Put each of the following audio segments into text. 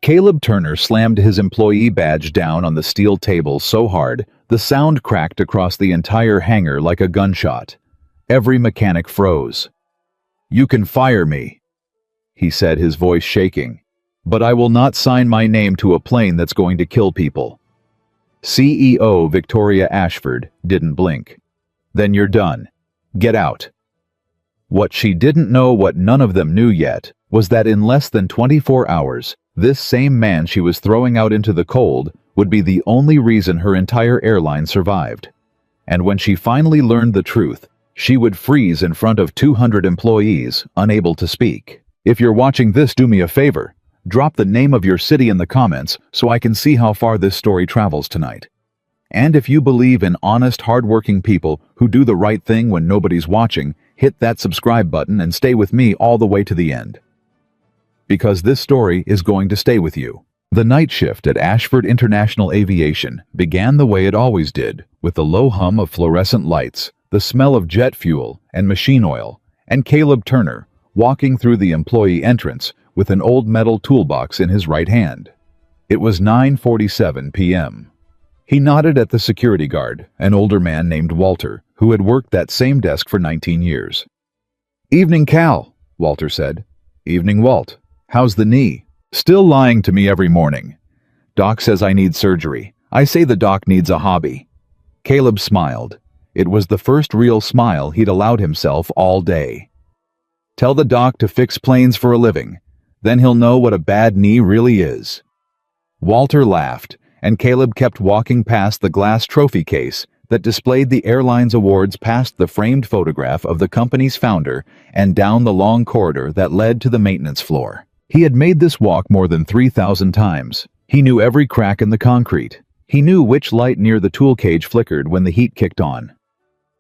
Caleb Turner slammed his employee badge down on the steel table so hard, the sound cracked across the entire hangar like a gunshot. Every mechanic froze. "You can fire me," he said, his voice shaking, "but I will not sign my name to a plane that's going to kill people." CEO Victoria Ashford didn't blink. "Then you're done. Get out." What she didn't know, what none of them knew yet, was that in less than 24 hours, this same man she was throwing out into the cold would be the only reason her entire airline survived. And when she finally learned the truth, she would freeze in front of 200 employees, unable to speak. If you're watching this, do me a favor. Drop the name of your city in the comments so I can see how far this story travels tonight. And if you believe in honest, hardworking people who do the right thing when nobody's watching, hit that subscribe button and stay with me all the way to the end. Because this story is going to stay with you. The night shift at Ashford International Aviation began the way it always did, with the low hum of fluorescent lights, the smell of jet fuel and machine oil, and Caleb Turner walking through the employee entrance with an old metal toolbox in his right hand. It was 9:47 p.m. He nodded at the security guard, an older man named Walter, who had worked that same desk for 19 years. "Evening, Cal," Walter said. "Evening, Walt. How's the knee?" "Still lying to me every morning. Doc says I need surgery. I say the doc needs a hobby." Caleb smiled. It was the first real smile he'd allowed himself all day. "Tell the doc to fix planes for a living. Then he'll know what a bad knee really is." Walter laughed, and Caleb kept walking past the glass trophy case that displayed the airline's awards, past the framed photograph of the company's founder, and down the long corridor that led to the maintenance floor. He had made this walk more than 3,000 times. He knew every crack in the concrete. He knew which light near the tool cage flickered when the heat kicked on.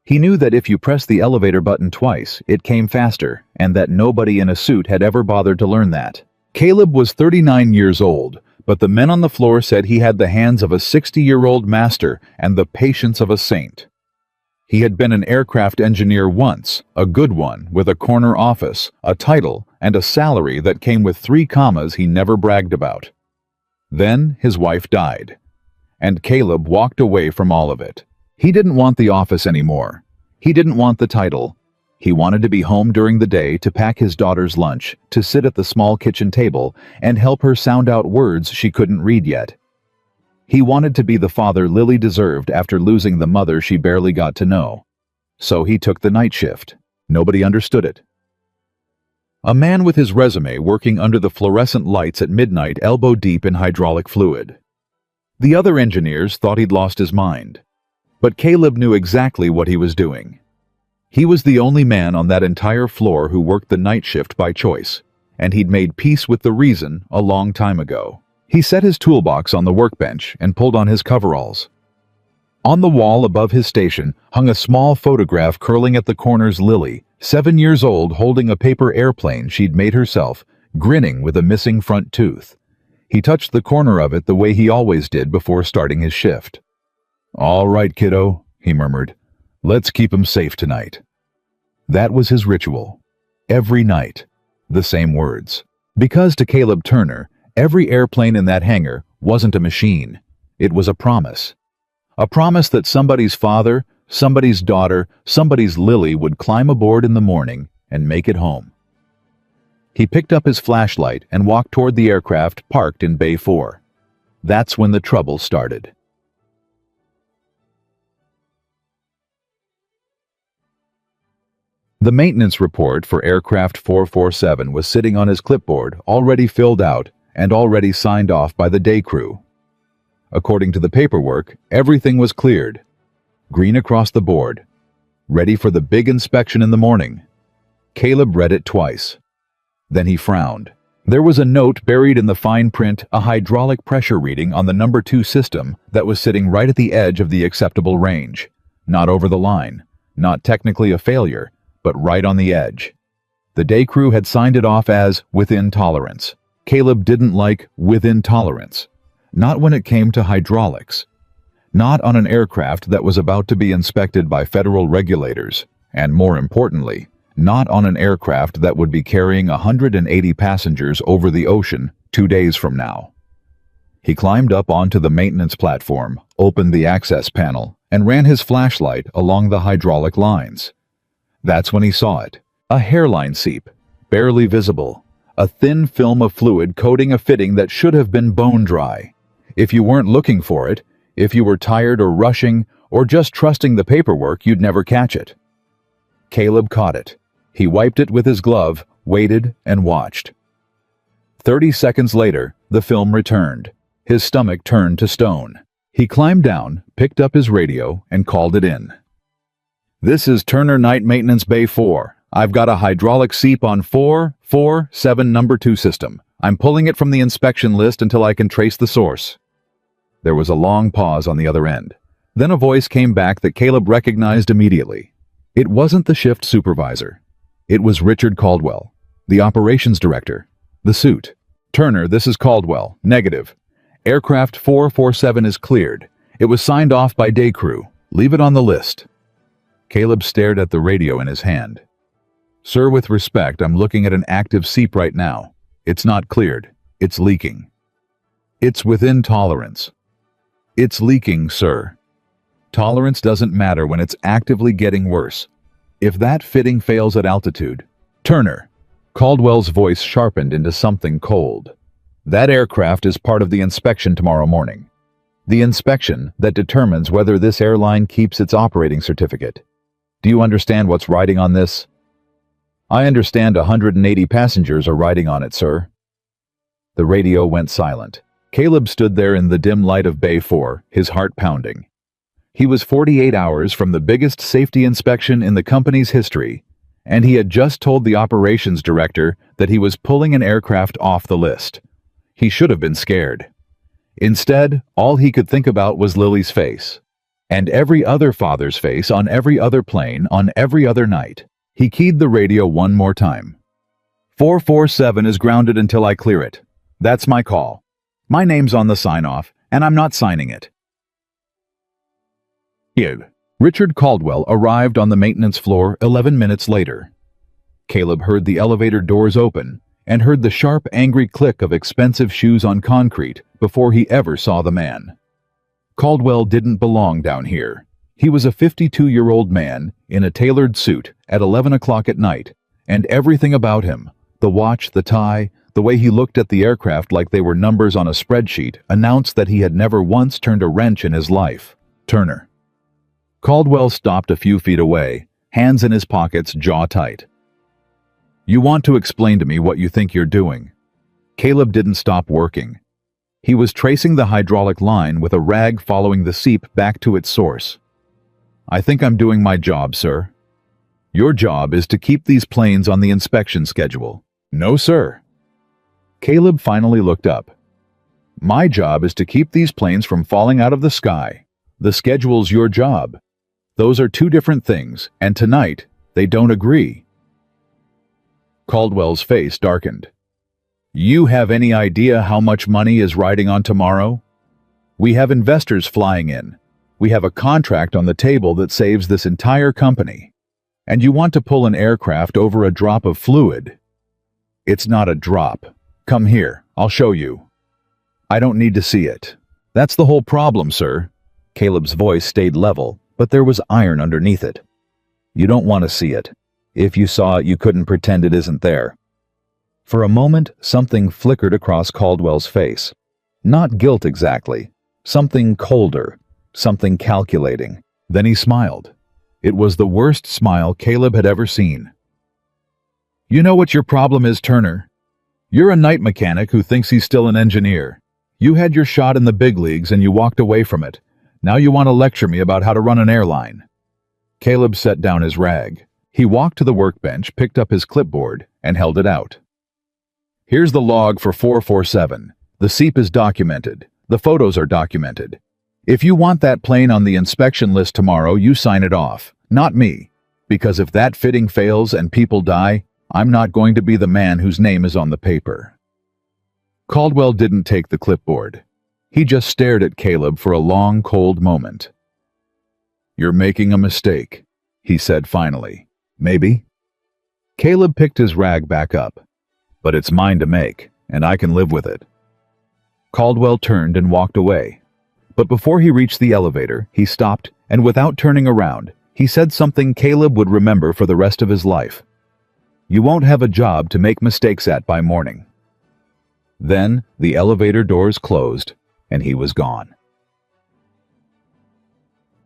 He knew that if you pressed the elevator button twice, it came faster, and that nobody in a suit had ever bothered to learn that. Caleb was 39 years old, but the men on the floor said he had the hands of a 60-year-old master and the patience of a saint. He had been an aircraft engineer once, a good one, with a corner office, a title, and a salary that came with 3 commas he never bragged about. Then his wife died, and Caleb walked away from all of it. He didn't want the office anymore. He didn't want the title. He wanted to be home during the day to pack his daughter's lunch, to sit at the small kitchen table and help her sound out words she couldn't read yet. He wanted to be the father Lily deserved after losing the mother she barely got to know. So he took the night shift. Nobody understood it. A man with his resume working under the fluorescent lights at midnight, elbow deep in hydraulic fluid. The other engineers thought he'd lost his mind. But Caleb knew exactly what he was doing. He was the only man on that entire floor who worked the night shift by choice, and he'd made peace with the reason a long time ago. He set his toolbox on the workbench and pulled on his coveralls. On the wall above his station hung a small photograph curling at the corner's Lily, 7 years old, holding a paper airplane she'd made herself, grinning with a missing front tooth. He touched the corner of it the way he always did before starting his shift. "All right, kiddo," he murmured. "Let's keep him safe tonight." That was his ritual. Every night, the same words. Because to Caleb Turner, every airplane in that hangar wasn't a machine. It was a promise. A promise that somebody's father, somebody's daughter, somebody's Lily would climb aboard in the morning and make it home. He picked up his flashlight and walked toward the aircraft parked in Bay 4. That's when the trouble started. The maintenance report for aircraft 447 was sitting on his clipboard, already filled out and already signed off by the day crew. According to the paperwork, everything was cleared. Green across the board. Ready for the big inspection in the morning. Caleb read it twice. Then he frowned. There was a note buried in the fine print, a hydraulic pressure reading on the number 2 system that was sitting right at the edge of the acceptable range. Not over the line. Not technically a failure, but right on the edge. The day crew had signed it off as within tolerance. Caleb didn't like within tolerance. Not when it came to hydraulics. Not on an aircraft that was about to be inspected by federal regulators, and more importantly, not on an aircraft that would be carrying 180 passengers over the ocean 2 days from now. He climbed up onto the maintenance platform, opened the access panel, and ran his flashlight along the hydraulic lines. That's when he saw it. A hairline seep, barely visible. A thin film of fluid coating a fitting that should have been bone dry. If you weren't looking for it, if you were tired or rushing, or just trusting the paperwork, you'd never catch it. Caleb caught it. He wiped it with his glove, waited, and watched. 30 seconds later, the film returned. His stomach turned to stone. He climbed down, picked up his radio, and called it in. "This is Turner Night Maintenance Bay 4. I've got a hydraulic seep on 447 number 2 system. I'm pulling it from the inspection list until I can trace the source." There was a long pause on the other end. Then a voice came back that Caleb recognized immediately. It wasn't the shift supervisor. It was Richard Caldwell, the operations director. The suit. "Turner, this is Caldwell. Negative. Aircraft 447 is cleared. It was signed off by day crew. Leave it on the list." Caleb stared at the radio in his hand. "Sir, with respect, I'm looking at an active seep right now. It's not cleared. It's leaking. It's within tolerance. It's leaking, sir. Tolerance doesn't matter when it's actively getting worse. If that fitting fails at altitude..." "Turner." Caldwell's voice sharpened into something cold. "That aircraft is part of the inspection tomorrow morning. The inspection that determines whether this airline keeps its operating certificate. Do you understand what's riding on this?" "I understand 180 passengers are riding on it, sir." The radio went silent. Caleb stood there in the dim light of Bay 4, his heart pounding. He was 48 hours from the biggest safety inspection in the company's history, and he had just told the operations director that he was pulling an aircraft off the list. He should have been scared. Instead, all he could think about was Lily's face. And every other father's face on every other plane on every other night. He keyed the radio one more time. 447 is grounded until I clear it. That's my call. My name's on the sign-off, and I'm not signing it. Richard Caldwell arrived on the maintenance floor 11 minutes later. Caleb heard the elevator doors open and heard the sharp, angry click of expensive shoes on concrete before he ever saw the man. Caldwell didn't belong down here. He was a 52-year-old man in a tailored suit at 11 o'clock at night, and everything about him, the watch, the tie, the way he looked at the aircraft like they were numbers on a spreadsheet, announced that he had never once turned a wrench in his life. "Turner." Caldwell stopped a few feet away, hands in his pockets, jaw tight. "You want to explain to me what you think you're doing?" Caleb didn't stop working. He was tracing the hydraulic line with a rag following the seep back to its source. "I think I'm doing my job, sir." "Your job is to keep these planes on the inspection schedule." "No, sir." Caleb finally looked up. "My job is to keep these planes from falling out of the sky. The schedule's your job. Those are two different things, and tonight, they don't agree." Caldwell's face darkened. "You have any idea how much money is riding on tomorrow? We have investors flying in. We have a contract on the table that saves this entire company. And you want to pull an aircraft over a drop of fluid. It's not a drop. Come here, I'll show you." "I don't need to see it." "That's the whole problem, sir." Caleb's voice stayed level, but there was iron underneath it. "You don't want to see it. If you saw it, you couldn't pretend it isn't there." For a moment, something flickered across Caldwell's face. Not guilt exactly. Something colder. Something calculating. Then he smiled. It was the worst smile Caleb had ever seen. "You know what your problem is, Turner? You're a night mechanic who thinks he's still an engineer. You had your shot in the big leagues and you walked away from it. Now you want to lecture me about how to run an airline." Caleb set down his rag. He walked to the workbench, picked up his clipboard, and held it out. "Here's the log for 447. The seep is documented. The photos are documented. If you want that plane on the inspection list tomorrow, you sign it off, not me. Because if that fitting fails and people die, I'm not going to be the man whose name is on the paper." Caldwell didn't take the clipboard. He just stared at Caleb for a long, cold moment. "You're making a mistake," he said finally. "Maybe?" Caleb picked his rag back up. "But it's mine to make, and I can live with it." Caldwell turned and walked away. But before he reached the elevator, he stopped, and without turning around, he said something Caleb would remember for the rest of his life. "You won't have a job to make mistakes at by morning." Then, the elevator doors closed, and he was gone.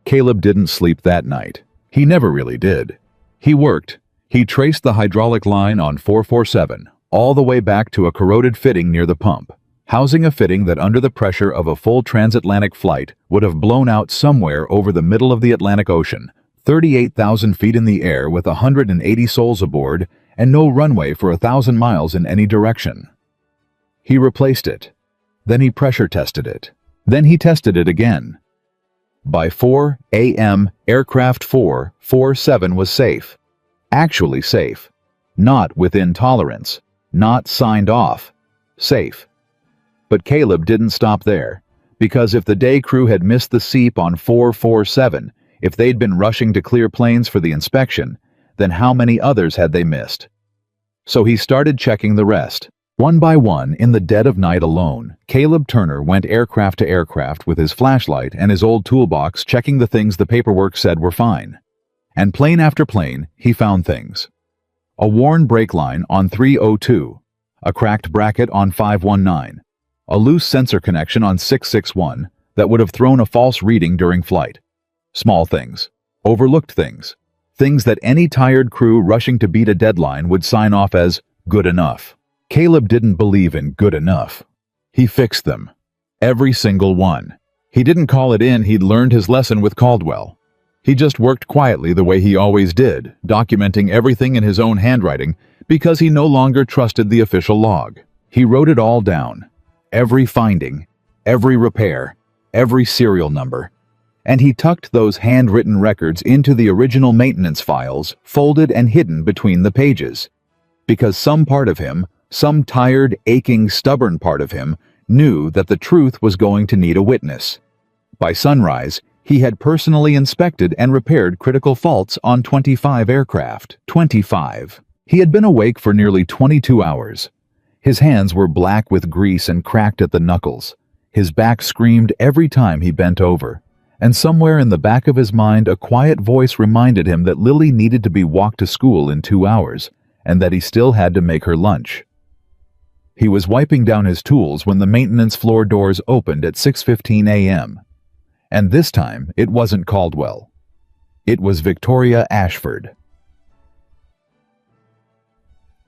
Caleb didn't sleep that night. He never really did. He worked. He traced the hydraulic line on 447 all the way back to a corroded fitting near the pump, housing a fitting that under the pressure of a full transatlantic flight would have blown out somewhere over the middle of the Atlantic Ocean, 38,000 feet in the air with 180 souls aboard and no runway for 1,000 miles in any direction. He replaced it. Then he pressure tested it. Then he tested it again. By 4 a.m., aircraft 447 was safe. Actually safe. Not within tolerance. Not signed off. Safe. But Caleb didn't stop there, because if the day crew had missed the SEEP on 447, if they'd been rushing to clear planes for the inspection, then how many others had they missed? So he started checking the rest. One by one, in the dead of night alone, Caleb Turner went aircraft to aircraft with his flashlight and his old toolbox, checking the things the paperwork said were fine. And plane after plane, he found things. A worn brake line on 302, a cracked bracket on 519, a loose sensor connection on 661 that would have thrown a false reading during flight. Small things. Overlooked things. Things that any tired crew rushing to beat a deadline would sign off as good enough. Caleb didn't believe in good enough. He fixed them. Every single one. He didn't call it in he'd learned his lesson with Caldwell. He just worked quietly the way he always did, documenting everything in his own handwriting because he no longer trusted the official log. He wrote it all down. Every finding, every repair, every serial number. And he tucked those handwritten records into the original maintenance files, folded and hidden between the pages. Because some part of him, some tired, aching, stubborn part of him, knew that the truth was going to need a witness. By sunrise, he had personally inspected and repaired critical faults on 25 aircraft. 25. He had been awake for nearly 22 hours. His hands were black with grease and cracked at the knuckles. His back screamed every time he bent over. And somewhere in the back of his mind, a quiet voice reminded him that Lily needed to be walked to school in 2 hours, and that he still had to make her lunch. He was wiping down his tools when the maintenance floor doors opened at 6:15 a.m. And this time, it wasn't Caldwell. It was Victoria Ashford.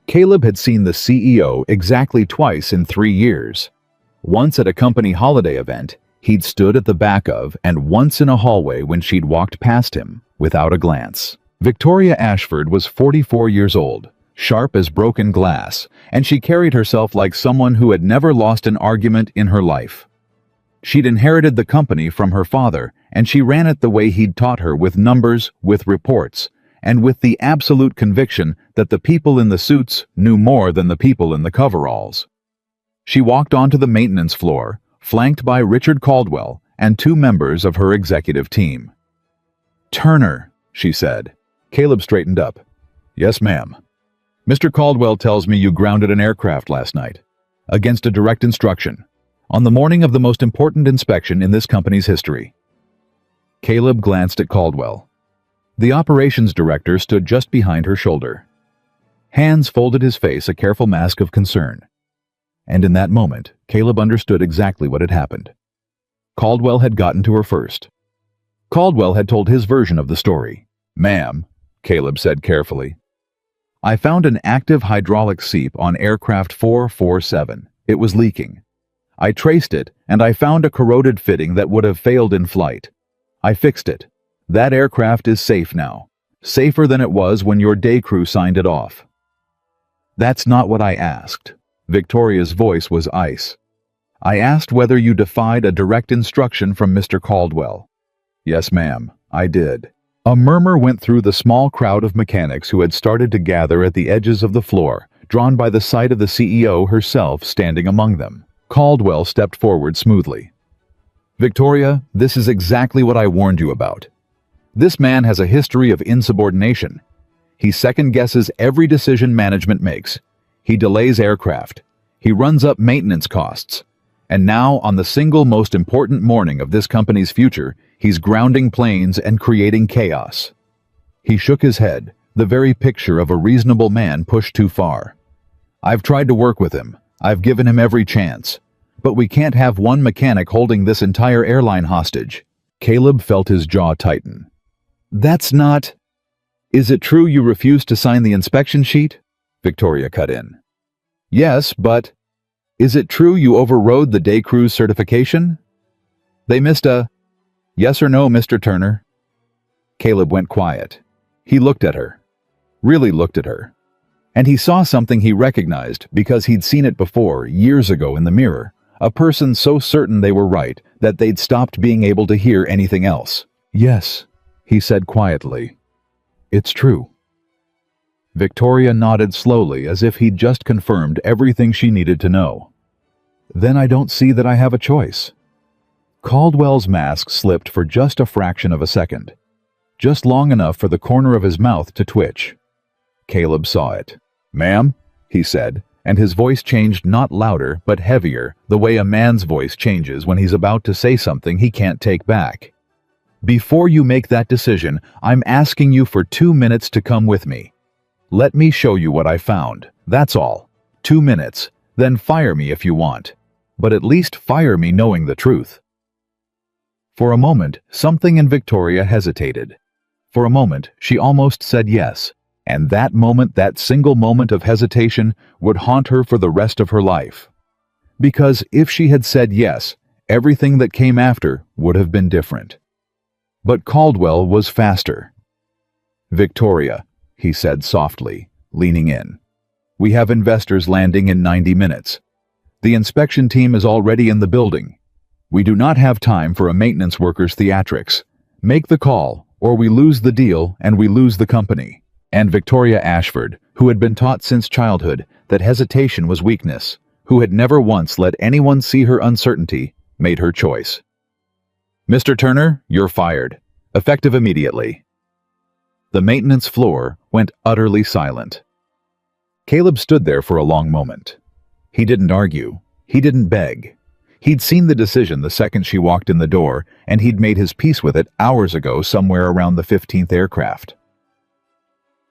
Caleb had seen the CEO exactly twice in 3 years. Once at a company holiday event, he'd stood at the back of, and once in a hallway when she'd walked past him, without a glance. Victoria Ashford was 44 years old. Sharp as broken glass, and she carried herself like someone who had never lost an argument in her life. She'd inherited the company from her father, and she ran it the way he'd taught her, with numbers, with reports, and with the absolute conviction that the people in the suits knew more than the people in the coveralls. She walked onto the maintenance floor, flanked by Richard Caldwell and 2 members of her executive team. "Turner," she said. Caleb straightened up. "Yes, ma'am." "Mr. Caldwell tells me you grounded an aircraft last night, against a direct instruction, on the morning of the most important inspection in this company's history." Caleb glanced at Caldwell. The operations director stood just behind her shoulder. Hands folded his face, a careful mask of concern. And in that moment, Caleb understood exactly what had happened. Caldwell had gotten to her first. Caldwell had told his version of the story. "Ma'am," Caleb said carefully, "I found an active hydraulic seep on aircraft 447. It was leaking. I traced it, and I found a corroded fitting that would have failed in flight. I fixed it. That aircraft is safe now. Safer than it was when your day crew signed it off." "That's not what I asked." Victoria's voice was ice. "I asked whether you defied a direct instruction from Mr. Caldwell." "Yes, ma'am, I did." A murmur went through the small crowd of mechanics who had started to gather at the edges of the floor, drawn by the sight of the CEO herself standing among them. Caldwell stepped forward smoothly. "Victoria, this is exactly what I warned you about. This man has a history of insubordination. He second-guesses every decision management makes. He delays aircraft. He runs up maintenance costs. And now, on the single most important morning of this company's future, he's grounding planes and creating chaos. He shook his head, the very picture of a reasonable man pushed too far. I've tried to work with him. I've given him every chance. But we can't have one mechanic holding this entire airline hostage. Caleb felt his jaw tighten. That's not... Is it true you refused to sign the inspection sheet? Victoria cut in. Yes, but... Is it true you overrode the day crew's certification? They missed a... Yes or no, Mr. Turner? Caleb went quiet. He looked at her. Really looked at her. And he saw something he recognized because he'd seen it before, years ago in the mirror. A person so certain they were right that they'd stopped being able to hear anything else. Yes, he said quietly. It's true. Victoria nodded slowly as if he'd just confirmed everything she needed to know. Then I don't see that I have a choice. Caldwell's mask slipped for just a fraction of a second. Just long enough for the corner of his mouth to twitch. Caleb saw it. Ma'am, he said, and his voice changed not louder but heavier, the way a man's voice changes when he's about to say something he can't take back. Before you make that decision, I'm asking you for 2 minutes to come with me. Let me show you what I found, that's all. 2 minutes, then fire me if you want. But at least fire me knowing the truth. For a moment, something in Victoria hesitated. For a moment, she almost said yes, and that moment, that single moment of hesitation, would haunt her for the rest of her life. Because if she had said yes, everything that came after would have been different. But Caldwell was faster. Victoria, he said softly, leaning in. We have investors landing in 90 minutes. The inspection team is already in the building. We do not have time for a maintenance worker's theatrics. Make the call, or we lose the deal and we lose the company. And Victoria Ashford, who had been taught since childhood that hesitation was weakness, who had never once let anyone see her uncertainty, made her choice. Mr. Turner, you're fired. Effective immediately. The maintenance floor went utterly silent. Caleb stood there for a long moment. He didn't argue. He didn't beg. He'd seen the decision the second she walked in the door, and he'd made his peace with it hours ago somewhere around the 15th aircraft.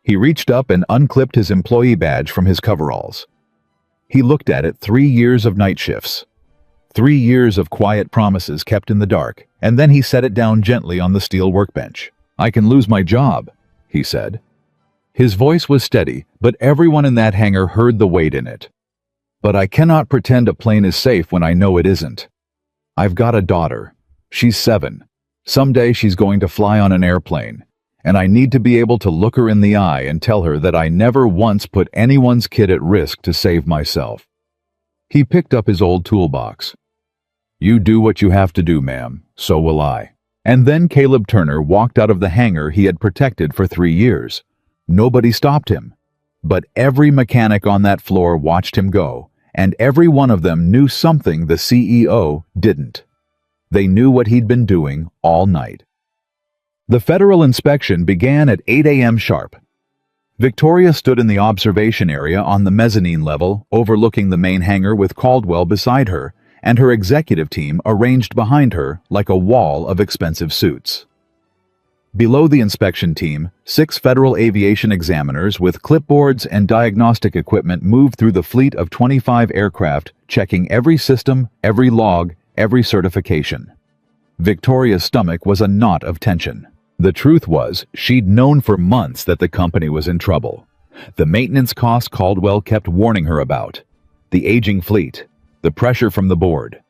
He reached up and unclipped his employee badge from his coveralls. He looked at it. 3 years of night shifts. 3 years of quiet promises kept in the dark, and then he set it down gently on the steel workbench. I can lose my job, he said. His voice was steady, but everyone in that hangar heard the weight in it. But I cannot pretend a plane is safe when I know it isn't. I've got a daughter. She's 7. Someday she's going to fly on an airplane, and I need to be able to look her in the eye and tell her that I never once put anyone's kid at risk to save myself. He picked up his old toolbox. You do what you have to do, ma'am. So will I. And then Caleb Turner walked out of the hangar he had protected for 3 years. Nobody stopped him. But every mechanic on that floor watched him go, and every one of them knew something the CEO didn't. They knew what he'd been doing all night. The federal inspection began at 8 a.m. sharp. Victoria stood in the observation area on the mezzanine level, overlooking the main hangar with Caldwell beside her, and her executive team arranged behind her like a wall of expensive suits. Below the inspection team, 6 federal aviation examiners with clipboards and diagnostic equipment moved through the fleet of 25 aircraft, checking every system, every log, every certification. Victoria's stomach was a knot of tension. The truth was, she'd known for months that the company was in trouble. The maintenance costs Caldwell kept warning her about. The aging fleet. The pressure from the board.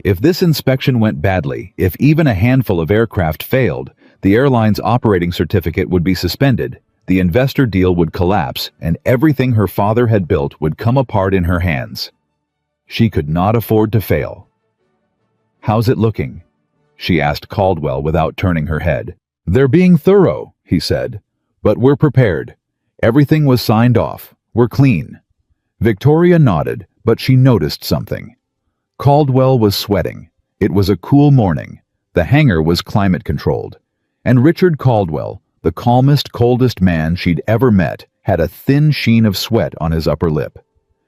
If this inspection went badly, if even a handful of aircraft failed, the airline's operating certificate would be suspended, the investor deal would collapse, and everything her father had built would come apart in her hands. She could not afford to fail. How's it looking? She asked Caldwell without turning her head. They're being thorough, he said. But we're prepared. Everything was signed off. We're clean. Victoria nodded, but she noticed something. Caldwell was sweating. It was a cool morning. The hangar was climate-controlled. And Richard Caldwell, the calmest, coldest man she'd ever met, had a thin sheen of sweat on his upper lip.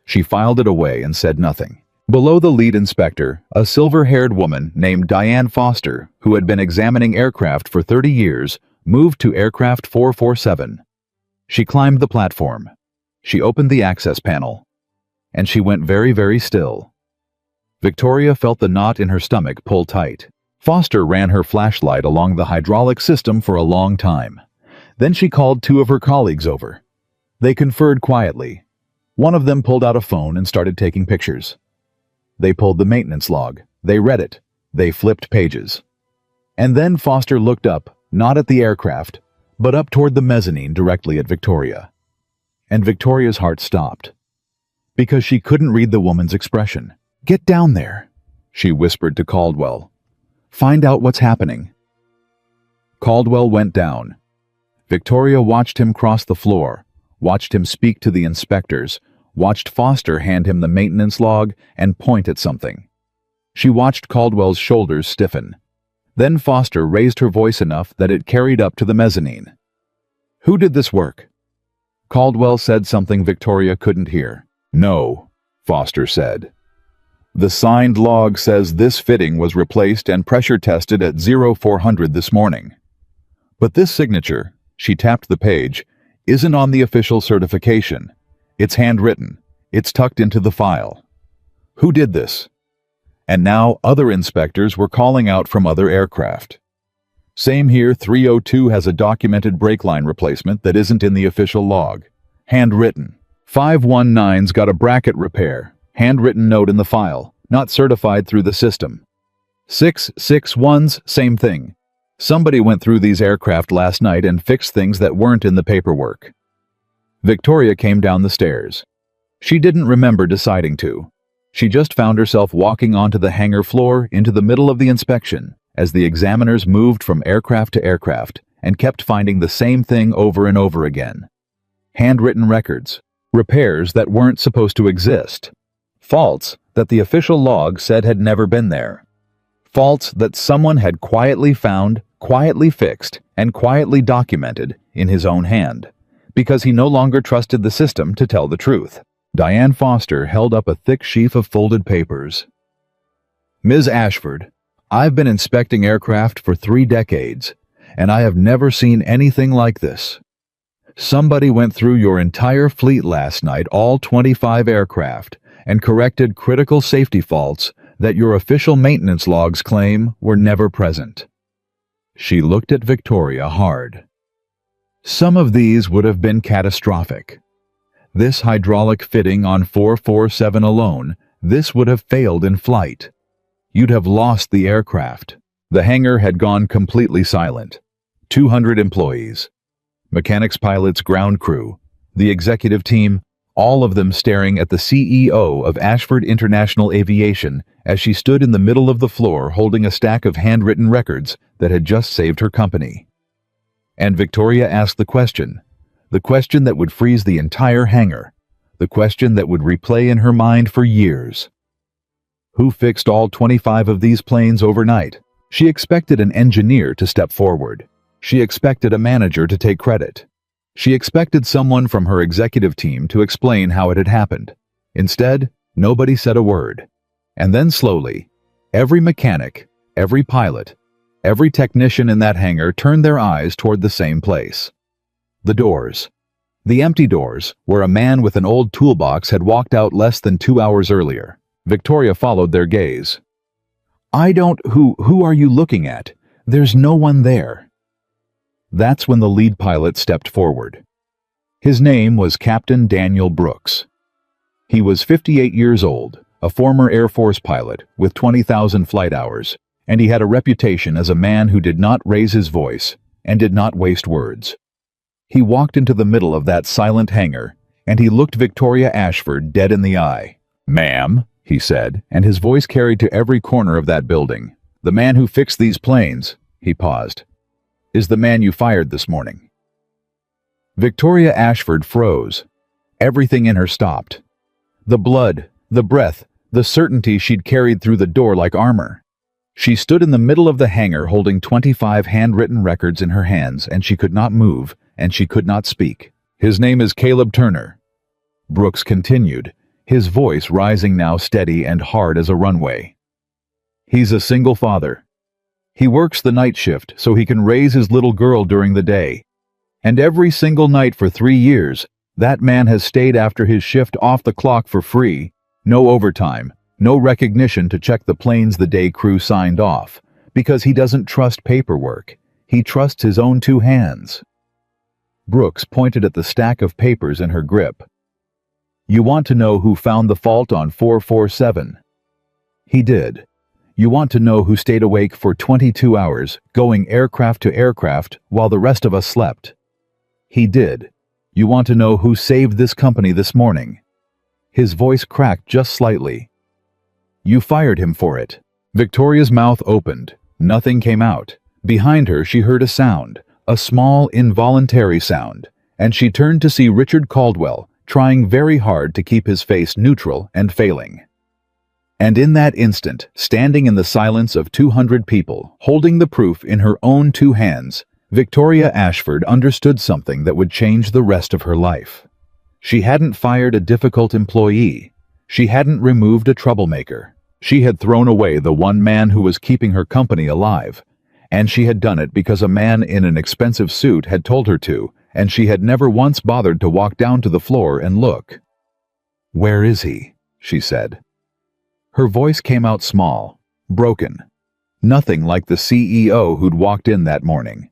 She filed it away and said nothing. Below the lead inspector, a silver-haired woman named Diane Foster, who had been examining aircraft for 30 years, moved to aircraft 447. She climbed the platform. She opened the access panel. And she went very, very still. Victoria felt the knot in her stomach pull tight. Foster ran her flashlight along the hydraulic system for a long time. Then she called two of her colleagues over. They conferred quietly. One of them pulled out a phone and started taking pictures. They pulled the maintenance log. They read it. They flipped pages. And then Foster looked up, not at the aircraft, but up toward the mezzanine directly at Victoria. And Victoria's heart stopped. Because she couldn't read the woman's expression. "Get down there," she whispered to Caldwell. "Find out what's happening." Caldwell went down. Victoria watched him cross the floor, watched him speak to the inspectors, watched Foster hand him the maintenance log and point at something. She watched Caldwell's shoulders stiffen. Then Foster raised her voice enough that it carried up to the mezzanine. "Who did this work?" Caldwell said something Victoria couldn't hear. "No," Foster said. "The signed log says this fitting was replaced and pressure tested at 0400 this morning. But this signature," she tapped the page, "isn't on the official certification. It's handwritten. It's tucked into the file. Who did this?" And now other inspectors were calling out from other aircraft. "Same here, 302 has a documented brake line replacement that isn't in the official log. Handwritten. 519's got a bracket repair. Handwritten note in the file, not certified through the system. 661's, same thing. Somebody went through these aircraft last night and fixed things that weren't in the paperwork." Victoria came down the stairs. She didn't remember deciding to. She just found herself walking onto the hangar floor into the middle of the inspection as the examiners moved from aircraft to aircraft and kept finding the same thing over and over again. Handwritten records, repairs that weren't supposed to exist, faults that the official log said had never been there, faults that someone had quietly found, quietly fixed, and quietly documented in his own hand, because he no longer trusted the system to tell the truth. Diane Foster held up a thick sheaf of folded papers. "Ms. Ashford, I've been inspecting aircraft for 3 decades, and I have never seen anything like this. Somebody went through your entire fleet last night, all 25 aircraft, and corrected critical safety faults that your official maintenance logs claim were never present." She looked at Victoria hard. "Some of these would have been catastrophic. This hydraulic fitting on 447 alone, this would have failed in flight. You'd have lost the aircraft." The hangar had gone completely silent. 200 employees. Mechanics, pilots, ground crew, the executive team, all of them staring at the CEO of Ashford International Aviation as she stood in the middle of the floor holding a stack of handwritten records that had just saved her company. And Victoria asked the question that would freeze the entire hangar, the question that would replay in her mind for years. Who fixed all 25 of these planes overnight? She expected an engineer to step forward. She expected a manager to take credit. She expected someone from her executive team to explain how it had happened. Instead, nobody said a word. And then slowly, every mechanic, every pilot, every technician in that hangar turned their eyes toward the same place. The doors. The empty doors, where a man with an old toolbox had walked out less than 2 hours earlier. Victoria followed their gaze. Who are you looking at? There's no one there." That's when the lead pilot stepped forward. His name was Captain Daniel Brooks. He was 58 years old, a former Air Force pilot with 20,000 flight hours, and he had a reputation as a man who did not raise his voice and did not waste words. He walked into the middle of that silent hangar, and he looked Victoria Ashford dead in the eye. "Ma'am," he said, and his voice carried to every corner of that building. "The man who fixed these planes," he paused, "is the man you fired this morning." Victoria Ashford froze. Everything in her stopped. The blood, the breath, the certainty she'd carried through the door like armor. She stood in the middle of the hangar holding 25 handwritten records in her hands, and she could not move, and she could not speak. "His name is Caleb Turner," Brooks continued, his voice rising now steady and hard as a runway. He's a single father. He works the night shift so he can raise his little girl during the day. And every single night for 3 years, that man has stayed after his shift off the clock for free, no overtime, no recognition to check the planes the day crew signed off, because he doesn't trust paperwork. He trusts his own 2 hands. Brooks pointed at the stack of papers in her grip. You want to know who found the fault on 447? He did. You want to know who stayed awake for 22 hours, going aircraft to aircraft, while the rest of us slept? He did. You want to know who saved this company this morning? His voice cracked just slightly. You fired him for it. Victoria's mouth opened. Nothing came out. Behind her she heard a sound, a small, involuntary sound, and she turned to see Richard Caldwell, trying very hard to keep his face neutral and failing. And in that instant, standing in the silence of 200 people, holding the proof in her own 2 hands, Victoria Ashford understood something that would change the rest of her life. She hadn't fired a difficult employee. She hadn't removed a troublemaker. She had thrown away the one man who was keeping her company alive. And she had done it because a man in an expensive suit had told her to, and she had never once bothered to walk down to the floor and look. Where is he? She said. Her voice came out small, broken. Nothing like the CEO who'd walked in that morning.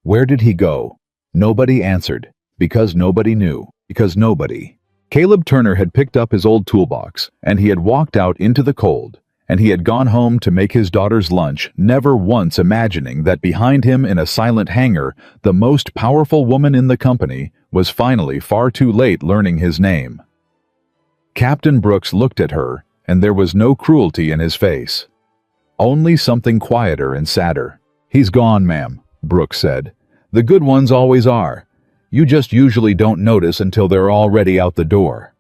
Where did he go? Nobody answered, because nobody knew, because nobody. Caleb Turner had picked up his old toolbox, and he had walked out into the cold, and he had gone home to make his daughter's lunch, never once imagining that behind him in a silent hangar, the most powerful woman in the company was finally far too late learning his name. Captain Brooks looked at her, and there was no cruelty in his face. Only something quieter and sadder. He's gone, ma'am, Brooks said. The good ones always are. You just usually don't notice until they're already out the door.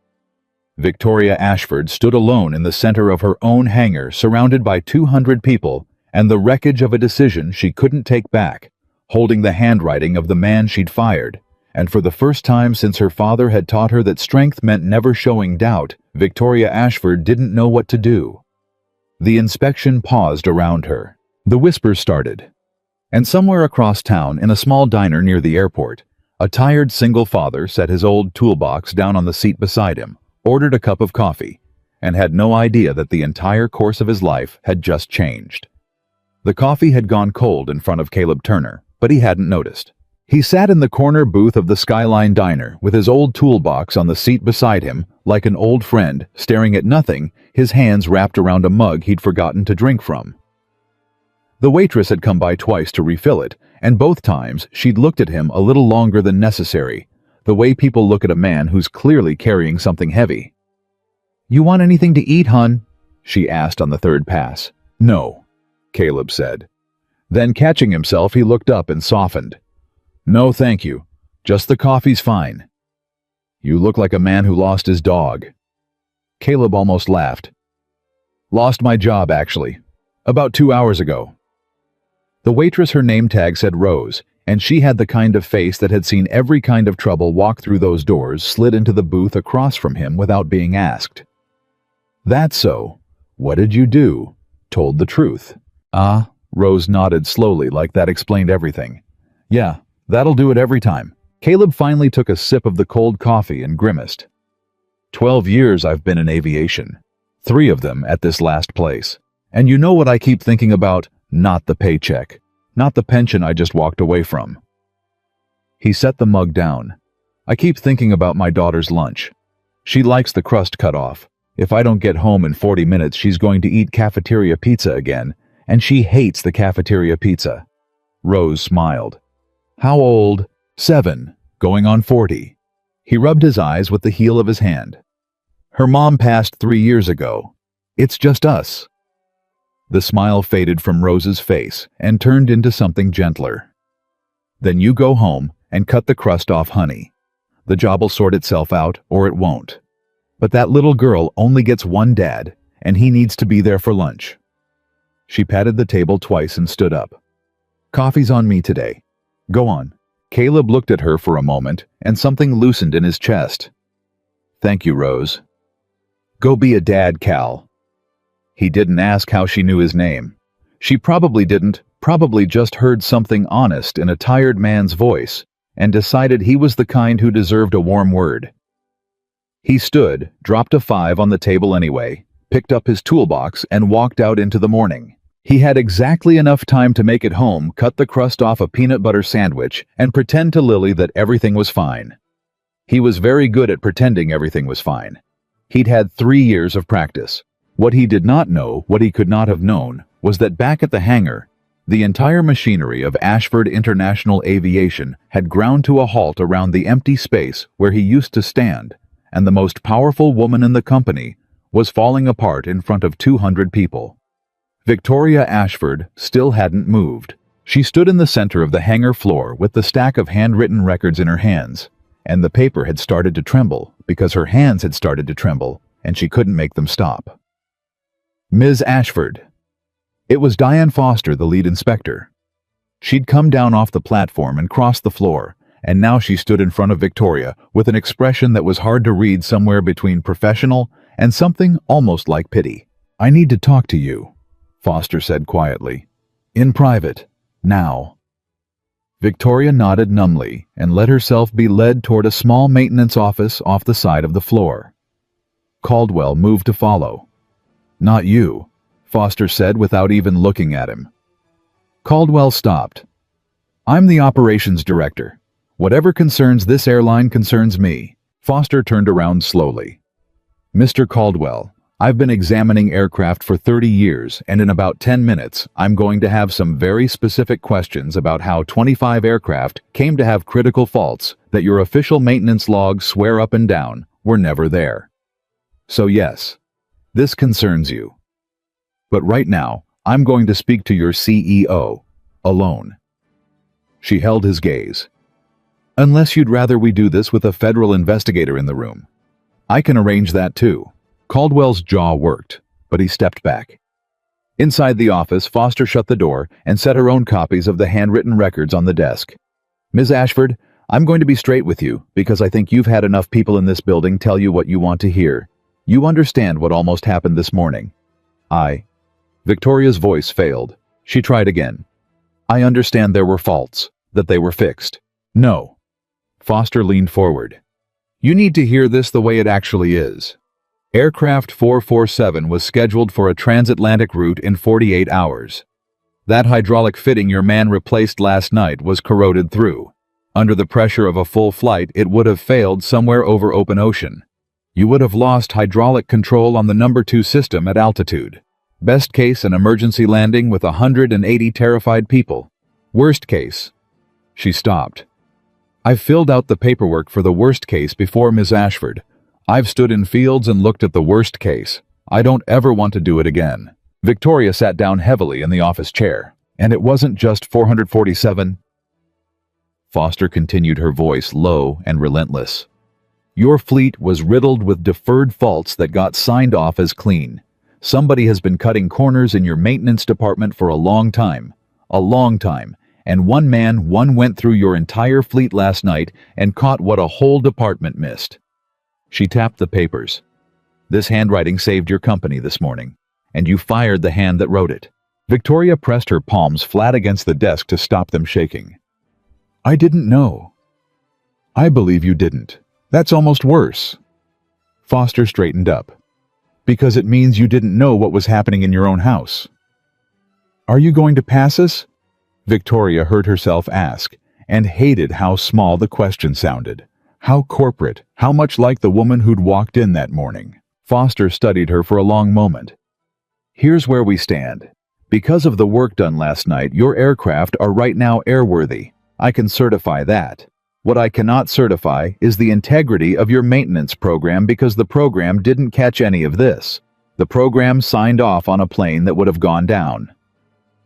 Victoria Ashford stood alone in the center of her own hangar, surrounded by 200 people and the wreckage of a decision she couldn't take back, holding the handwriting of the man she'd fired. And for the first time since her father had taught her that strength meant never showing doubt, Victoria Ashford didn't know what to do. The inspection paused around her. The whispers started. And somewhere across town, in a small diner near the airport, a tired single father set his old toolbox down on the seat beside him, ordered a cup of coffee, and had no idea that the entire course of his life had just changed. The coffee had gone cold in front of Caleb Turner, but he hadn't noticed. He sat in the corner booth of the Skyline Diner with his old toolbox on the seat beside him, like an old friend, staring at nothing, his hands wrapped around a mug he'd forgotten to drink from. The waitress had come by twice to refill it, and both times she'd looked at him a little longer than necessary, the way people look at a man who's clearly carrying something heavy. You want anything to eat, hun? She asked on the third pass. No, Caleb said. Then, catching himself, he looked up and softened. No, thank you. Just the coffee's fine. You look like a man who lost his dog. Caleb almost laughed. Lost my job, actually. About 2 hours ago. The waitress, her name tag said Rose, and she had the kind of face that had seen every kind of trouble walk through those doors, slid into the booth across from him without being asked. That's so. What did you do? Told the truth. Ah, Rose nodded slowly like that explained everything. Yeah. That'll do it every time. Caleb finally took a sip of the cold coffee and grimaced. 12 years I've been in aviation. 3 of them at this last place. And you know what I keep thinking about? Not the paycheck. Not the pension I just walked away from. He set the mug down. I keep thinking about my daughter's lunch. She likes the crust cut off. If I don't get home in 40 minutes, she's going to eat cafeteria pizza again, and she hates the cafeteria pizza. Rose smiled. How old? 7, going on 40. He rubbed his eyes with the heel of his hand. Her mom passed 3 years ago. It's just us. The smile faded from Rose's face and turned into something gentler. Then you go home and cut the crust off, honey. The job will sort itself out, or it won't. But that little girl only gets one dad, and he needs to be there for lunch. She patted the table twice and stood up. Coffee's on me today. Go on. Caleb looked at her for a moment, and something loosened in his chest. Thank you, Rose. Go be a dad, Cal. He didn't ask how she knew his name. She probably didn't, probably just heard something honest in a tired man's voice and decided he was the kind who deserved a warm word. He stood, dropped a 5 on the table anyway, picked up his toolbox and walked out into the morning. He had exactly enough time to make it home, cut the crust off a peanut butter sandwich, and pretend to Lily that everything was fine. He was very good at pretending everything was fine. He'd had 3 years of practice. What he did not know, what he could not have known, was that back at the hangar, the entire machinery of Ashford International Aviation had ground to a halt around the empty space where he used to stand, and the most powerful woman in the company was falling apart in front of 200 people. Victoria Ashford still hadn't moved. She stood in the center of the hangar floor with the stack of handwritten records in her hands, and the paper had started to tremble because her hands had started to tremble, and she couldn't make them stop. Ms. Ashford. It was Diane Foster, the lead inspector. She'd come down off the platform and crossed the floor, and now she stood in front of Victoria with an expression that was hard to read, somewhere between professional and something almost like pity. "I need to talk to you," Foster said quietly. "In private. Now." Victoria nodded numbly and let herself be led toward a small maintenance office off the side of the floor. Caldwell moved to follow. "Not you," Foster said without even looking at him. Caldwell stopped. "I'm the operations director. Whatever concerns this airline concerns me." Foster turned around slowly. "Mr. Caldwell, I've been examining aircraft for 30 years, and in about 10 minutes, I'm going to have some very specific questions about how 25 aircraft came to have critical faults that your official maintenance logs swear up and down were never there. So yes, this concerns you. But right now, I'm going to speak to your CEO, alone." She held his gaze. "Unless you'd rather we do this with a federal investigator in the room. I can arrange that too." Caldwell's jaw worked, but he stepped back. Inside the office, Foster shut the door and set her own copies of the handwritten records on the desk. "Ms. Ashford, I'm going to be straight with you because I think you've had enough people in this building tell you what you want to hear. You understand what almost happened this morning." Victoria's voice failed. She tried again. "I understand there were faults, that they were fixed." "No." Foster leaned forward. "You need to hear this the way it actually is. Aircraft 447 was scheduled for a transatlantic route in 48 hours. That hydraulic fitting your man replaced last night was corroded through. Under the pressure of a full flight, it would have failed somewhere over open ocean. You would have lost hydraulic control on the number 2 system at altitude. Best case, an emergency landing with 180 terrified people. Worst case." She stopped. "I've filled out the paperwork for the worst case before, Ms. Ashford. I've stood in fields and looked at the worst case. I don't ever want to do it again." Victoria sat down heavily in the office chair. "And it wasn't just 447. Foster continued, her voice low and relentless. "Your fleet was riddled with deferred faults that got signed off as clean. Somebody has been cutting corners in your maintenance department for a long time, and one went through your entire fleet last night and caught what a whole department missed." She tapped the papers. "This handwriting saved your company this morning, and you fired the hand that wrote it." Victoria pressed her palms flat against the desk to stop them shaking. "I didn't know." "I believe you didn't. That's almost worse." Foster straightened up. "Because it means you didn't know what was happening in your own house." "Are you going to pass us?" Victoria heard herself ask, and hated how small the question sounded. How corporate, how much like the woman who'd walked in that morning. Foster studied her for a long moment. "Here's where we stand. Because of the work done last night, your aircraft are right now airworthy. I can certify that. What I cannot certify is the integrity of your maintenance program because the program didn't catch any of this. The program signed off on a plane that would have gone down."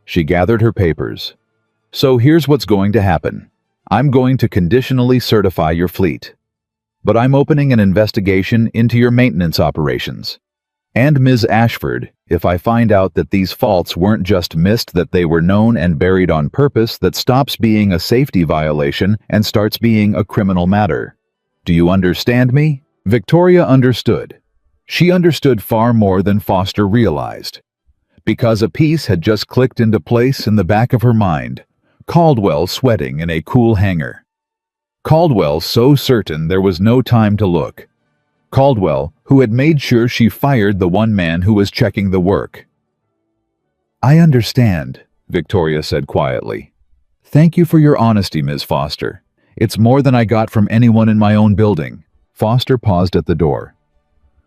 She gathered her papers. "So here's what's going to happen. I'm going to conditionally certify your fleet. But I'm opening an investigation into your maintenance operations. And Ms. Ashford, if I find out that these faults weren't just missed, that they were known and buried on purpose, that stops being a safety violation and starts being a criminal matter. Do you understand me?" Victoria understood. She understood far more than Foster realized. Because a piece had just clicked into place in the back of her mind. Caldwell sweating in a cool hangar. Caldwell so certain there was no time to look. Caldwell, who had made sure she fired the one man who was checking the work. "I understand," Victoria said quietly. "Thank you for your honesty, Ms. Foster. It's more than I got from anyone in my own building." Foster paused at the door.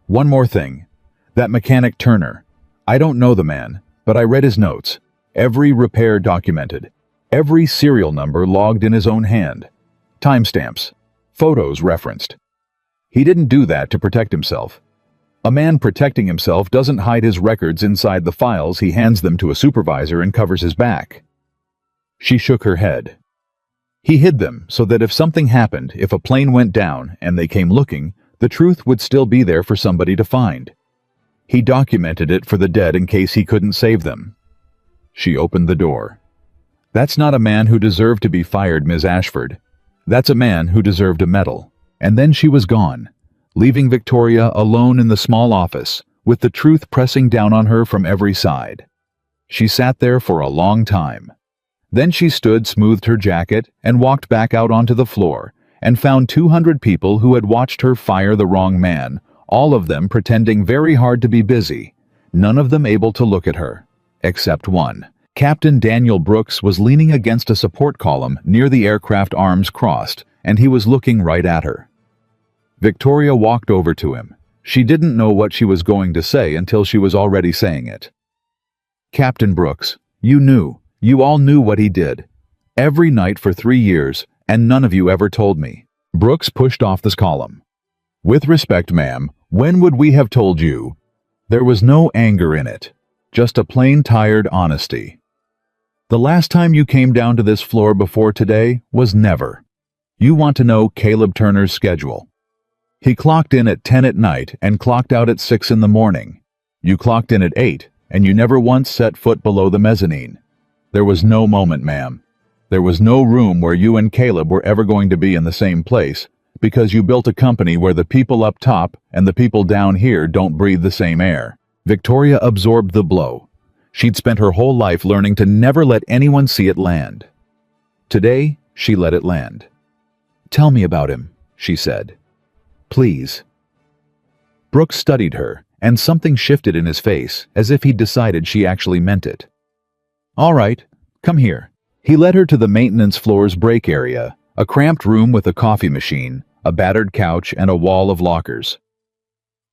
"One more thing. That mechanic Turner. I don't know the man, but I read his notes. Every repair documented. Every serial number logged in his own hand. Timestamps. Photos referenced. He didn't do that to protect himself. A man protecting himself doesn't hide his records inside the files. He hands them to a supervisor and covers his back." She shook her head. "He hid them so that if something happened, if a plane went down and they came looking, the truth would still be there for somebody to find. He documented it for the dead in case he couldn't save them." She opened the door. "That's not a man who deserved to be fired, Ms. Ashford. That's a man who deserved a medal." And then she was gone, leaving Victoria alone in the small office, with the truth pressing down on her from every side. She sat there for a long time. Then she stood, smoothed her jacket, and walked back out onto the floor, and found 200 people who had watched her fire the wrong man, all of them pretending very hard to be busy, none of them able to look at her, except one. Captain Daniel Brooks was leaning against a support column near the aircraft, arms crossed, and he was looking right at her. Victoria walked over to him. She didn't know what she was going to say until she was already saying it. "Captain Brooks, you all knew what he did. Every night for 3 years, and none of you ever told me." Brooks pushed off this column. "With respect, ma'am, when would we have told you?" There was no anger in it, just a plain tired honesty. "The last time you came down to this floor before today was never. You want to know Caleb Turner's schedule. He clocked in at 10 at night and clocked out at 6 in the morning. You clocked in at 8, and you never once set foot below the mezzanine. There was no moment, ma'am. There was no room where you and Caleb were ever going to be in the same place, because you built a company where the people up top and the people down here don't breathe the same air." Victoria absorbed the blow. She'd spent her whole life learning to never let anyone see it land. Today, she let it land. "Tell me about him," she said. "Please." Brooks studied her, and something shifted in his face, as if he'd decided she actually meant it. "All right, come here." He led her to the maintenance floor's break area, a cramped room with a coffee machine, a battered couch, and a wall of lockers.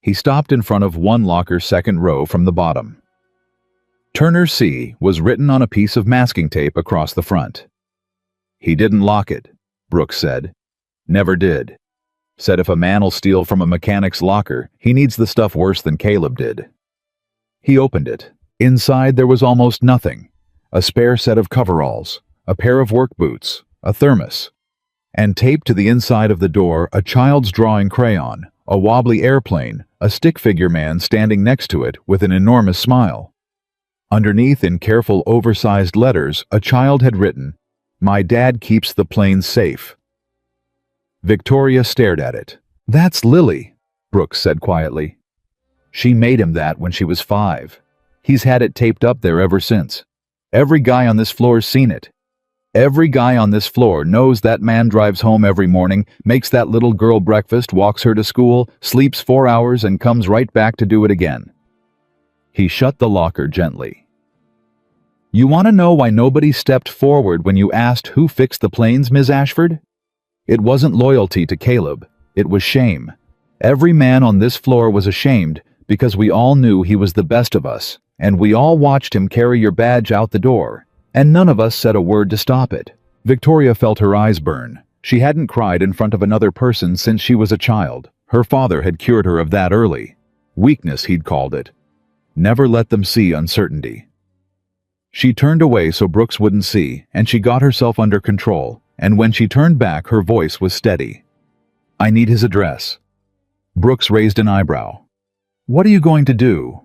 He stopped in front of one locker, second row from the bottom. Turner C. was written on a piece of masking tape across the front. "He didn't lock it," Brooks said. "Never did. Said if a man'll steal from a mechanic's locker, he needs the stuff worse than Caleb did." He opened it. Inside there was almost nothing. A spare set of coveralls, a pair of work boots, a thermos, and taped to the inside of the door a child's drawing crayon, a wobbly airplane, a stick figure man standing next to it with an enormous smile. Underneath, in careful oversized letters, a child had written, "My dad keeps the planes safe." Victoria stared at it. "That's Lily," Brooks said quietly. "She made him that when she was 5. He's had it taped up there ever since. Every guy on this floor's seen it. Every guy on this floor knows that man drives home every morning, makes that little girl breakfast, walks her to school, sleeps 4 hours, and comes right back to do it again." He shut the locker gently. "You want to know why nobody stepped forward when you asked who fixed the planes, Ms. Ashford? It wasn't loyalty to Caleb. It was shame. Every man on this floor was ashamed because we all knew he was the best of us, and we all watched him carry your badge out the door, and none of us said a word to stop it." Victoria felt her eyes burn. She hadn't cried in front of another person since she was a child. Her father had cured her of that early. Weakness, he'd called it. Never let them see uncertainty. She turned away so Brooks wouldn't see, and she got herself under control, and when she turned back, her voice was steady. "I need his address." Brooks raised an eyebrow. "What are you going to do?"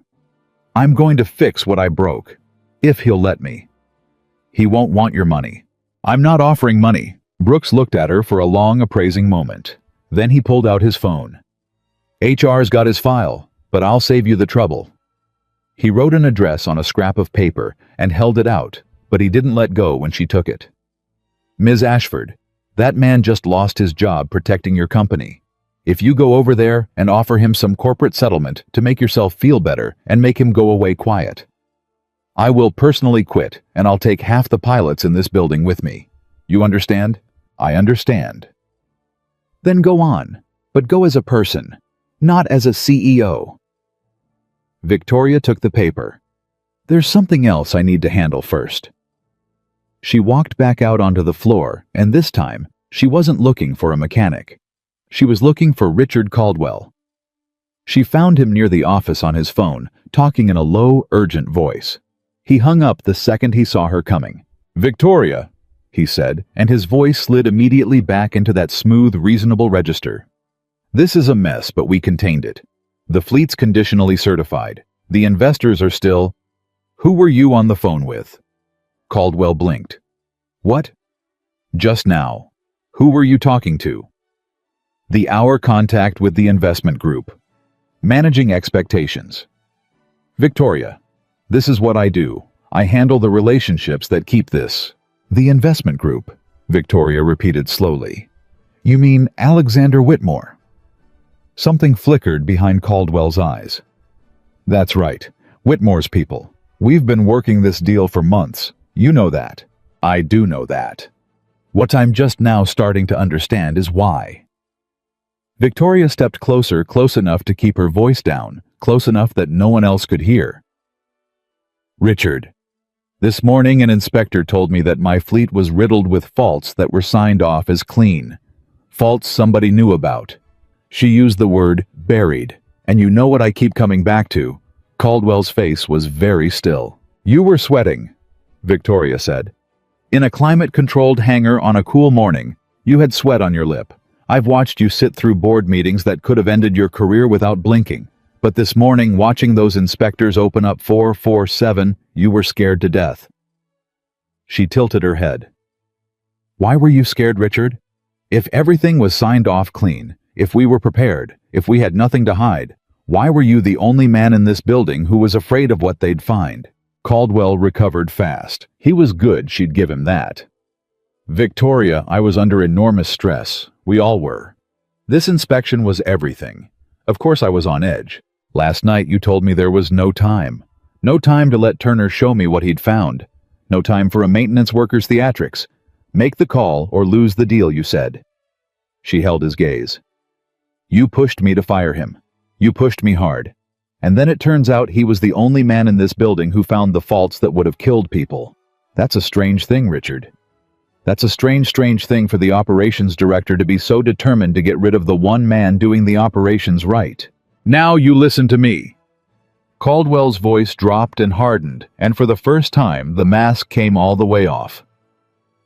"I'm going to fix what I broke, if he'll let me." "He won't want your money." "I'm not offering money." Brooks looked at her for a long, appraising moment. Then he pulled out his phone. "HR's got his file, but I'll save you the trouble." He wrote an address on a scrap of paper and held it out, but he didn't let go when she took it. "Ms. Ashford, that man just lost his job protecting your company. If you go over there and offer him some corporate settlement to make yourself feel better and make him go away quiet, I will personally quit and I'll take half the pilots in this building with me. You understand?" "I understand." "Then go on, but go as a person, not as a CEO." Victoria took the paper. "There's something else I need to handle first." She walked back out onto the floor, and this time, she wasn't looking for a mechanic. She was looking for Richard Caldwell. She found him near the office on his phone, talking in a low, urgent voice. He hung up the second he saw her coming. "Victoria," he said, and his voice slid immediately back into that smooth, reasonable register. "This is a mess, but we contained it. The fleet's conditionally certified. The investors are still—" "Who were you on the phone with?" Caldwell blinked. "What?" "Just now. Who were you talking to?" Our contact with the investment group. Managing expectations." "Victoria, this is what I do. I handle the relationships that keep this." "The investment group," Victoria repeated slowly. "You mean Alexander Whitmore?" Something flickered behind Caldwell's eyes. "That's right. Whitmore's people. We've been working this deal for months. You know that. I do know that. What I'm just now starting to understand is why." Victoria stepped closer, close enough to keep her voice down, close enough that no one else could hear. "Richard, this morning an inspector told me that my fleet was riddled with faults that were signed off as clean. Faults somebody knew about. She used the word buried, and you know what I keep coming back to." Caldwell's face was very still. "You were sweating," Victoria said. "In a climate-controlled hangar on a cool morning, you had sweat on your lip. I've watched you sit through board meetings that could have ended your career without blinking. But this morning, watching those inspectors open up 447, you were scared to death." She tilted her head. "Why were you scared, Richard? If everything was signed off clean, if we were prepared, if we had nothing to hide, why were you the only man in this building who was afraid of what they'd find?" Caldwell recovered fast. He was good, she'd give him that. "Victoria, I was under enormous stress. We all were. This inspection was everything. Of course I was on edge. Last night you told me there was no time. No time to let Turner show me what he'd found. No time for a maintenance worker's theatrics. Make the call or lose the deal, you said." She held his gaze. "You pushed me to fire him. You pushed me hard. And then it turns out he was the only man in this building who found the faults that would have killed people. That's a strange thing, Richard. That's a strange thing for the operations director to be so determined to get rid of the one man doing the operations right. Now you listen to me." Caldwell's voice dropped and hardened, and for the first time the mask came all the way off.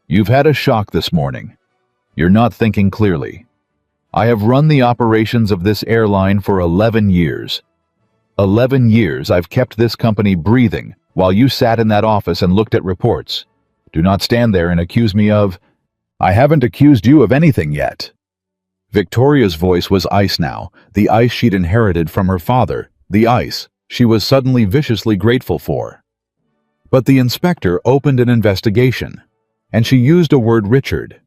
"You've had a shock this morning. You're not thinking clearly. I have run the operations of this airline for 11 years. 11 years I've kept this company breathing while you sat in that office and looked at reports. Do not stand there and accuse me of—" "I haven't accused you of anything yet." Victoria's voice was ice now, the ice she'd inherited from her father, the ice she was suddenly viciously grateful for. But the inspector opened an investigation, and she used a word, Richard.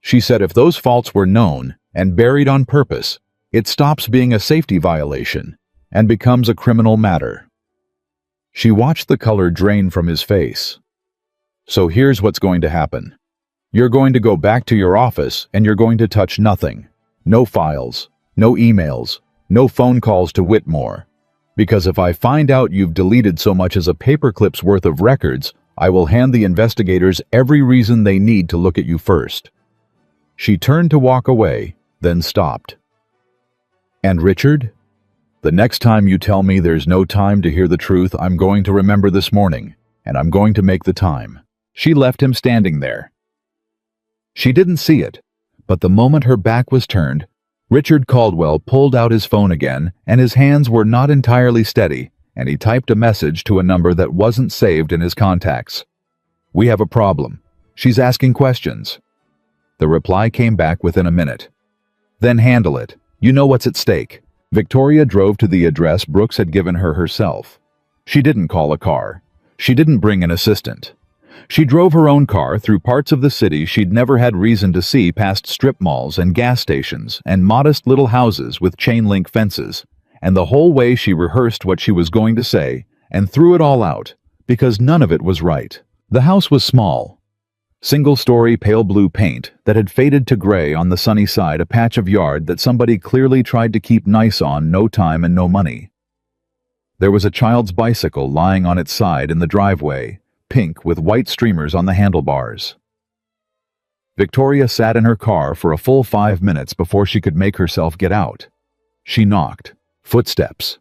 She said if those faults were known and buried on purpose, it stops being a safety violation and becomes a criminal matter. She watched the color drain from his face. "So here's what's going to happen. You're going to go back to your office and you're going to touch nothing. No files, no emails, no phone calls to Whitmore. Because if I find out you've deleted so much as a paperclip's worth of records, I will hand the investigators every reason they need to look at you first." She turned to walk away, then stopped. "And Richard? The next time you tell me there's no time to hear the truth, I'm going to remember this morning, and I'm going to make the time." She left him standing there. She didn't see it, but the moment her back was turned, Richard Caldwell pulled out his phone again, and his hands were not entirely steady, and he typed a message to a number that wasn't saved in his contacts. "We have a problem. She's asking questions." The reply came back within a minute. "Then handle it. You know what's at stake. Victoria drove to the address Brooks had given her herself. She didn't call a car. She didn't bring an assistant. She drove her own car through parts of the city she'd never had reason to see, past strip malls and gas stations and modest little houses with chain-link fences. And the whole way she rehearsed what she was going to say and threw it all out, because none of it was right. The house was small. Single-story pale blue paint that had faded to gray on the sunny side, a patch of yard that somebody clearly tried to keep nice on, no time and no money. There was a child's bicycle lying on its side in the driveway, pink with white streamers on the handlebars. Victoria sat in her car for a full 5 minutes before she could make herself get out. She knocked. Footsteps.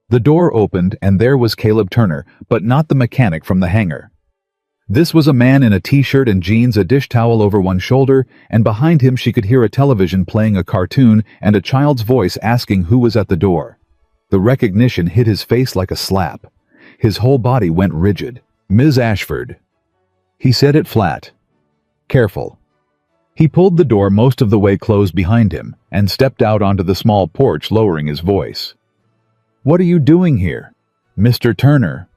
The door opened and there was Caleb Turner, but not the mechanic from the hangar. This was a man in a t-shirt and jeans, a dish towel over one shoulder, and behind him she could hear a television playing a cartoon and a child's voice asking who was at the door. The recognition hit his face like a slap. His whole body went rigid. "Ms. Ashford." He said it flat. "Careful." He pulled the door most of the way closed behind him and stepped out onto the small porch, lowering his voice. "What are you doing here?" "Mr. Turner,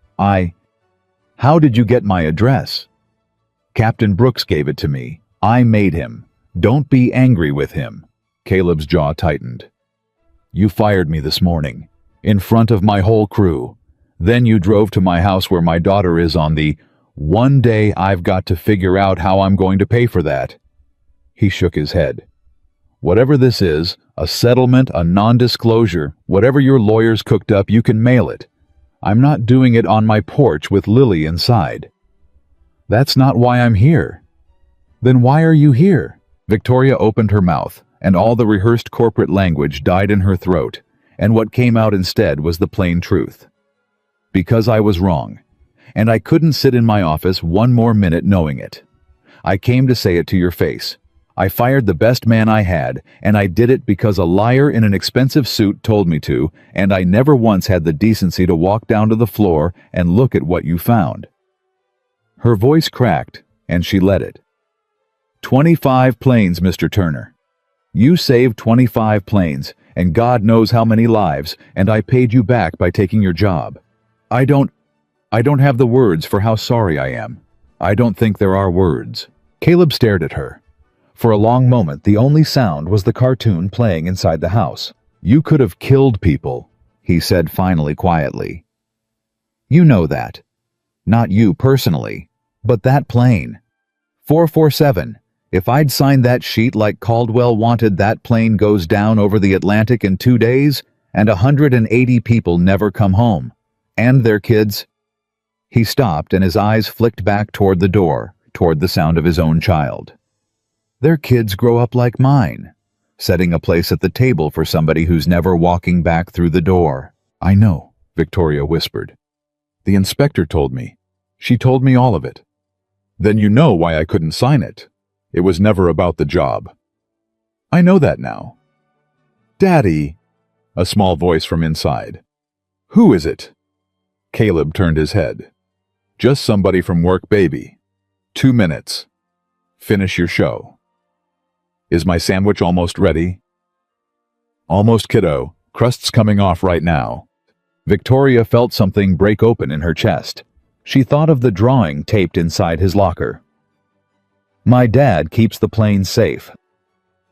How did you get my address?" "Captain Brooks gave it to me. I made him. Don't be angry with him." Caleb's jaw tightened. "You fired me this morning, in front of my whole crew. Then you drove to my house where my daughter is on the one day. I've got to figure out how I'm going to pay for that." He shook his head. "Whatever this is, a settlement, a non-disclosure, whatever your lawyers cooked up, you can mail it. I'm not doing it on my porch with Lily inside." "That's not why I'm here." "Then why are you here?" Victoria opened her mouth, and all the rehearsed corporate language died in her throat, and what came out instead was the plain truth. "Because I was wrong, and I couldn't sit in my office one more minute knowing it. I came to say it to your face. I fired the best man I had, and I did it because a liar in an expensive suit told me to, and I never once had the decency to walk down to the floor and look at what you found." Her voice cracked, and she let it. 25 planes, Mr. Turner. You saved 25 planes, and God knows how many lives, and I paid you back by taking your job. I don't have the words for how sorry I am. I don't think there are words." Caleb stared at her. For a long moment, the only sound was the cartoon playing inside the house. "You could have killed people," he said finally, quietly. "You know that. Not you personally, but that plane. 447. If I'd signed that sheet like Caldwell wanted, that plane goes down over the Atlantic in 2 days, and 180 people never come home. And their kids." He stopped, and his eyes flicked back toward the door, toward the sound of his own child. "Their kids grow up like mine, setting a place at the table for somebody who's never walking back through the door." "I know," Victoria whispered. "The inspector told me. She told me all of it." "Then you know why I couldn't sign it. It was never about the job." "I know that now." "Daddy," a small voice from inside. "Who is it?" Caleb turned his head. "Just somebody from work, baby. 2 minutes. Finish your show." "Is my sandwich almost ready?" "Almost, kiddo. Crust's coming off right now." Victoria felt something break open in her chest. She thought of the drawing taped inside his locker. "My dad keeps the plane safe."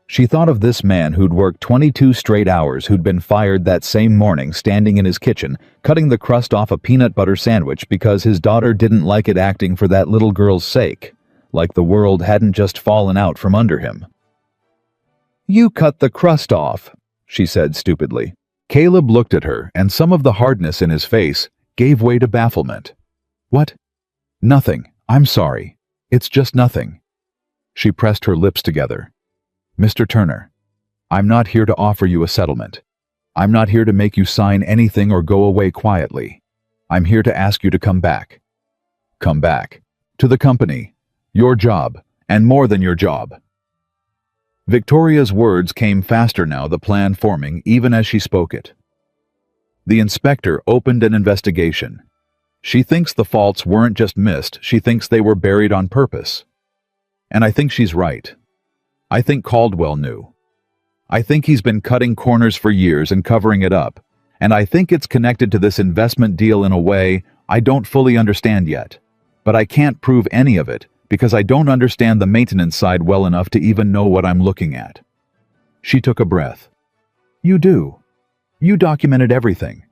She thought of this man who'd worked 22 straight hours, who'd been fired that same morning, standing in his kitchen, cutting the crust off a peanut butter sandwich because his daughter didn't like it, acting for that little girl's sake, like the world hadn't just fallen out from under him. "You cut the crust off," she said stupidly. Caleb looked at her, and some of the hardness in his face gave way to bafflement. "What?" "Nothing. I'm sorry. It's just nothing." She pressed her lips together. "Mr. Turner, I'm not here to offer you a settlement. I'm not here to make you sign anything or go away quietly. I'm here to ask you to come back. Come back. To the company. Your job, and more than your job." Victoria's words came faster now, the plan forming even as she spoke it. "The inspector opened an investigation. She thinks the faults weren't just missed, she thinks they were buried on purpose. And I think she's right. I think Caldwell knew. I think he's been cutting corners for years and covering it up, and I think it's connected to this investment deal in a way I don't fully understand yet. But I can't prove any of it because I don't understand the maintenance side well enough to even know what I'm looking at." She took a breath. "You do. You documented everything.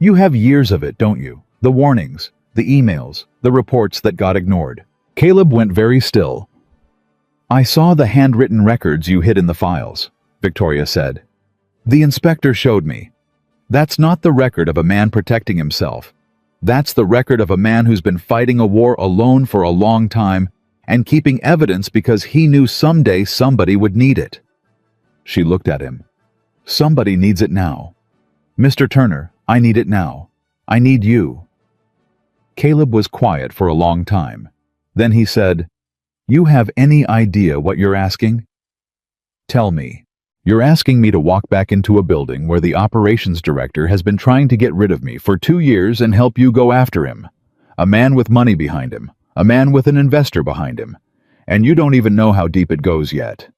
You have years of it, don't you? The warnings, the emails, the reports that got ignored." Caleb went very still. "I saw the handwritten records you hid in the files," Victoria said. "The inspector showed me. That's not the record of a man protecting himself. That's the record of a man who's been fighting a war alone for a long time and keeping evidence because he knew someday somebody would need it." She looked at him. "Somebody needs it now. Mr. Turner, I need it now. I need you." Caleb was quiet for a long time. Then he said, "You have any idea what you're asking?" "Tell me." "You're asking me to walk back into a building where the operations director has been trying to get rid of me for 2 years and help you go after him. A man with money behind him. A man with an investor behind him. And you don't even know how deep it goes yet."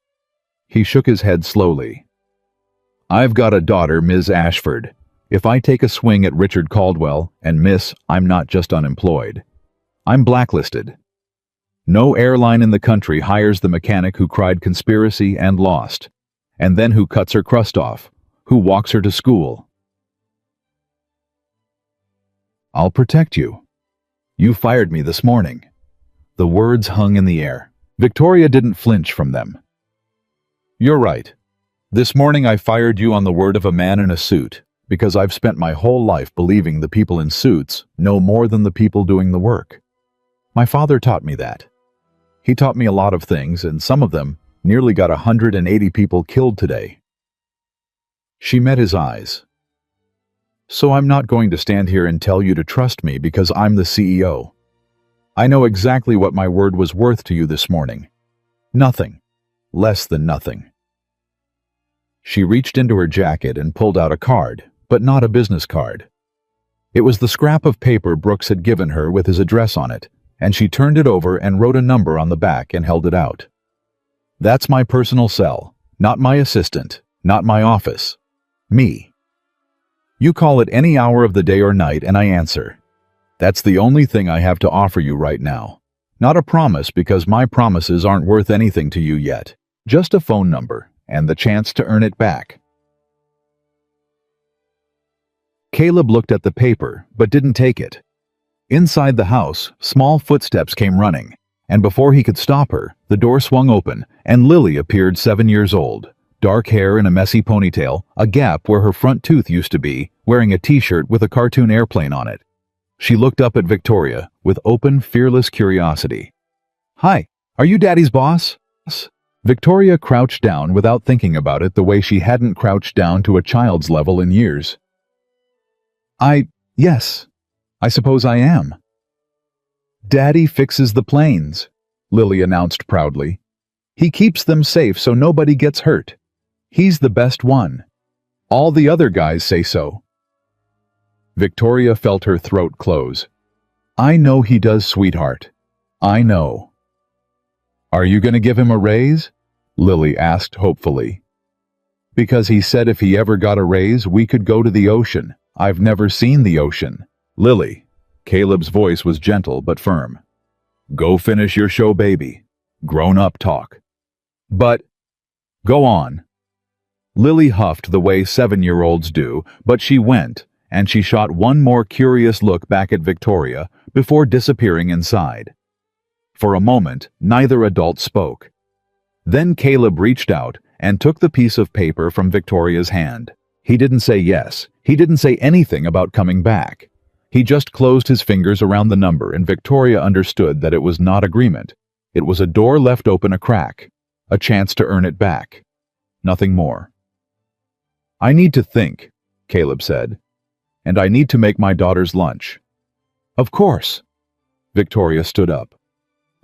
He shook his head slowly. "I've got a daughter, Ms. Ashford. If I take a swing at Richard Caldwell, and miss, I'm not just unemployed. I'm blacklisted. No airline in the country hires the mechanic who cried conspiracy and lost, and then who cuts her crust off, who walks her to school. I'll protect you. You fired me this morning." The words hung in the air. Victoria didn't flinch from them. "You're right. This morning I fired you on the word of a man in a suit, because I've spent my whole life believing the people in suits know more than the people doing the work. My father taught me that. He taught me a lot of things, and some of them nearly got 180 people killed today." She met his eyes. "So I'm not going to stand here and tell you to trust me because I'm the CEO. I know exactly what my word was worth to you this morning. Nothing. Less than nothing." She reached into her jacket and pulled out a card, but not a business card. It was the scrap of paper Brooks had given her with his address on it, and she turned it over and wrote a number on the back and held it out. "That's my personal cell, not my assistant, not my office. Me. You call it any hour of the day or night and I answer. That's the only thing I have to offer you right now. Not a promise because my promises aren't worth anything to you yet. Just a phone number and the chance to earn it back." Caleb looked at the paper but didn't take it. Inside the house, small footsteps came running, and before he could stop her, the door swung open, and Lily appeared 7 years old, dark hair in a messy ponytail, a gap where her front tooth used to be, wearing a t-shirt with a cartoon airplane on it. She looked up at Victoria with open, fearless curiosity. "Hi, are you Daddy's boss?" Victoria crouched down without thinking about it the way she hadn't crouched down to a child's level in years. Yes. I suppose I am." "Daddy fixes the planes," Lily announced proudly. "He keeps them safe so nobody gets hurt. He's the best one. All the other guys say so." Victoria felt her throat close. "I know he does, sweetheart. I know." "Are you going to give him a raise?" Lily asked hopefully. "Because he said if he ever got a raise, we could go to the ocean. I've never seen the ocean." "Lily," Caleb's voice was gentle but firm. "Go finish your show, baby. Grown-up talk." "But—" "Go on." Lily huffed the way 7-year-olds do, but she went, and she shot one more curious look back at Victoria before disappearing inside. For a moment, neither adult spoke. Then Caleb reached out and took the piece of paper from Victoria's hand. He didn't say yes. He didn't say anything about coming back. He just closed his fingers around the number, and Victoria understood that it was not agreement. It was a door left open a crack, a chance to earn it back. Nothing more. "I need to think," Caleb said, "and I need to make my daughter's lunch." "Of course." Victoria stood up.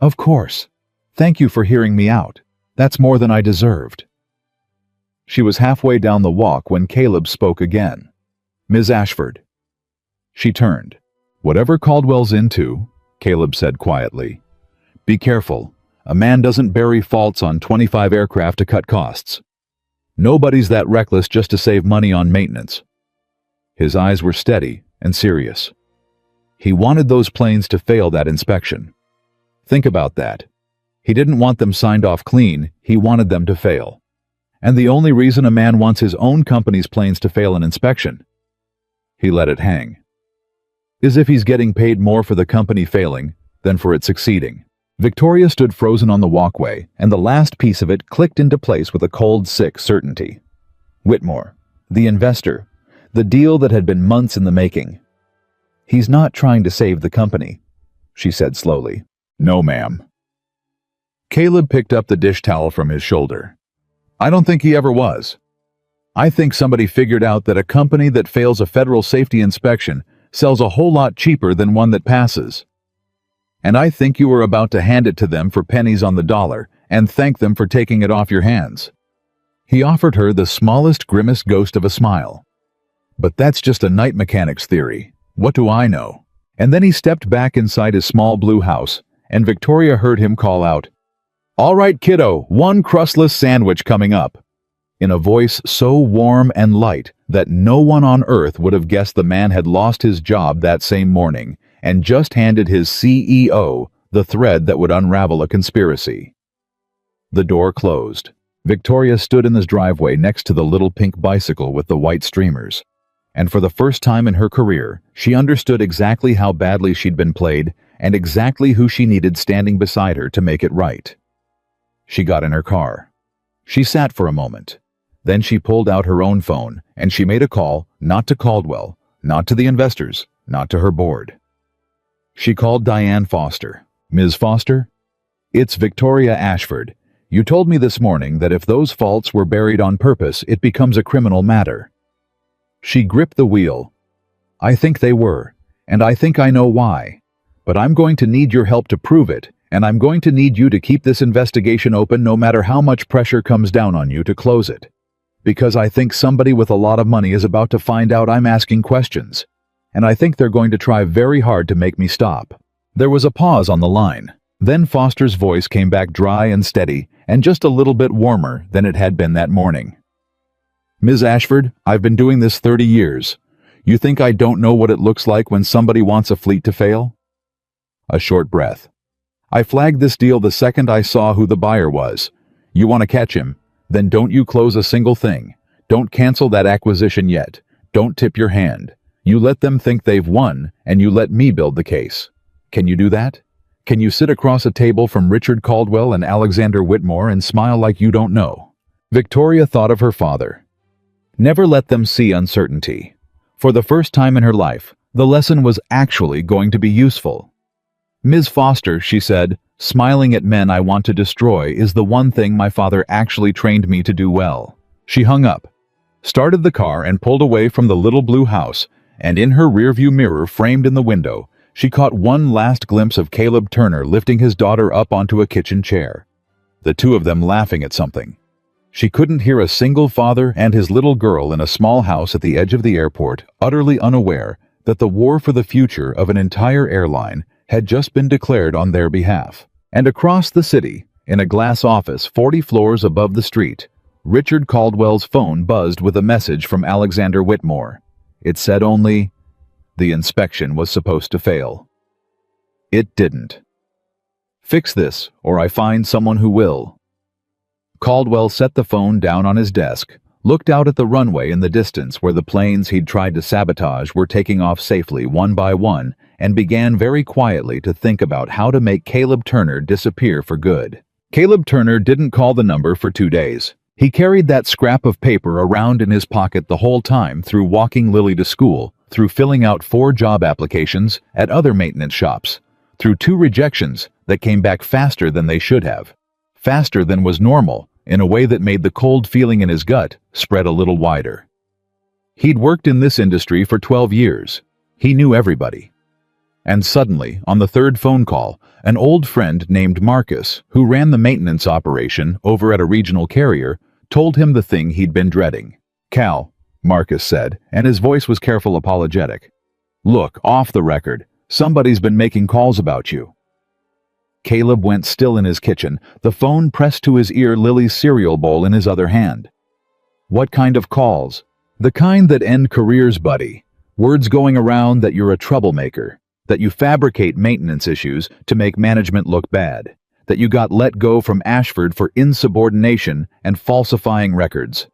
"Of course. Thank you for hearing me out. That's more than I deserved." She was halfway down the walk when Caleb spoke again. "Ms. Ashford." She turned. "Whatever Caldwell's into," Caleb said quietly, "be careful. A man doesn't bury faults on 25 aircraft to cut costs." Nobody's that reckless just to save money on maintenance. His eyes were steady and serious. He wanted those planes to fail that inspection. Think about that. He didn't want them signed off clean, he wanted them to fail. And the only reason a man wants his own company's planes to fail an inspection, he let it hang, is if he's getting paid more for the company failing than for it succeeding. Victoria stood frozen on the walkway, and the last piece of it clicked into place with a cold, sick certainty. Whitmore, the investor, the deal that had been months in the making. He's not trying to save the company, she said slowly. No, ma'am. Caleb picked up the dish towel from his shoulder. I don't think he ever was. I think somebody figured out that a company that fails a federal safety inspection sells a whole lot cheaper than one that passes. And I think you were about to hand it to them for pennies on the dollar and thank them for taking it off your hands. He offered her the smallest, grimmest ghost of a smile. But that's just a night mechanic's theory. What do I know? And then he stepped back inside his small blue house, and Victoria heard him call out, All right, kiddo, one crustless sandwich coming up, in a voice so warm and light that no one on earth would have guessed the man had lost his job that same morning and just handed his CEO the thread that would unravel a conspiracy. The door closed. Victoria stood in the driveway next to the little pink bicycle with the white streamers. And for the first time in her career, she understood exactly how badly she'd been played and exactly who she needed standing beside her to make it right. She got in her car. She sat for a moment. Then she pulled out her own phone, and she made a call, not to Caldwell, not to the investors, not to her board. She called Diane Foster. Ms. Foster? It's Victoria Ashford. You told me this morning that if those faults were buried on purpose, it becomes a criminal matter. She gripped the wheel. I think they were, and I think I know why. But I'm going to need your help to prove it, and I'm going to need you to keep this investigation open no matter how much pressure comes down on you to close it. Because I think somebody with a lot of money is about to find out I'm asking questions, and I think they're going to try very hard to make me stop. There was a pause on the line. Then Foster's voice came back dry and steady, and just a little bit warmer than it had been that morning. Ms. Ashford, I've been doing this 30 years. You think I don't know what it looks like when somebody wants a fleet to fail? A short breath. I flagged this deal the second I saw who the buyer was. You want to catch him? Then don't you close a single thing. Don't cancel that acquisition yet. Don't tip your hand. You let them think they've won, and you let me build the case. Can you do that? Can you sit across a table from Richard Caldwell and Alexander Whitmore and smile like you don't know? Victoria thought of her father. Never let them see uncertainty. For the first time in her life, the lesson was actually going to be useful. Ms. Foster, she said, smiling at men I want to destroy is the one thing my father actually trained me to do well. She hung up, started the car and pulled away from the little blue house, and in her rearview mirror framed in the window, she caught one last glimpse of Caleb Turner lifting his daughter up onto a kitchen chair. The two of them laughing at something. She couldn't hear a single father and his little girl in a small house at the edge of the airport, utterly unaware that the war for the future of an entire airline had just been declared on their behalf. And across the city, in a glass office 40 floors above the street, Richard Caldwell's phone buzzed with a message from Alexander Whitmore. It said only, the inspection was supposed to fail. It didn't. Fix this, or I find someone who will. Caldwell set the phone down on his desk, looked out at the runway in the distance where the planes he'd tried to sabotage were taking off safely one by one, and began very quietly to think about how to make Caleb Turner disappear for good. Caleb Turner didn't call the number for 2 days. He carried that scrap of paper around in his pocket the whole time through walking Lily to school, through filling out 4 job applications at other maintenance shops, through 2 rejections that came back faster than they should have, faster than was normal, in a way that made the cold feeling in his gut spread a little wider. He'd worked in this industry for 12 years. He knew everybody. And suddenly, on the 3rd phone call, an old friend named Marcus, who ran the maintenance operation over at a regional carrier, told him the thing he'd been dreading. Cal, Marcus said, and his voice was careful apologetic. Look, off the record, somebody's been making calls about you. Caleb went still in his kitchen, the phone pressed to his ear, Lily's cereal bowl in his other hand. What kind of calls? The kind that end careers, buddy. Words going around that you're a troublemaker, that you fabricate maintenance issues to make management look bad, that you got let go from Ashford for insubordination and falsifying records.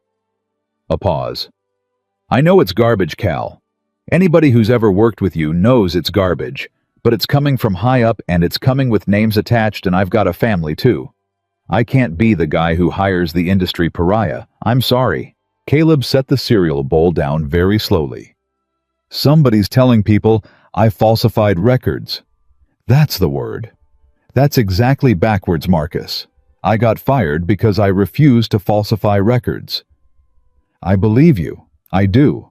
A pause. I know it's garbage, Cal. Anybody who's ever worked with you knows it's garbage, but it's coming from high up and it's coming with names attached, and I've got a family too. I can't be the guy who hires the industry pariah. I'm sorry. Caleb set the cereal bowl down very slowly. Somebody's telling people I falsified records. That's the word. That's exactly backwards, Marcus. I got fired because I refused to falsify records. I believe you. I do.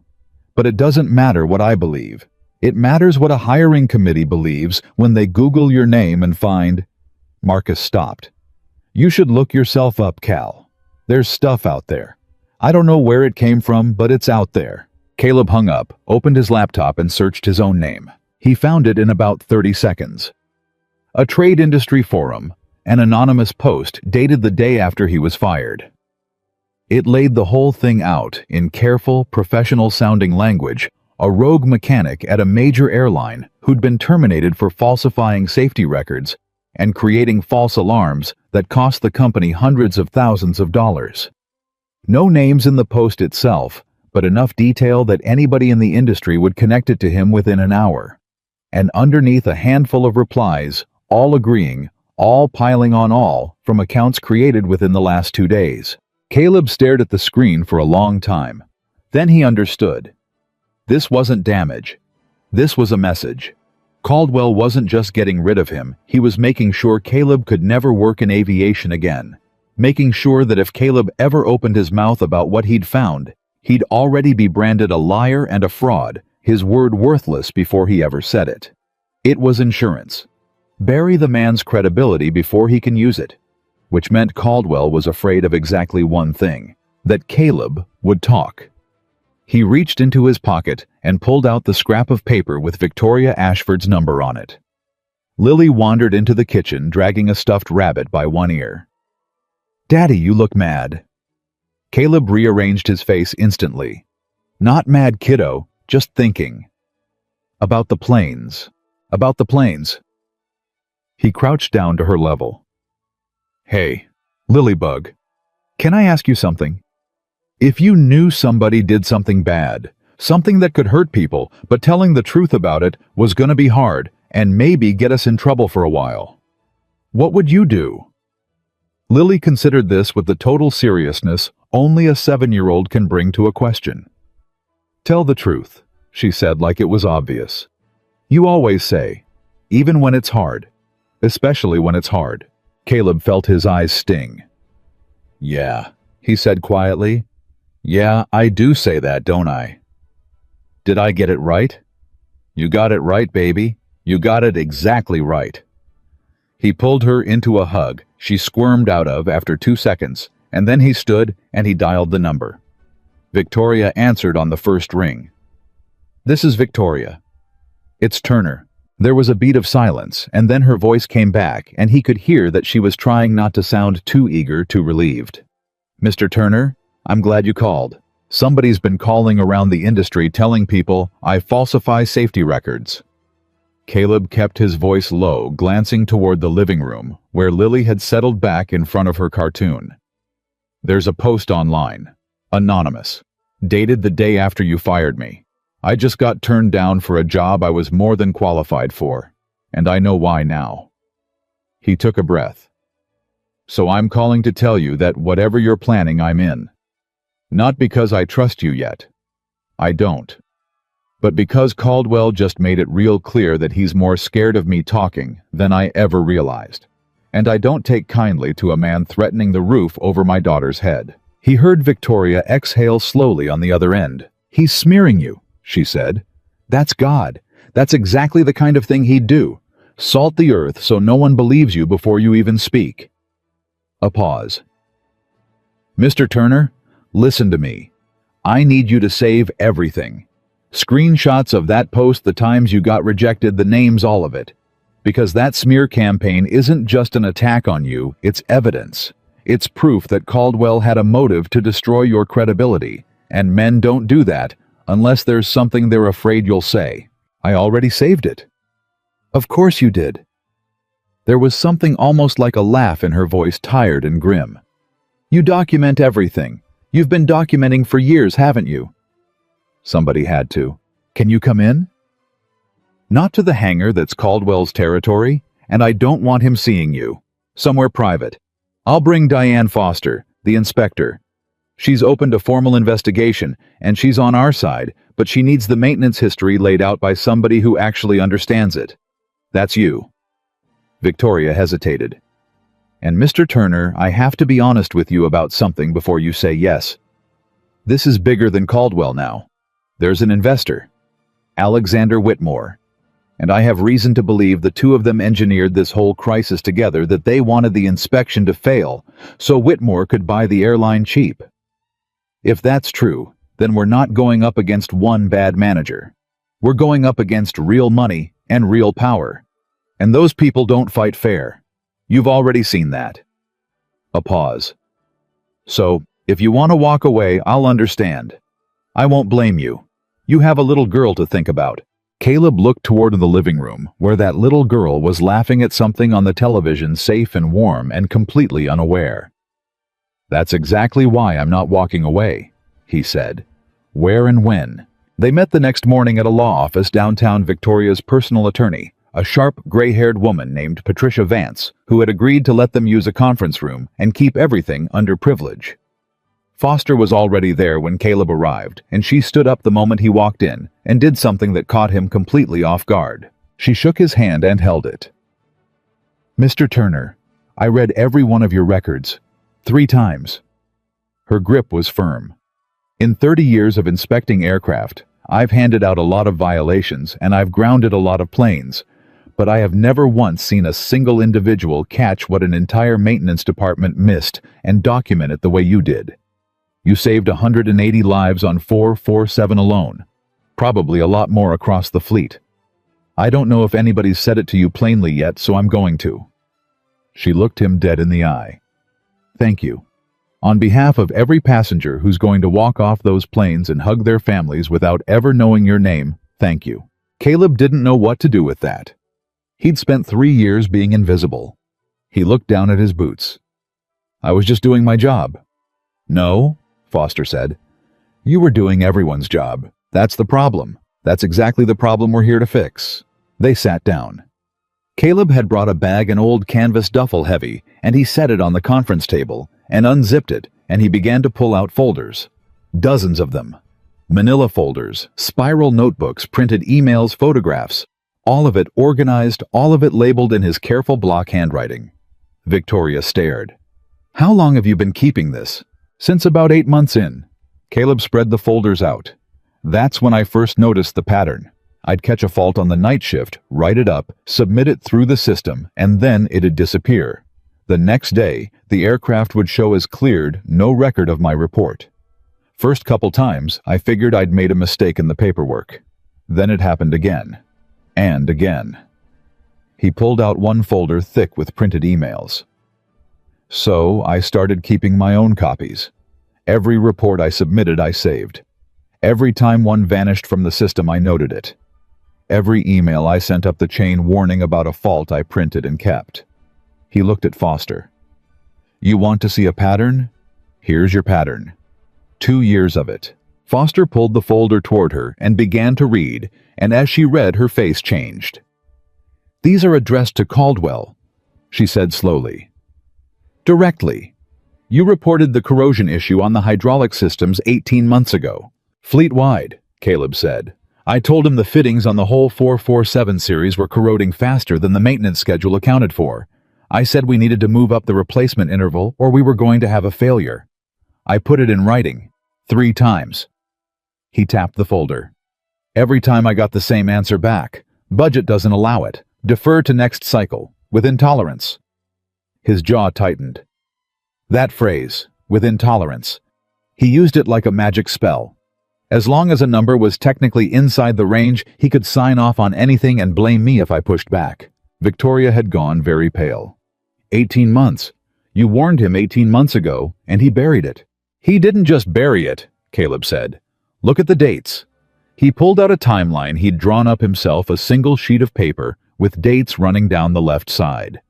But it doesn't matter what I believe. It matters what a hiring committee believes when they Google your name and find... Marcus stopped. You should look yourself up, Cal. There's stuff out there. I don't know where it came from, but it's out there. Caleb hung up, opened his laptop, and searched his own name. He found it in about 30 seconds. A trade industry forum, an anonymous post dated the day after he was fired. It laid the whole thing out in careful, professional-sounding language. A rogue mechanic at a major airline who'd been terminated for falsifying safety records and creating false alarms that cost the company hundreds of thousands of dollars. No names in the post itself, but enough detail that anybody in the industry would connect it to him within an hour. And underneath, a handful of replies, all agreeing, all piling on all, from accounts created within the last 2 days. Caleb stared at the screen for a long time. Then he understood. This wasn't damage. This was a message. Caldwell wasn't just getting rid of him, he was making sure Caleb could never work in aviation again. Making sure that if Caleb ever opened his mouth about what he'd found, he'd already be branded a liar and a fraud, his word worthless before he ever said it. It was insurance. Bury the man's credibility before he can use it. Which meant Caldwell was afraid of exactly one thing, that Caleb would talk. He reached into his pocket and pulled out the scrap of paper with Victoria Ashford's number on it. Lily wandered into the kitchen, dragging a stuffed rabbit by one ear. "Daddy, you look mad." Caleb rearranged his face instantly. "Not mad, kiddo, just thinking. About the planes. About the planes." He crouched down to her level. "Hey, Lilybug, can I ask you something? If you knew somebody did something bad, something that could hurt people, but telling the truth about it was gonna be hard and maybe get us in trouble for a while, what would you do?" Lily considered this with the total seriousness only a 7-year-old can bring to a question. "Tell the truth," she said like it was obvious. "You always say, even when it's hard, especially when it's hard." Caleb felt his eyes sting. "Yeah," he said quietly. "Yeah, I do say that, don't I? Did I get it right?" "You got it right, baby. You got it exactly right." He pulled her into a hug she squirmed out of after 2 seconds, and then he stood and he dialed the number. Victoria answered on the first ring. "This is Victoria." "It's Turner." There was a beat of silence, and then her voice came back, and he could hear that she was trying not to sound too eager, too relieved. "Mr. Turner, I'm glad you called. Somebody's been calling around the industry telling people I falsify safety records." Caleb kept his voice low, glancing toward the living room, where Lily had settled back in front of her cartoon. "There's a post online. Anonymous. Dated the day after you fired me. I just got turned down for a job I was more than qualified for, and I know why now." He took a breath. "So I'm calling to tell you that whatever you're planning, I'm in. Not because I trust you yet. I don't. But because Caldwell just made it real clear that he's more scared of me talking than I ever realized. And I don't take kindly to a man threatening the roof over my daughter's head." He heard Victoria exhale slowly on the other end. "He's smearing you," she said. "That's God. That's exactly the kind of thing he'd do. Salt the earth so no one believes you before you even speak." A pause. "Mr. Turner, listen to me. I need you to save everything. Screenshots of that post, the times you got rejected, the names, all of it. Because that smear campaign isn't just an attack on you, it's evidence. It's proof that Caldwell had a motive to destroy your credibility, and men don't do that unless there's something they're afraid you'll say. I already saved it. Of course you did. There was something almost like a laugh in her voice, tired and grim. You document everything. You've been documenting for years, haven't you? Somebody had to. Can you come in? Not to the hangar that's Caldwell's territory, and I don't want him seeing you. Somewhere private. I'll bring Diane Foster, the inspector. She's opened a formal investigation, and she's on our side, but she needs the maintenance history laid out by somebody who actually understands it. That's you. Victoria hesitated. And Mr. Turner, I have to be honest with you about something before you say yes. This is bigger than Caldwell now. There's an investor, Alexander Whitmore. And I have reason to believe the two of them engineered this whole crisis together, that they wanted the inspection to fail so Whitmore could buy the airline cheap. If that's true, then we're not going up against one bad manager. We're going up against real money and real power. And those people don't fight fair. You've already seen that. A pause. So, if you want to walk away, I'll understand. I won't blame you. You have a little girl to think about. Caleb looked toward the living room, where that little girl was laughing at something on the television, safe and warm and completely unaware. That's exactly why I'm not walking away, he said. Where and when? They met the next morning at a law office downtown. Victoria's personal attorney, a sharp, gray-haired woman named Patricia Vance, who had agreed to let them use a conference room and keep everything under privilege. Foster was already there when Caleb arrived, and she stood up the moment he walked in and did something that caught him completely off guard. She shook his hand and held it. Mr. Turner, I read every one of your records. 3 times. Her grip was firm. In 30 years of inspecting aircraft, I've handed out a lot of violations and I've grounded a lot of planes, but I have never once seen a single individual catch what an entire maintenance department missed and document it the way you did. You saved 180 lives on 447 alone, probably a lot more across the fleet. I don't know if anybody's said it to you plainly yet, so I'm going to. She looked him dead in the eye. Thank you. On behalf of every passenger who's going to walk off those planes and hug their families without ever knowing your name, thank you. Caleb didn't know what to do with that. He'd spent 3 years being invisible. He looked down at his boots. I was just doing my job. No, Foster said. You were doing everyone's job. That's the problem. That's exactly the problem we're here to fix. They sat down. Caleb had brought a bag, an old canvas duffel heavy, and he set it on the conference table and unzipped it, and he began to pull out folders. Dozens of them. Manila folders, spiral notebooks, printed emails, photographs. All of it organized, all of it labeled in his careful block handwriting. Victoria stared. How long have you been keeping this? Since about 8 months in. Caleb spread the folders out. That's when I first noticed the pattern. I'd catch a fault on the night shift, write it up, submit it through the system, and then it'd disappear. The next day, the aircraft would show as cleared, no record of my report. First couple times, I figured I'd made a mistake in the paperwork. Then it happened again. And again. He pulled out one folder thick with printed emails. So I started keeping my own copies. Every report I submitted, I saved. Every time one vanished from the system, I noted it. Every email I sent up the chain warning about a fault, I printed and kept. He looked at Foster. You want to see a pattern? Here's your pattern. 2 years of it. Foster pulled the folder toward her and began to read, and as she read, her face changed. These are addressed to Caldwell, she said slowly. Directly. You reported the corrosion issue on the hydraulic systems 18 months ago. Fleet-wide, Caleb said. I told him the fittings on the whole 447 series were corroding faster than the maintenance schedule accounted for. I said we needed to move up the replacement interval or we were going to have a failure. I put it in writing. 3 times. He tapped the folder. Every time I got the same answer back. Budget doesn't allow it. Defer to next cycle. Within tolerance. His jaw tightened. That phrase, within tolerance. He used it like a magic spell. As long as a number was technically inside the range, he could sign off on anything and blame me if I pushed back. Victoria had gone very pale. 18 months. You warned him 18 months ago, and he buried it. He didn't just bury it, Caleb said. Look at the dates. He pulled out a timeline he'd drawn up himself, a single sheet of paper with dates running down the left side.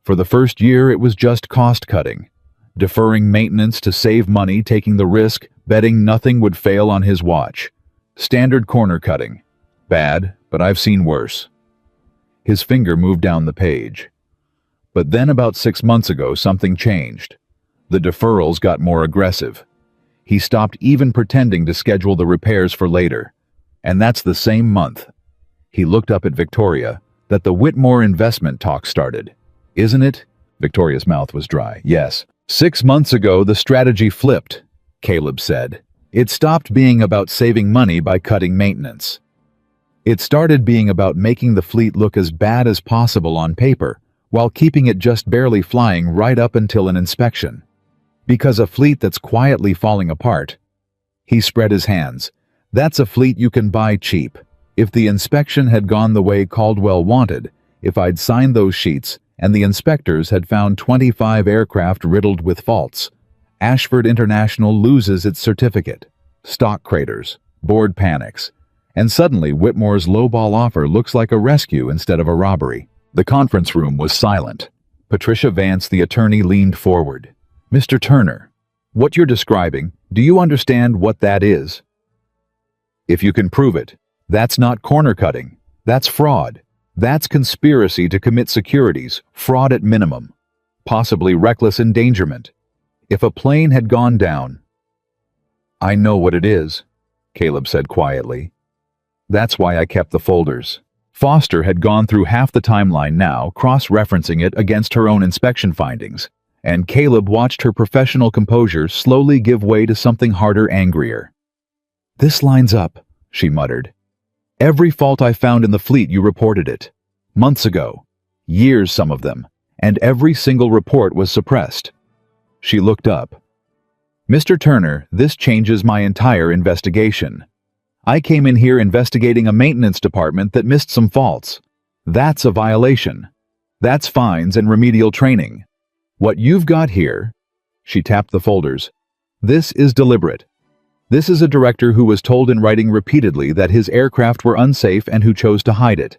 For the first year, it was just cost-cutting, deferring maintenance to save money, taking the risk, betting nothing would fail on his watch. Standard corner cutting. Bad, but I've seen worse. His finger moved down the page. But then about 6 months ago, something changed. The deferrals got more aggressive. He stopped even pretending to schedule the repairs for later. And that's the same month. He looked up at Victoria, that the Whitmore investment talk started. Isn't it? Victoria's mouth was dry. Yes. 6 months ago, the strategy flipped, Caleb said. It stopped being about saving money by cutting maintenance. It started being about making the fleet look as bad as possible on paper, while keeping it just barely flying right up until an inspection. Because a fleet that's quietly falling apart. He spread his hands. That's a fleet you can buy cheap. If the inspection had gone the way Caldwell wanted, if I'd signed those sheets, and the inspectors had found 25 aircraft riddled with faults, Ashford International loses its certificate. Stock craters, board panics, and suddenly Whitmore's lowball offer looks like a rescue instead of a robbery. The conference room was silent. Patricia Vance, the attorney, leaned forward. Mr. Turner, what you're describing, do you understand what that is? If you can prove it, that's not corner cutting. That's fraud. That's conspiracy to commit securities, fraud at minimum, possibly reckless endangerment. If a plane had gone down... I know what it is, Caleb said quietly. That's why I kept the folders. Foster had gone through half the timeline now, cross-referencing it against her own inspection findings, and Caleb watched her professional composure slowly give way to something harder, angrier. This lines up, she muttered. Every fault I found in the fleet, you reported it. Months ago. Years, some of them. And every single report was suppressed. She looked up. Mr. Turner, this changes my entire investigation. I came in here investigating a maintenance department that missed some faults. That's a violation. That's fines and remedial training. What you've got here, she tapped the folders, this is deliberate. This is a director who was told in writing repeatedly that his aircraft were unsafe and who chose to hide it.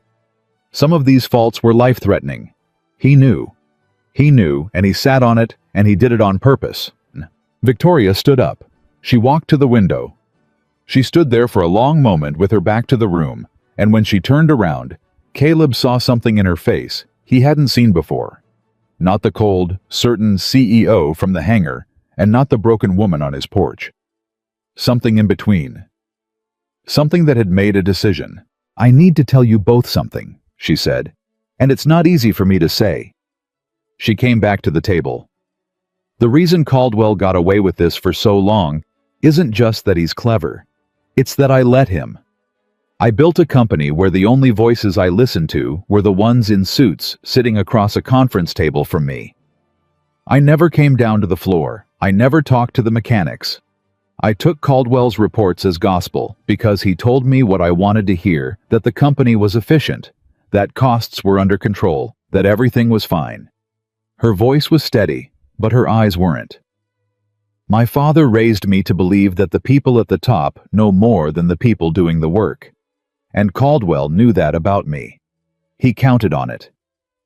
Some of these faults were life-threatening. He knew. He knew, and he sat on it, and he did it on purpose. Victoria stood up. She walked to the window. She stood there for a long moment with her back to the room, and when she turned around, Caleb saw something in her face he hadn't seen before. Not the cold, certain CEO from the hangar, and not the broken woman on his porch. Something in between. Something that had made a decision. I need to tell you both something, she said, and it's not easy for me to say. She came back to the table. The reason Caldwell got away with this for so long isn't just that he's clever. It's that I let him. I built a company where the only voices I listened to were the ones in suits sitting across a conference table from me. I never came down to the floor. I never talked to the mechanics. I took Caldwell's reports as gospel because he told me what I wanted to hear, that the company was efficient, that costs were under control, that everything was fine. Her voice was steady, but her eyes weren't. My father raised me to believe that the people at the top know more than the people doing the work. And Caldwell knew that about me. He counted on it.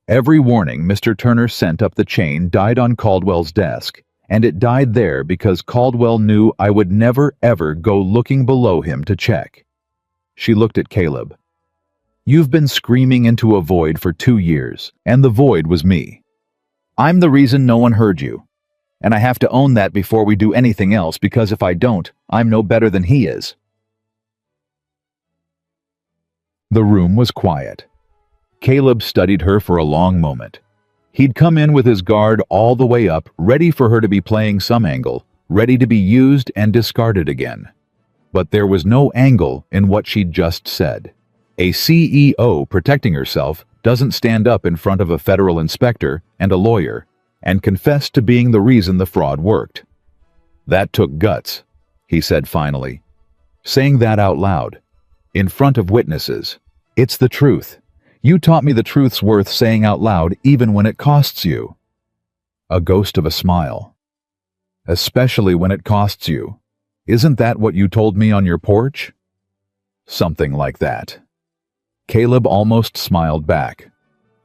Every warning Mr. Turner sent up the chain died on Caldwell's desk, and it died there because Caldwell knew I would never ever go looking below him to check. She looked at Caleb. You've been screaming into a void for 2 years, and the void was me. I'm the reason no one heard you. And I have to own that before we do anything else, because if I don't, I'm no better than he is. The room was quiet. Caleb studied her for a long moment. He'd come in with his guard all the way up, ready for her to be playing some angle, ready to be used and discarded again. But there was no angle in what she'd just said. A CEO protecting herself doesn't stand up in front of a federal inspector and a lawyer and confess to being the reason the fraud worked. That took guts, he said finally. Saying that out loud, in front of witnesses. It's the truth. You taught me the truth's worth saying out loud even when it costs you. A ghost of a smile. Especially when it costs you. Isn't that what you told me on your porch? Something like that. Caleb almost smiled back.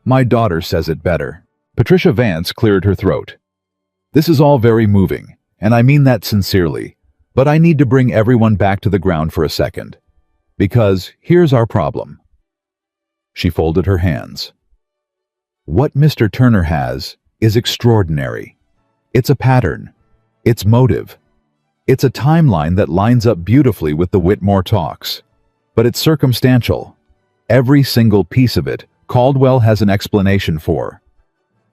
My daughter says it better. Patricia Vance cleared her throat. This is all very moving, and I mean that sincerely, but I need to bring everyone back to the ground for a second. Because here's our problem. She folded her hands. What Mr. Turner has is extraordinary. It's a pattern. It's motive. It's a timeline that lines up beautifully with the Whitmore talks. But it's circumstantial. Every single piece of it, Caldwell has an explanation for.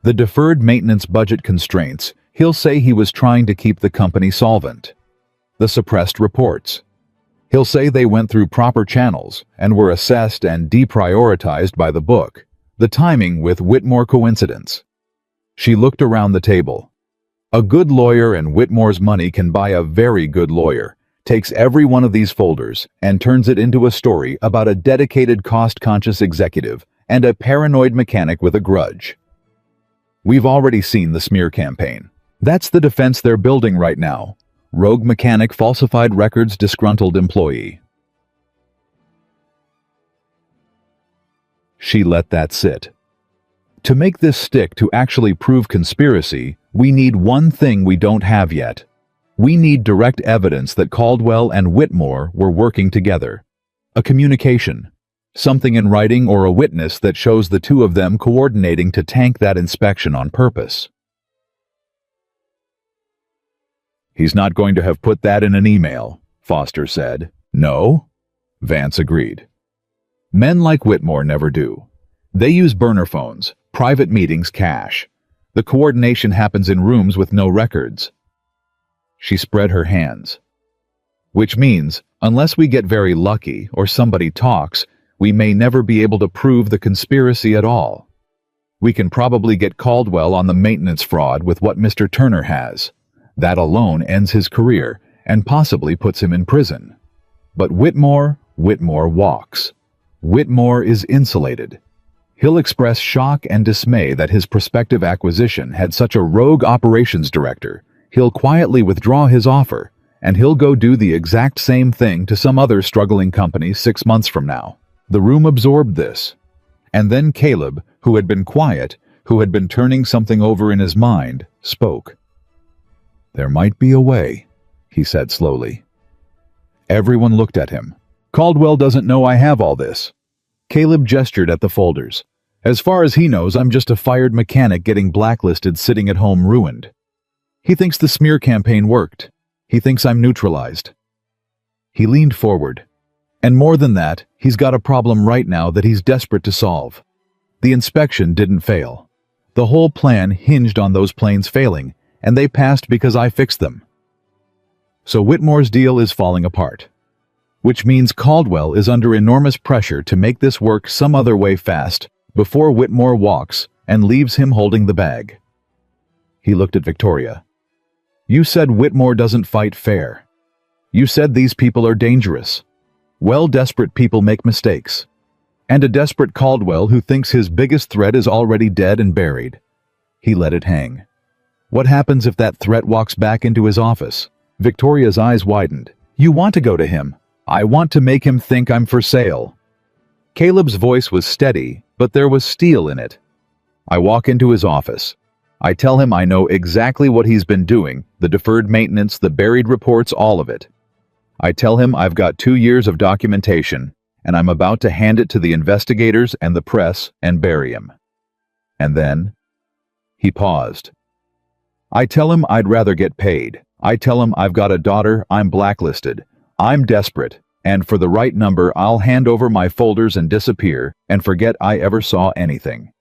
The deferred maintenance budget constraints, he'll say he was trying to keep the company solvent. The suppressed reports. He'll say they went through proper channels and were assessed and deprioritized by the book. The timing with Whitmore coincidence. She looked around the table. A good lawyer and Whitmore's money can buy a very good lawyer, takes every one of these folders and turns it into a story about a dedicated cost-conscious executive and a paranoid mechanic with a grudge. We've already seen the smear campaign. That's the defense they're building right now. Rogue mechanic, falsified records, disgruntled employee. She let that sit. To make this stick to actually prove conspiracy, we need one thing we don't have yet. We need direct evidence that Caldwell and Whitmore were working together. A communication. Something in writing or a witness that shows the two of them coordinating to tank that inspection on purpose. He's not going to have put that in an email, Foster said. No? Vance agreed. Men like Whitmore never do. They use burner phones, private meetings, cash. The coordination happens in rooms with no records. She spread her hands. Which means, unless we get very lucky or somebody talks, we may never be able to prove the conspiracy at all. We can probably get Caldwell on the maintenance fraud with what Mr. Turner has. That alone ends his career and possibly puts him in prison. But Whitmore walks. Whitmore is insulated. He'll express shock and dismay that his prospective acquisition had such a rogue operations director. He'll quietly withdraw his offer, and he'll go do the exact same thing to some other struggling company 6 months from now. The room absorbed this. And then Caleb, who had been quiet, who had been turning something over in his mind, spoke. There might be a way, he said slowly. Everyone looked at him. Caldwell doesn't know I have all this. Caleb gestured at the folders. As far as he knows, I'm just a fired mechanic getting blacklisted, sitting at home ruined. He thinks the smear campaign worked. He thinks I'm neutralized. He leaned forward. And more than that, he's got a problem right now that he's desperate to solve. The inspection didn't fail. The whole plan hinged on those planes failing, and they passed because I fixed them. So Whitmore's deal is falling apart. Which means Caldwell is under enormous pressure to make this work some other way fast before Whitmore walks and leaves him holding the bag. He looked at Victoria. You said Whitmore doesn't fight fair. You said these people are dangerous. Well, desperate people make mistakes. And a desperate Caldwell who thinks his biggest threat is already dead and buried. He let it hang. What happens if that threat walks back into his office? Victoria's eyes widened. You want to go to him. I want to make him think I'm for sale. Caleb's voice was steady, but there was steel in it. I walk into his office. I tell him I know exactly what he's been doing, the deferred maintenance, the buried reports, all of it. I tell him I've got 2 years of documentation, and I'm about to hand it to the investigators and the press and bury him. And then, he paused. I tell him I'd rather get paid. I tell him I've got a daughter, I'm blacklisted. I'm desperate, and for the right number I'll hand over my folders and disappear and forget I ever saw anything.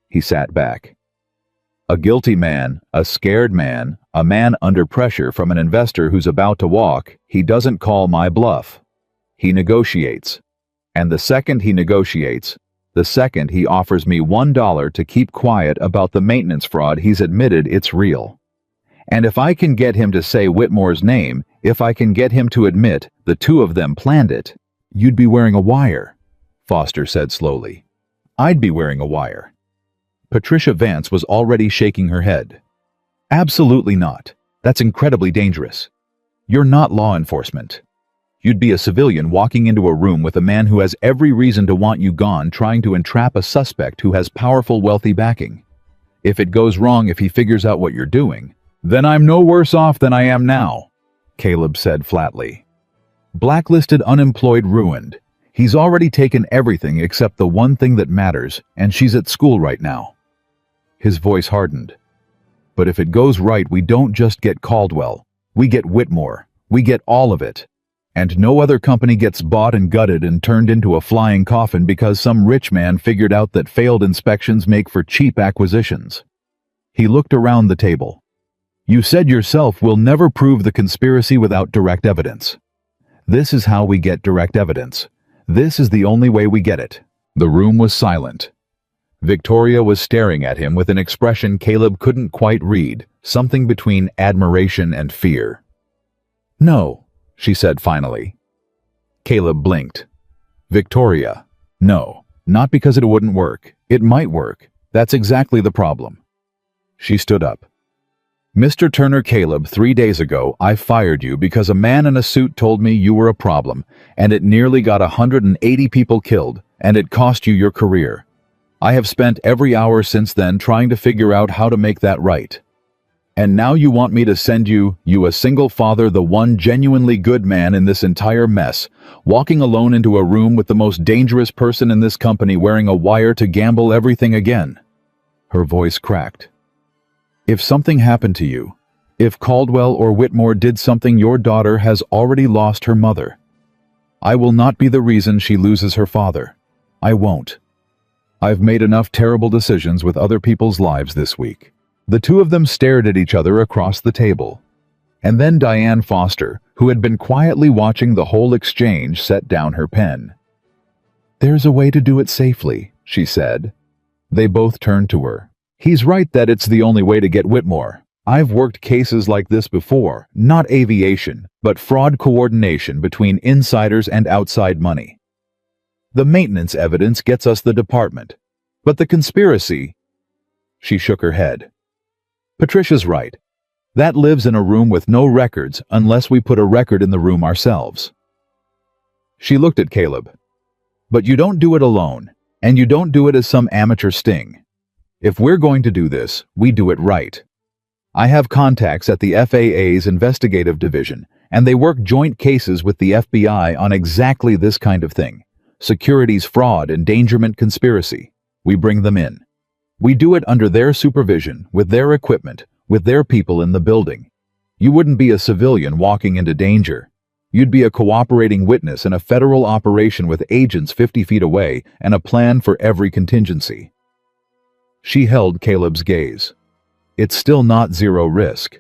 He sat back. A guilty man, a scared man, a man under pressure from an investor who's about to walk, he doesn't call my bluff. He negotiates. And the second he negotiates, the second he offers me $1 to keep quiet about the maintenance fraud, he's admitted it's real. And if I can get him to say Whitmore's name, if I can get him to admit the two of them planned it, you'd be wearing a wire, Foster said slowly. I'd be wearing a wire. Patricia Vance was already shaking her head. Absolutely not. That's incredibly dangerous. You're not law enforcement. You'd be a civilian walking into a room with a man who has every reason to want you gone, trying to entrap a suspect who has powerful, wealthy backing. If it goes wrong, if he figures out what you're doing, then I'm no worse off than I am now, Caleb said flatly. Blacklisted, unemployed, ruined. He's already taken everything except the one thing that matters, and she's at school right now. His voice hardened. But if it goes right, we don't just get Caldwell. We get Whitmore. We get all of it. And no other company gets bought and gutted and turned into a flying coffin because some rich man figured out that failed inspections make for cheap acquisitions. He looked around the table. You said yourself we'll never prove the conspiracy without direct evidence. This is how we get direct evidence. This is the only way we get it. The room was silent. Victoria was staring at him with an expression Caleb couldn't quite read, something between admiration and fear. No, she said finally. Caleb blinked. Victoria, no, not because it wouldn't work. It might work. That's exactly the problem. She stood up. Mr. Turner, Caleb, 3 days ago, I fired you because a man in a suit told me you were a problem, and it nearly got 180 people killed, and it cost you your career. I have spent every hour since then trying to figure out how to make that right. And now you want me to send you a single father, the one genuinely good man in this entire mess, walking alone into a room with the most dangerous person in this company wearing a wire to gamble everything again. Her voice cracked. If something happened to you, if Caldwell or Whitmore did something, your daughter has already lost her mother. I will not be the reason she loses her father. I won't. I've made enough terrible decisions with other people's lives this week. The two of them stared at each other across the table. And then Diane Foster, who had been quietly watching the whole exchange, set down her pen. There's a way to do it safely, she said. They both turned to her. He's right that it's the only way to get Whitmore. I've worked cases like this before, not aviation, but fraud coordination between insiders and outside money. The maintenance evidence gets us the department, but the conspiracy... She shook her head. Patricia's right. That lives in a room with no records unless we put a record in the room ourselves. She looked at Caleb. But you don't do it alone, and you don't do it as some amateur sting. If we're going to do this, we do it right. I have contacts at the FAA's investigative division, and they work joint cases with the FBI on exactly this kind of thing. Securities fraud, endangerment conspiracy. We bring them in. We do it under their supervision, with their equipment, with their people in the building. You wouldn't be a civilian walking into danger. You'd be a cooperating witness in a federal operation with agents 50 feet away and a plan for every contingency. She held Caleb's gaze. It's still not zero risk.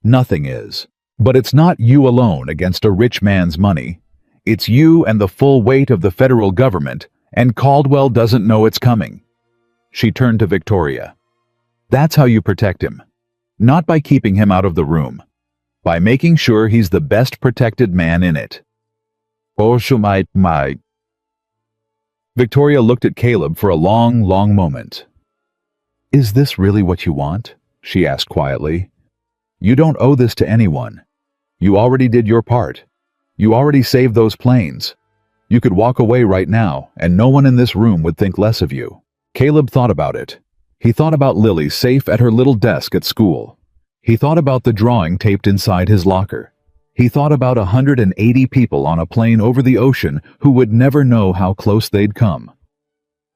Nothing is. But it's not you alone against a rich man's money. It's you and the full weight of the federal government, and Caldwell doesn't know it's coming. She turned to Victoria. That's how you protect him. Not by keeping him out of the room. By making sure he's the best protected man in it. Oh, my. Victoria looked at Caleb for a long, long moment. Is this really what you want? She asked quietly. You don't owe this to anyone. You already did your part. You already saved those planes. You could walk away right now, and no one in this room would think less of you. Caleb thought about it. He thought about Lily safe at her little desk at school. He thought about the drawing taped inside his locker. He thought about 180 people on a plane over the ocean who would never know how close they'd come.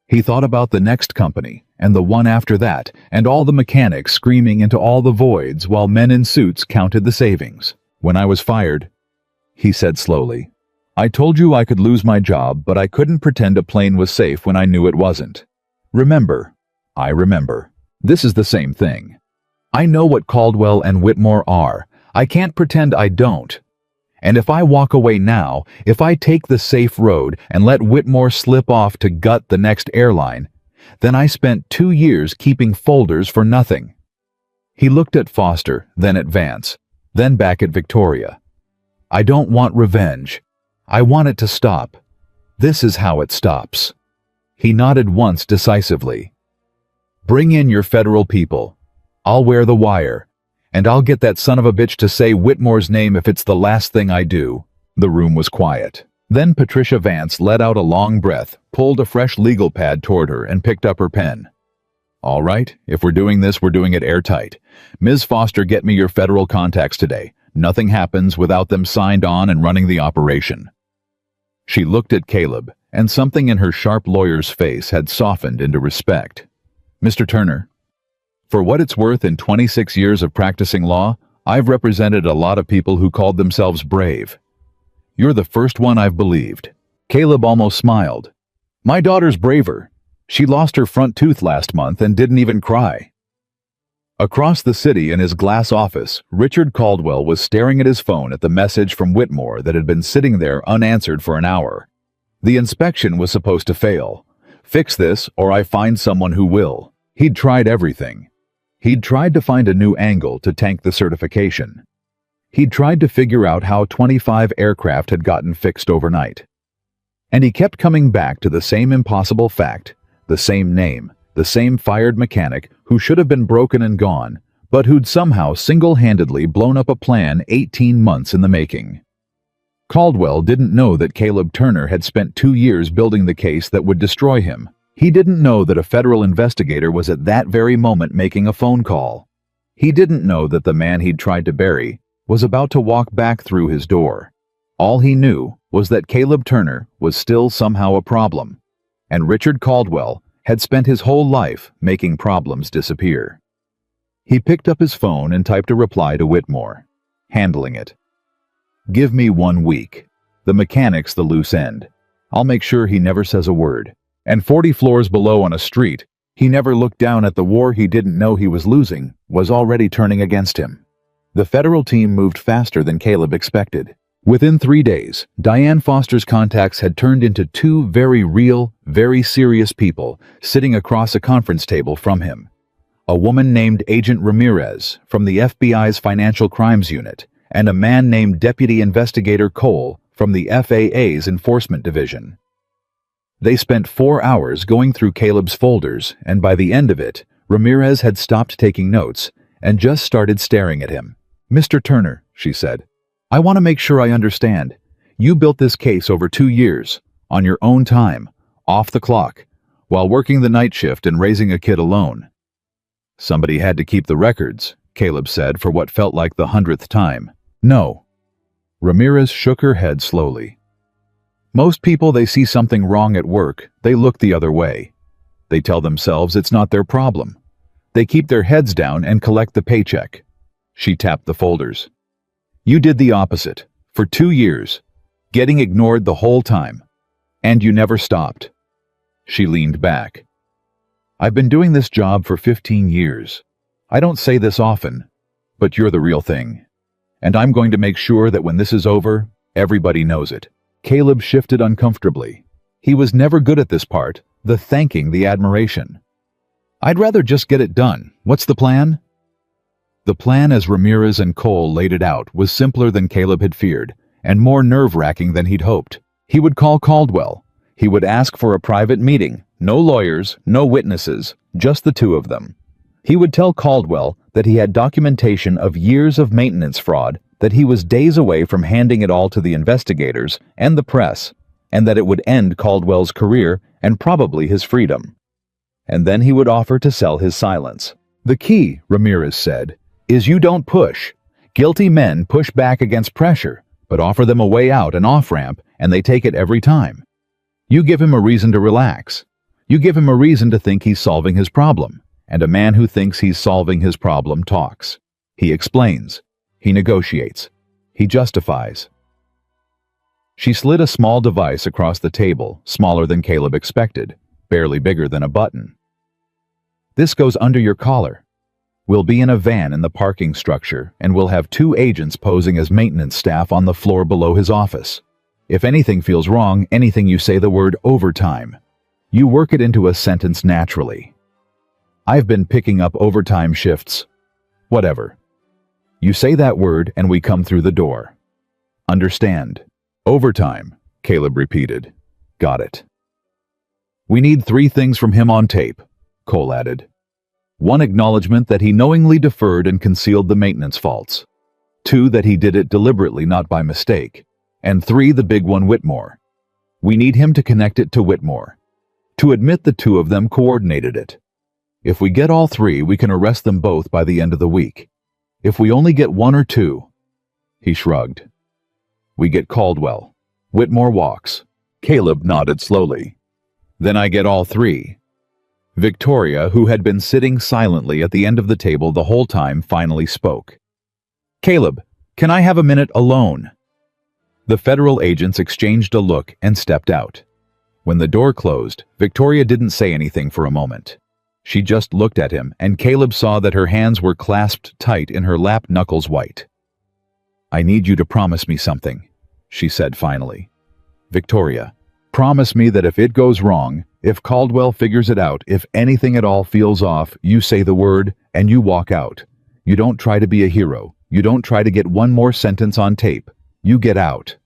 He thought about the next company, and the one after that, and all the mechanics screaming into all the voids while men in suits counted the savings. When I was fired, he said slowly, I told you I could lose my job, but I couldn't pretend a plane was safe when I knew it wasn't. Remember. I remember. This is the same thing. I know what Caldwell and Whitmore are. I can't pretend I don't. And if I walk away now, if I take the safe road and let Whitmore slip off to gut the next airline, then I spent 2 years keeping folders for nothing. He looked at Foster, then at Vance, then back at Victoria. I don't want revenge. I want it to stop. This is how it stops. He nodded once decisively. Bring in your federal people. I'll wear the wire. And I'll get that son of a bitch to say Whitmore's name if it's the last thing I do." The room was quiet. Then Patricia Vance let out a long breath, pulled a fresh legal pad toward her, and picked up her pen. "All right, if we're doing this, we're doing it airtight. Ms. Foster, get me your federal contacts today. Nothing happens without them signed on and running the operation." She looked at Caleb, and something in her sharp lawyer's face had softened into respect. "Mr. Turner, for what it's worth, in 26 years of practicing law, I've represented a lot of people who called themselves brave. You're the first one I've believed." Caleb almost smiled. "My daughter's braver. She lost her front tooth last month and didn't even cry." Across the city in his glass office, Richard Caldwell was staring at his phone at the message from Whitmore that had been sitting there unanswered for an hour. The inspection was supposed to fail. Fix this, or I find someone who will. He'd tried everything. He'd tried to find a new angle to tank the certification. He'd tried to figure out how 25 aircraft had gotten fixed overnight. And he kept coming back to the same impossible fact, the same name, the same fired mechanic who should have been broken and gone, but who'd somehow single-handedly blown up a plan 18 months in the making. Caldwell didn't know that Caleb Turner had spent 2 years building the case that would destroy him. He didn't know that a federal investigator was at that very moment making a phone call. He didn't know that the man he'd tried to bury was about to walk back through his door. All he knew was that Caleb Turner was still somehow a problem, and Richard Caldwell had spent his whole life making problems disappear. He picked up his phone and typed a reply to Whitmore, handling it. "Give me 1 week. The mechanic's the loose end. I'll make sure he never says a word. And 40 floors below on a street, he never looked down at the war he didn't know he was losing, was already turning against him." The federal team moved faster than Caleb expected. Within 3 days, Diane Foster's contacts had turned into 2 very real, very serious people sitting across a conference table from him. A woman named Agent Ramirez from the FBI's Financial Crimes Unit, and a man named Deputy Investigator Cole from the FAA's Enforcement Division. They spent 4 hours going through Caleb's folders, and by the end of it, Ramirez had stopped taking notes and just started staring at him. "Mr. Turner," she said, "I want to make sure I understand. You built this case over 2 years, on your own time, off the clock, while working the night shift and raising a kid alone." "Somebody had to keep the records," Caleb said for what felt like the 100th time. "No." Ramirez shook her head slowly. "Most people, they see something wrong at work, they look the other way. They tell themselves it's not their problem. They keep their heads down and collect the paycheck." She tapped the folders. "You did the opposite, for 2 years, getting ignored the whole time. And you never stopped." She leaned back. "I've been doing this job for 15 years. I don't say this often, but you're the real thing. And I'm going to make sure that when this is over, everybody knows it." Caleb shifted uncomfortably. He was never good at this part, the thanking, the admiration. "I'd rather just get it done. What's the plan?" The plan, as Ramirez and Cole laid it out, was simpler than Caleb had feared, and more nerve-wracking than he'd hoped. He would call Caldwell. He would ask for a private meeting. No lawyers, no witnesses, just the 2 of them. He would tell Caldwell that he had documentation of years of maintenance fraud, that he was days away from handing it all to the investigators and the press, and that it would end Caldwell's career and probably his freedom. And then he would offer to sell his silence. "The key," Ramirez said, "is you don't push. Guilty men push back against pressure, but offer them a way out, an off-ramp, and they take it every time. You give him a reason to relax. You give him a reason to think he's solving his problem, and a man who thinks he's solving his problem talks. He explains. He negotiates. He justifies." She slid a small device across the table, smaller than Caleb expected, barely bigger than a button. "This goes under your collar. We'll be in a van in the parking structure, and we'll have 2 agents posing as maintenance staff on the floor below his office. If anything feels wrong, anything, you say the word overtime. You work it into a sentence naturally. I've been picking up overtime shifts. Whatever. You say that word and we come through the door. Understand? Overtime," Caleb repeated. "Got it." "We need 3 things from him on tape," Cole added. 1 acknowledgement that he knowingly deferred and concealed the maintenance faults. 2 that he did it deliberately, not by mistake. And 3, the big one, Whitmore. We need him to connect it to Whitmore. To admit the 2 of them coordinated it. If we get all 3, we can arrest them both by the end of the week. If we only get 1 or 2, he shrugged. We get Caldwell. Whitmore walks. Caleb nodded slowly. Then I get all 3. Victoria, who had been sitting silently at the end of the table the whole time, finally spoke. Caleb, can I have a minute alone? The federal agents exchanged a look and stepped out. When the door closed, Victoria didn't say anything for a moment. She just looked at him, and Caleb saw that her hands were clasped tight in her lap, knuckles white. I need you to promise me something, she said finally. Victoria, promise me that if it goes wrong, if Caldwell figures it out, if anything at all feels off, you say the word and you walk out. You don't try to be a hero. You don't try to get 1 more sentence on tape. You get out.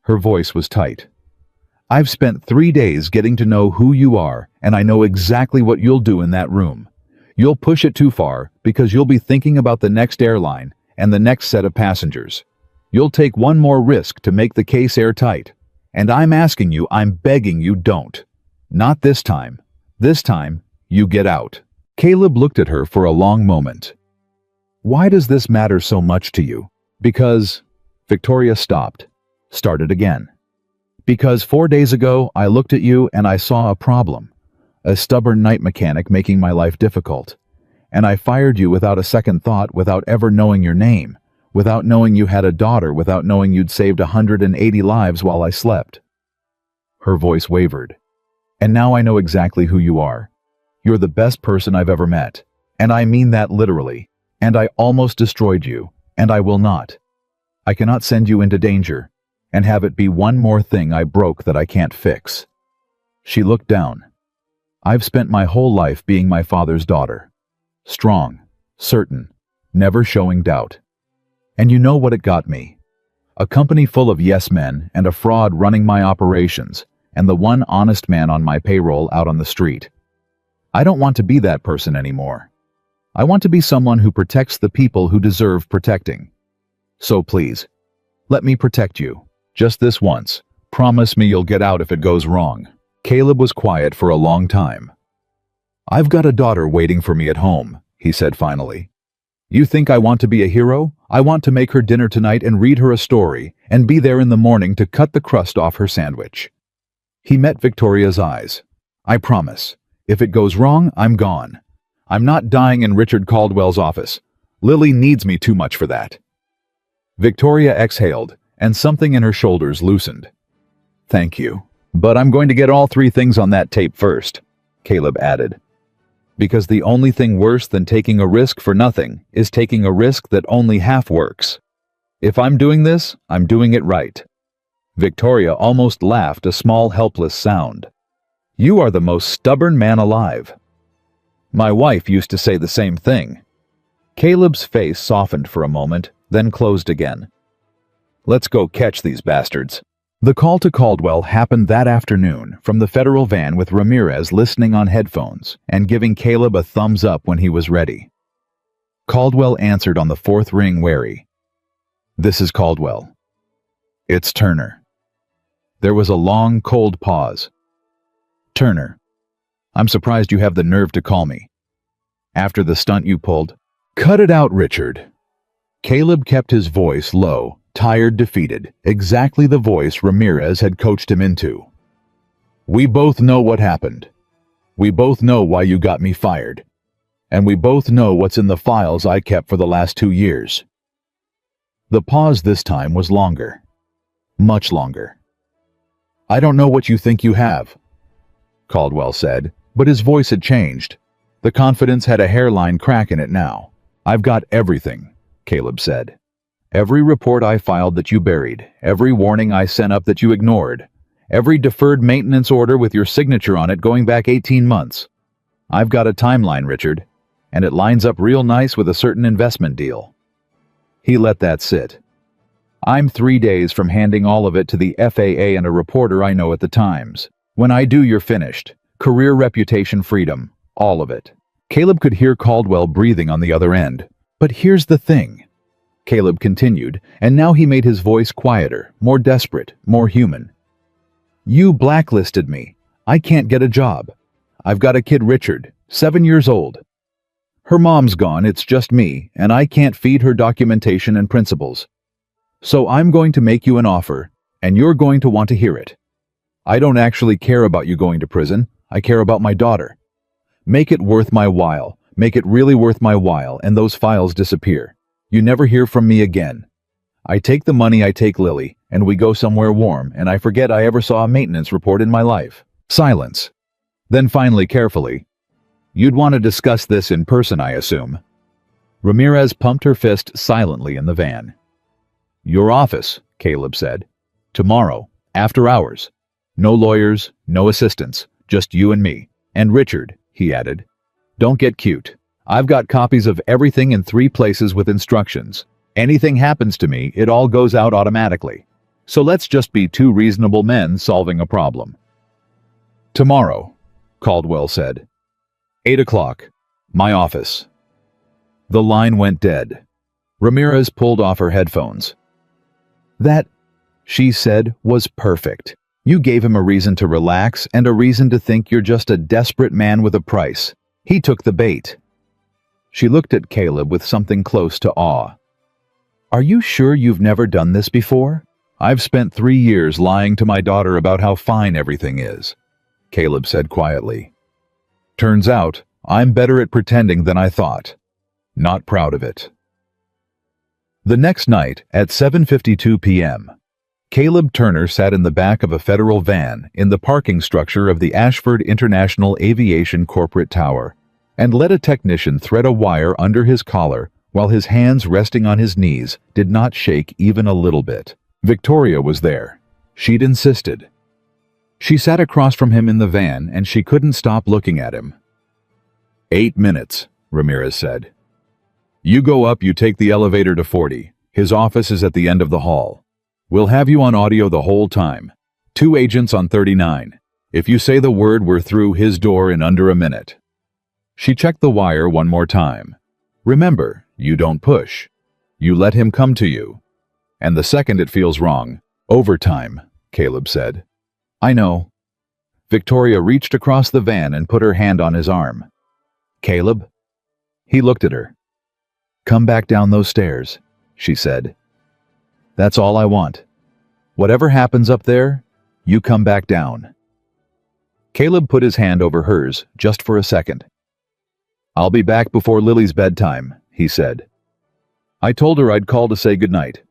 Her voice was tight. I've spent 3 days getting to know who you are, and I know exactly what you'll do in that room. You'll push it too far because you'll be thinking about the next airline and the next set of passengers. You'll take 1 more risk to make the case airtight. And I'm asking you, I'm begging you, don't. Not this time. This time, you get out. Caleb looked at her for a long moment. Why does this matter so much to you? Because... Victoria stopped. Started again. Because 4 days ago, I looked at you and I saw a problem. A stubborn night mechanic making my life difficult. And I fired you without a second thought, without ever knowing your name, without knowing you had a daughter, without knowing you'd saved 180 lives while I slept. Her voice wavered. And now I know exactly who you are. You're the best person I've ever met. And I mean that literally. And I almost destroyed you. And I will not. I cannot send you into danger and have it be 1 more thing I broke that I can't fix. She looked down. I've spent my whole life being my father's daughter. Strong, certain, never showing doubt. And you know what it got me? A company full of yes men and a fraud running my operations, and the 1 honest man on my payroll out on the street. I don't want to be that person anymore. I want to be someone who protects the people who deserve protecting. So please, let me protect you. Just this once. Promise me you'll get out if it goes wrong. Caleb was quiet for a long time. I've got a daughter waiting for me at home, he said finally. You think I want to be a hero? I want to make her dinner tonight and read her a story and be there in the morning to cut the crust off her sandwich. He met Victoria's eyes. I promise. If it goes wrong, I'm gone. I'm not dying in Richard Caldwell's office. Lily needs me too much for that. Victoria exhaled, and something in her shoulders loosened. Thank you. But I'm going to get all 3 things on that tape first, Caleb added. Because the only thing worse than taking a risk for nothing is taking a risk that only half works. If I'm doing this, I'm doing it right. Victoria almost laughed, a small helpless sound. You are the most stubborn man alive. My wife used to say the same thing. Caleb's face softened for a moment, then closed again. Let's go catch these bastards. The call to Caldwell happened that afternoon from the federal van with Ramirez listening on headphones and giving Caleb a thumbs up when he was ready. Caldwell answered on the 4th ring, wary. This is Caldwell. It's Turner. There was a long, cold pause. Turner, I'm surprised you have the nerve to call me. After the stunt you pulled. Cut it out, Richard. Caleb kept his voice low, tired, defeated, exactly the voice Ramirez had coached him into. We both know what happened. We both know why you got me fired. And we both know what's in the files I kept for the last 2 years. The pause this time was longer. Much longer. I don't know what you think you have, Caldwell said, but his voice had changed. The confidence had a hairline crack in it now. I've got everything, Caleb said. Every report I filed that you buried, every warning I sent up that you ignored, every deferred maintenance order with your signature on it going back 18 months. I've got a timeline, Richard, and it lines up real nice with a certain investment deal. He let that sit. I'm 3 days from handing all of it to the FAA and a reporter I know at the Times. When I do, you're finished. Career, reputation, freedom. All of it. Caleb could hear Caldwell breathing on the other end. But here's the thing, Caleb continued, and now he made his voice quieter, more desperate, more human. You blacklisted me. I can't get a job. I've got a kid, Richard, 7 years old. Her mom's gone, it's just me, and I can't feed her documentation and principles. So I'm going to make you an offer, and you're going to want to hear it. I don't actually care about you going to prison. I care about my daughter. Make it worth my while. Make it really worth my while, and those files disappear. You never hear from me again. I take the money, I take Lily, and we go somewhere warm, and I forget I ever saw a maintenance report in my life. Silence. Then finally, carefully, you'd want to discuss this in person, I assume. Ramirez pumped her fist silently in the van. Your office, Caleb said. Tomorrow, after hours. No lawyers, no assistants, just you and me. And Richard, he added. Don't get cute. I've got copies of everything in 3 places with instructions. Anything happens to me, it all goes out automatically. So let's just be 2 reasonable men solving a problem. Tomorrow, Caldwell said. 8 o'clock. My office. The line went dead. Ramirez pulled off her headphones. That, she said, was perfect. You gave him a reason to relax and a reason to think you're just a desperate man with a price. He took the bait. She looked at Caleb with something close to awe. Are you sure you've never done this before? I've spent 3 years lying to my daughter about how fine everything is, Caleb said quietly. Turns out, I'm better at pretending than I thought. Not proud of it. The next night, at 7:52 p.m., Caleb Turner sat in the back of a federal van in the parking structure of the Ashford International Aviation Corporate Tower and let a technician thread a wire under his collar while his hands resting on his knees did not shake even a little bit. Victoria was there. She'd insisted. She sat across from him in the van and she couldn't stop looking at him. 8 minutes, Ramirez said. You go up, you take the elevator to 40. His office is at the end of the hall. We'll have you on audio the whole time. 2 agents on 39. If you say the word, we're through his door in under a minute. She checked the wire one more time. Remember, you don't push. You let him come to you. And the second it feels wrong, overtime, Caleb said. I know. Victoria reached across the van and put her hand on his arm. Caleb? He looked at her. Come back down those stairs, she said. That's all I want. Whatever happens up there, you come back down. Caleb put his hand over hers just for a second. I'll be back before Lily's bedtime, he said. I told her I'd call to say goodnight.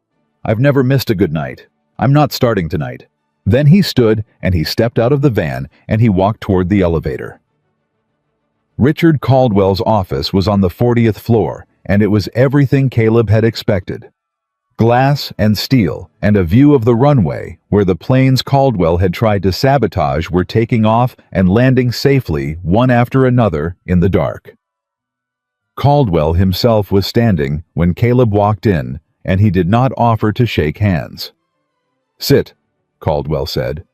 I've never missed a good night. I'm not starting tonight. Then he stood and he stepped out of the van and he walked toward the elevator. Richard Caldwell's office was on the 40th floor, and it was everything Caleb had expected. Glass and steel and a view of the runway where the planes Caldwell had tried to sabotage were taking off and landing safely one after another in the dark. Caldwell himself was standing when Caleb walked in, and he did not offer to shake hands. Sit, Caldwell said.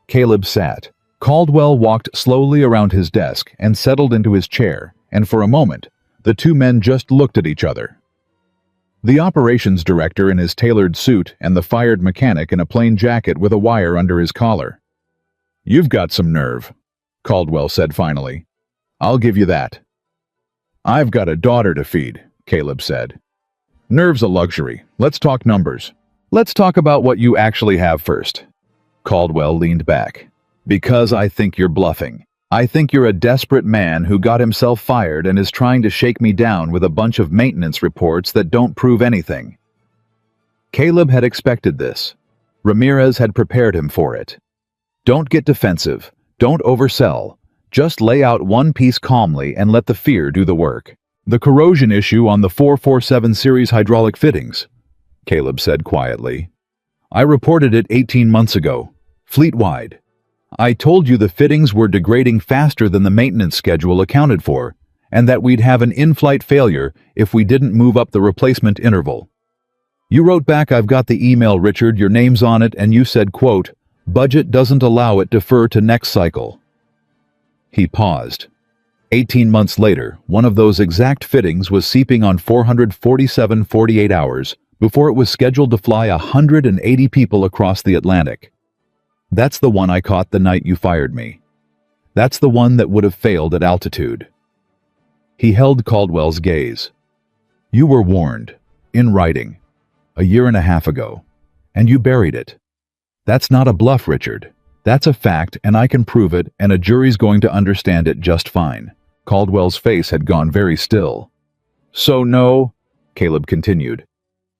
Caleb sat. Caldwell walked slowly around his desk and settled into his chair, and for a moment, the 2 men just looked at each other. The operations director in his tailored suit and the fired mechanic in a plain jacket with a wire under his collar. You've got some nerve, Caldwell said finally. I'll give you that. I've got a daughter to feed, Caleb said. Nerve's a luxury. Let's talk numbers. Let's talk about what you actually have first. Caldwell leaned back. Because I think you're bluffing. I think you're a desperate man who got himself fired and is trying to shake me down with a bunch of maintenance reports that don't prove anything. Caleb had expected this. Ramirez had prepared him for it. Don't get defensive. Don't oversell. Just lay out one piece calmly and let the fear do the work. The corrosion issue on the 447 series hydraulic fittings, Caleb said quietly. I reported it 18 months ago, fleet-wide. I told you the fittings were degrading faster than the maintenance schedule accounted for, and that we'd have an in-flight failure if we didn't move up the replacement interval. You wrote back, I've got the email, Richard, your name's on it, and you said, quote, budget doesn't allow it, defer to next cycle. He paused. 18 months later, one of those exact fittings was seeping on 447 48 hours before it was scheduled to fly 180 people across the Atlantic. That's the one I caught the night you fired me. That's the one that would have failed at altitude. He held Caldwell's gaze. You were warned, in writing, a year and a half ago, and you buried it. That's not a bluff, Richard. That's a fact, and I can prove it, and a jury's going to understand it just fine. Caldwell's face had gone very still. So no, Caleb continued.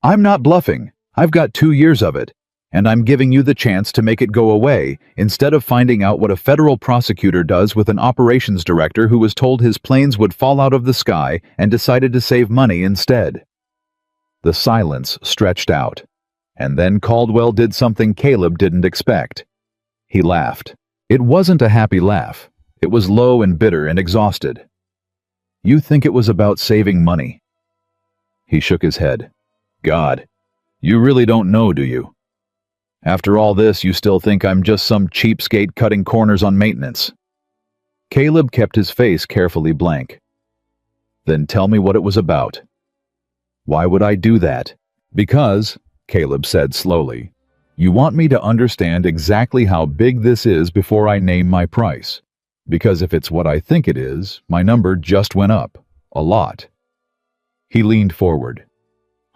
I'm not bluffing. I've got 2 years of it, and I'm giving you the chance to make it go away instead of finding out what a federal prosecutor does with an operations director who was told his planes would fall out of the sky and decided to save money instead. The silence stretched out, and then Caldwell did something Caleb didn't expect. He laughed. It wasn't a happy laugh. It was low and bitter and exhausted. You think it was about saving money? He shook his head. God, you really don't know, do you? After all this, you still think I'm just some cheapskate cutting corners on maintenance. Caleb kept his face carefully blank. Then tell me what it was about. Why would I do that? Because, Caleb said slowly, you want me to understand exactly how big this is before I name my price. Because if it's what I think it is, my number just went up. A lot. He leaned forward.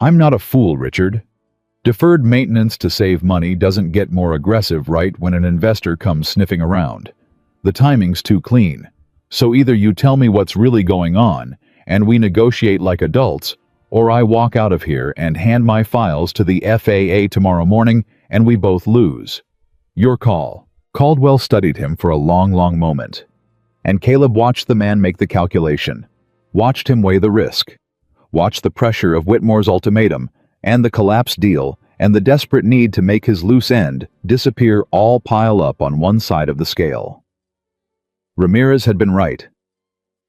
I'm not a fool, Richard. Deferred maintenance to save money doesn't get more aggressive right when an investor comes sniffing around. The timing's too clean. So either you tell me what's really going on, and we negotiate like adults, or I walk out of here and hand my files to the FAA tomorrow morning, and we both lose. Your call. Caldwell studied him for a long, long moment. And Caleb watched the man make the calculation, watched him weigh the risk, watched the pressure of Whitmore's ultimatum, and the collapsed deal, and the desperate need to make his loose end disappear all pile up on one side of the scale. Ramirez had been right.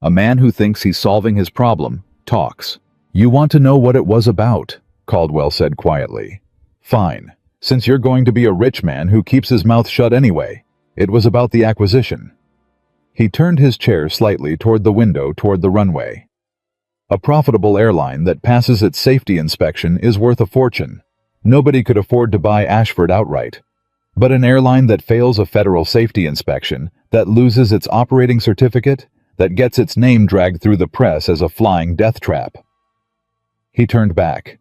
A man who thinks he's solving his problem talks. You want to know what it was about, Caldwell said quietly. Fine. Since you're going to be a rich man who keeps his mouth shut anyway, it was about the acquisition. He turned his chair slightly toward the window toward the runway. A profitable airline that passes its safety inspection is worth a fortune. Nobody could afford to buy Ashford outright. But an airline that fails a federal safety inspection, that loses its operating certificate, that gets its name dragged through the press as a flying death trap. He turned back.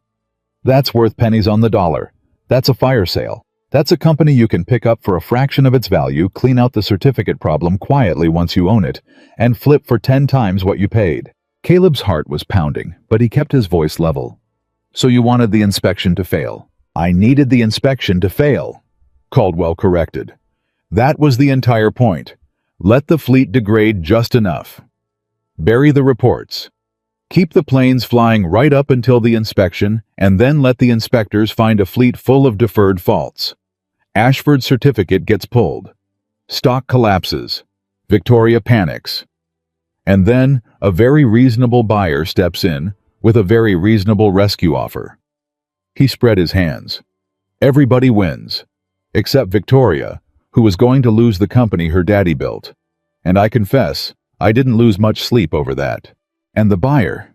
That's worth pennies on the dollar. That's a fire sale. That's a company you can pick up for a fraction of its value, clean out the certificate problem quietly once you own it, and flip for 10 times what you paid. Caleb's heart was pounding, but he kept his voice level. So you wanted the inspection to fail. I needed the inspection to fail, Caldwell corrected. That was the entire point. Let the fleet degrade just enough. Bury the reports. Keep the planes flying right up until the inspection, and then let the inspectors find a fleet full of deferred faults. Ashford's certificate gets pulled. Stock collapses. Victoria panics. And then a very reasonable buyer steps in with a very reasonable rescue offer. He spread his hands. Everybody wins, except Victoria, who was going to lose the company her daddy built. And I confess, I didn't lose much sleep over that. And the buyer,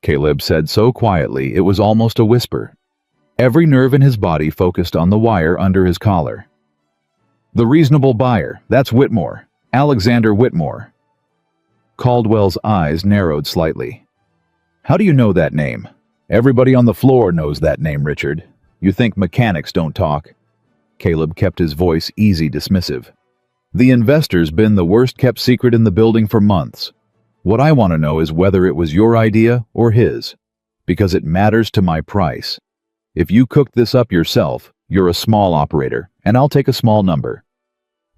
Caleb said so quietly it was almost a whisper. Every nerve in his body focused on the wire under his collar. The reasonable buyer, that's Whitmore, Alexander Whitmore. Caldwell's eyes narrowed slightly. How do you know that name? Everybody on the floor knows that name, Richard. You think mechanics don't talk? Caleb kept his voice easy, dismissive. The investor's been the worst-kept secret in the building for months. What I want to know is whether it was your idea or his, because it matters to my price. If you cooked this up yourself, you're a small operator, and I'll take a small number.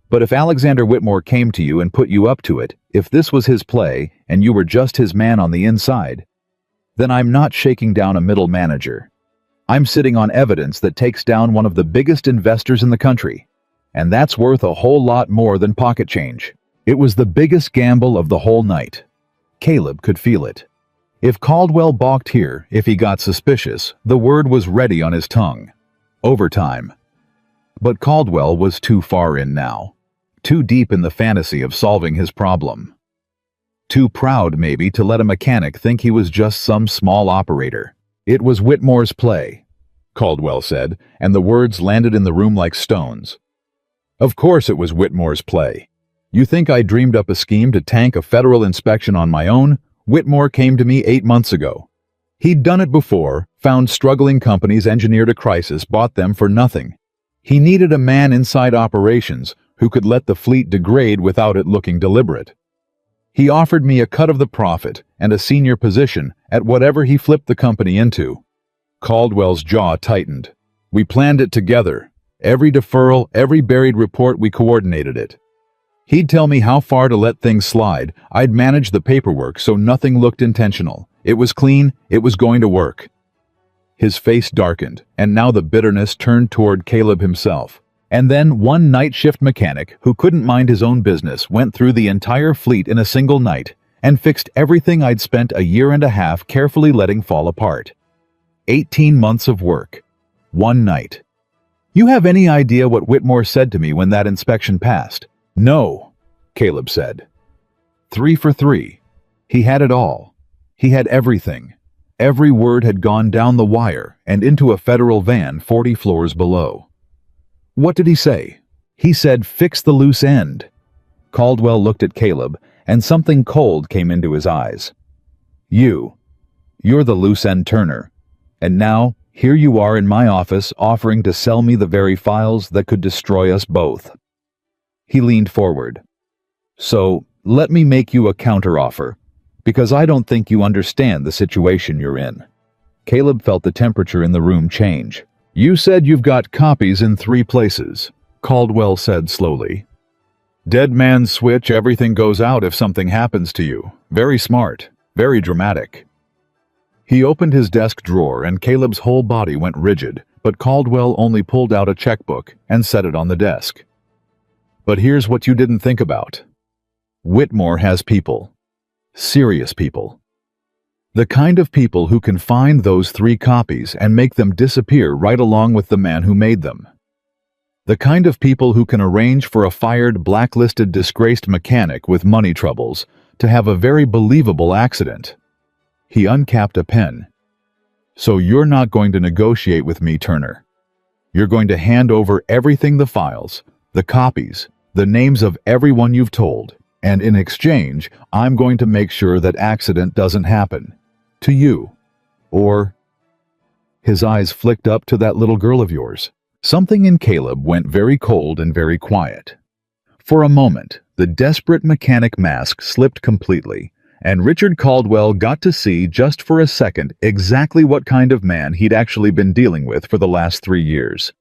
But if Alexander Whitmore came to you and put you up to it, if this was his play and you were just his man on the inside, then I'm not shaking down a middle manager. I'm sitting on evidence that takes down one of the biggest investors in the country, and that's worth a whole lot more than pocket change. It was the biggest gamble of the whole night. Caleb could feel it. If Caldwell balked here, if he got suspicious, the word was ready on his tongue. Overtime. But Caldwell was too far in now. Too deep in the fantasy of solving his problem. Too proud, maybe, to let a mechanic think he was just some small operator. "It was Whitmore's play," Caldwell said, and the words landed in the room like stones. "Of course it was Whitmore's play. You think I dreamed up a scheme to tank a federal inspection on my own? Whitmore came to me 8 months ago. He'd done it before, found struggling companies, engineered a crisis, bought them for nothing. He needed a man inside operations who could let the fleet degrade without it looking deliberate. He offered me a cut of the profit and a senior position at whatever he flipped the company into." Caldwell's jaw tightened. "We planned it together. Every deferral, every buried report, we coordinated it. He'd tell me how far to let things slide. I'd manage the paperwork so nothing looked intentional. It was clean, it was going to work." His face darkened, and now the bitterness turned toward Caleb himself. And then one night shift mechanic who couldn't mind his own business went through the entire fleet in a single night and fixed everything I'd spent a year and a half carefully letting fall apart. 18 months of work. One night. "You have any idea what Whitmore said to me when that inspection passed?" "No," Caleb said. 3 for 3. He had it all. He had everything. Every word had gone down the wire and into a federal van 40 floors below. "What did he say?" "He said, 'Fix the loose end.'" Caldwell looked at Caleb, and something cold came into his eyes. You're the loose end turner. And now, here you are in my office offering to sell me the very files that could destroy us both." He leaned forward. "So, let me make you a counteroffer, because I don't think you understand the situation you're in." Caleb felt the temperature in the room change. "You said you've got copies in 3 places," Caldwell said slowly. "Dead man's switch, everything goes out if something happens to you. Very smart, very dramatic." He opened his desk drawer and Caleb's whole body went rigid, but Caldwell only pulled out a checkbook and set it on the desk. "But here's what you didn't think about. Whitmore has people. Serious people. The kind of people who can find those 3 copies and make them disappear right along with the man who made them. The kind of people who can arrange for a fired, blacklisted, disgraced mechanic with money troubles to have a very believable accident." He uncapped a pen. "So you're not going to negotiate with me, Turner. You're going to hand over everything, the files, the copies, the names of everyone you've told, and in exchange, I'm going to make sure that accident doesn't happen. To you. Or..." His eyes flicked up to that little girl of yours. Something in Caleb went very cold and very quiet. For a moment, the desperate mechanic mask slipped completely, and Richard Caldwell got to see just for a second exactly what kind of man he'd actually been dealing with for the last 3 years.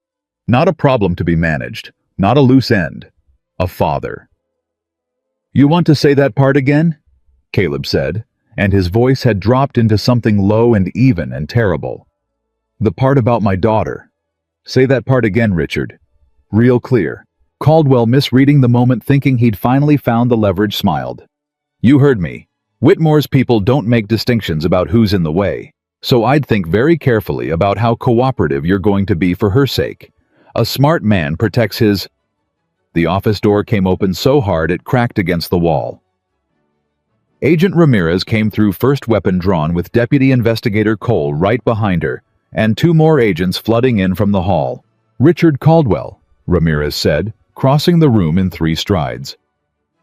Not a problem to be managed, not a loose end. A father. "You want to say that part again?" Caleb said, and his voice had dropped into something low and even and terrible. "The part about my daughter. Say that part again, Richard. Real clear." Caldwell, misreading the moment, thinking he'd finally found the leverage, smiled. "You heard me. Whitmore's people don't make distinctions about who's in the way, so I'd think very carefully about how cooperative you're going to be for her sake. A smart man protects his..." The office door came open so hard it cracked against the wall. Agent Ramirez came through, first weapon drawn, with Deputy Investigator Cole right behind her, and 2 more agents flooding in from the hall. "Richard Caldwell," Ramirez said, crossing the room in 3 strides.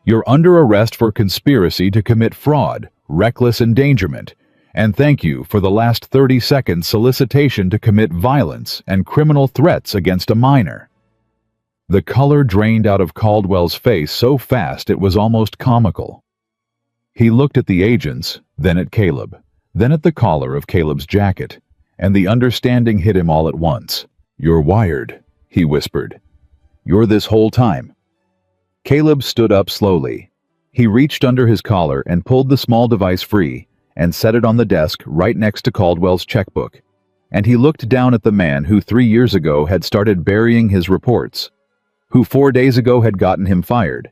"You're under arrest for conspiracy to commit fraud, reckless endangerment, and thank you for the last 30-second solicitation to commit violence and criminal threats against a minor." The color drained out of Caldwell's face so fast it was almost comical. He looked at the agents, then at Caleb, then at the collar of Caleb's jacket, and the understanding hit him all at once. "You're wired," he whispered. "You're this whole time." Caleb stood up slowly. He reached under his collar and pulled the small device free and set it on the desk right next to Caldwell's checkbook. And he looked down at the man who 3 years ago had started burying his reports, who 4 days ago had gotten him fired,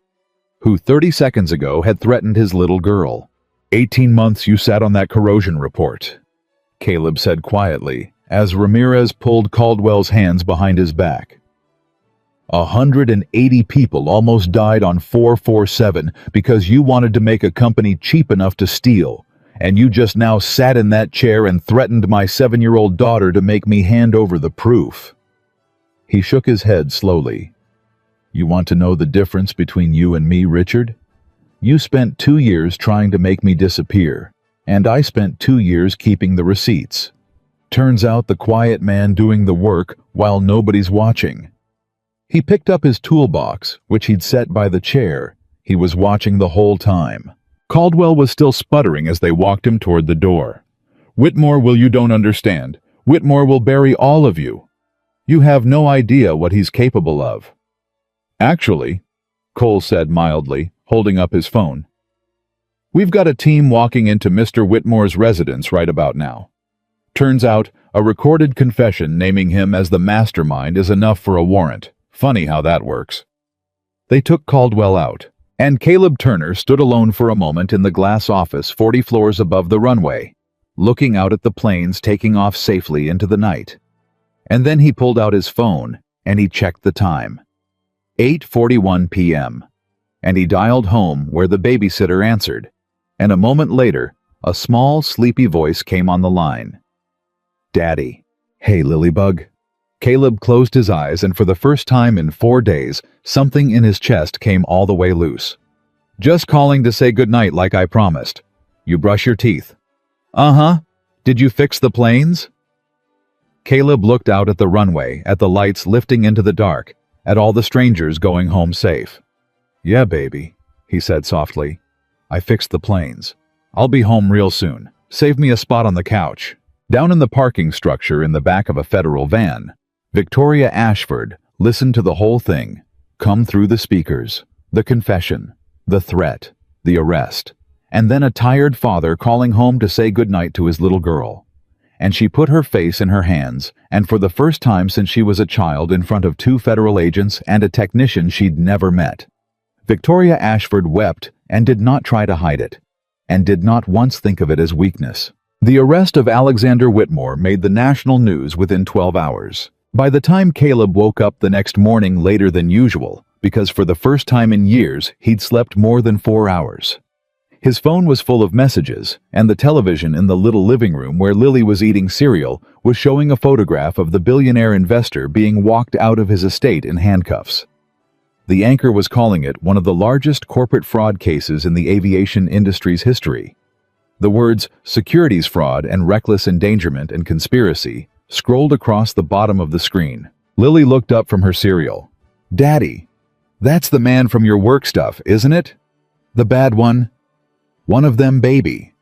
who 30 seconds ago had threatened his little girl. 18 months you sat on that corrosion report," Caleb said quietly, as Ramirez pulled Caldwell's hands behind his back. 180 people almost died on 447 because you wanted to make a company cheap enough to steal, and you just now sat in that chair and threatened my 7-year-old daughter to make me hand over the proof." He shook his head slowly. "You want to know the difference between you and me, Richard? You spent 2 years trying to make me disappear, and I spent 2 years keeping the receipts. Turns out the quiet man doing the work while nobody's watching." He picked up his toolbox, which he'd set by the chair. He was watching the whole time. Caldwell was still sputtering as they walked him toward the door. "Whitmore you don't understand. Whitmore will bury all of you. You have no idea what he's capable of." "Actually," Cole said mildly, holding up his phone, "we've got a team walking into Mr. Whitmore's residence right about now. Turns out, a recorded confession naming him as the mastermind is enough for a warrant. Funny how that works." They took Caldwell out, and Caleb Turner stood alone for a moment in the glass office 40 floors above the runway, looking out at the planes taking off safely into the night. And then he pulled out his phone, and he checked the time. 8:41 p.m. And he dialed home where the babysitter answered, and a moment later, a small, sleepy voice came on the line. "Daddy." "Hey, Lilybug." Caleb closed his eyes, and for the first time in 4 days, something in his chest came all the way loose. "Just calling to say goodnight like I promised. You brush your teeth?" "Uh-huh. Did you fix the planes?" Caleb looked out at the runway, at the lights lifting into the dark, at all the strangers going home safe. "Yeah, baby," he said softly. "I fixed the planes. I'll be home real soon. Save me a spot on the couch." Down in the parking structure in the back of a federal van, Victoria Ashford listened to the whole thing come through the speakers, the confession, the threat, the arrest, and then a tired father calling home to say goodnight to his little girl. And she put her face in her hands, and for the first time since she was a child in front of 2 federal agents and a technician she'd never met. Victoria Ashford wept and did not try to hide it, and did not once think of it as weakness. The arrest of Alexander Whitmore made the national news within 12 hours. By the time Caleb woke up the next morning later than usual, because for the first time in years he'd slept more than 4 hours. His phone was full of messages, and the television in the little living room where Lily was eating cereal was showing a photograph of the billionaire investor being walked out of his estate in handcuffs. The anchor was calling it one of the largest corporate fraud cases in the aviation industry's history. The words securities fraud and reckless endangerment and conspiracy scrolled across the bottom of the screen. Lily looked up from her cereal. "Daddy, that's the man from your work stuff, isn't it? The bad one? One of them, baby."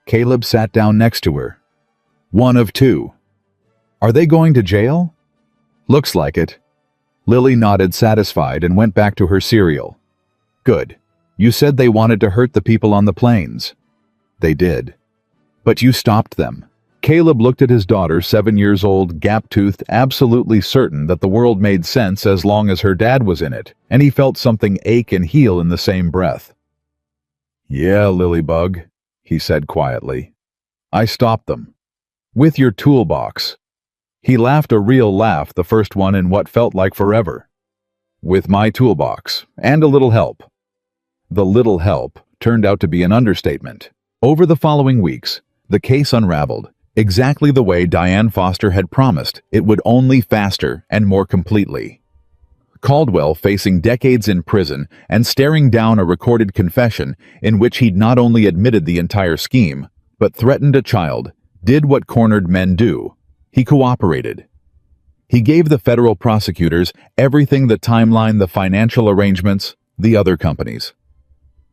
Caleb sat down next to her. "One of 2. Are they going to jail?" "Looks like it." Lily nodded satisfied and went back to her cereal. "Good. You said they wanted to hurt the people on the planes." "They did. But you stopped them." Caleb looked at his daughter, 7 years old, gap-toothed, absolutely certain that the world made sense as long as her dad was in it, and he felt something ache and heal in the same breath. "Yeah, Lilybug," he said quietly. "I stopped them. With your toolbox." He laughed a real laugh, the first one in what felt like forever. "With my toolbox, and a little help." The little help turned out to be an understatement. Over the following weeks, the case unraveled, exactly the way Diane Foster had promised. It would, only faster and more completely. Caldwell facing decades in prison and staring down a recorded confession in which he'd not only admitted the entire scheme, but threatened a child, did what cornered men do. He cooperated. He gave the federal prosecutors everything: the timeline, the financial arrangements, the other companies.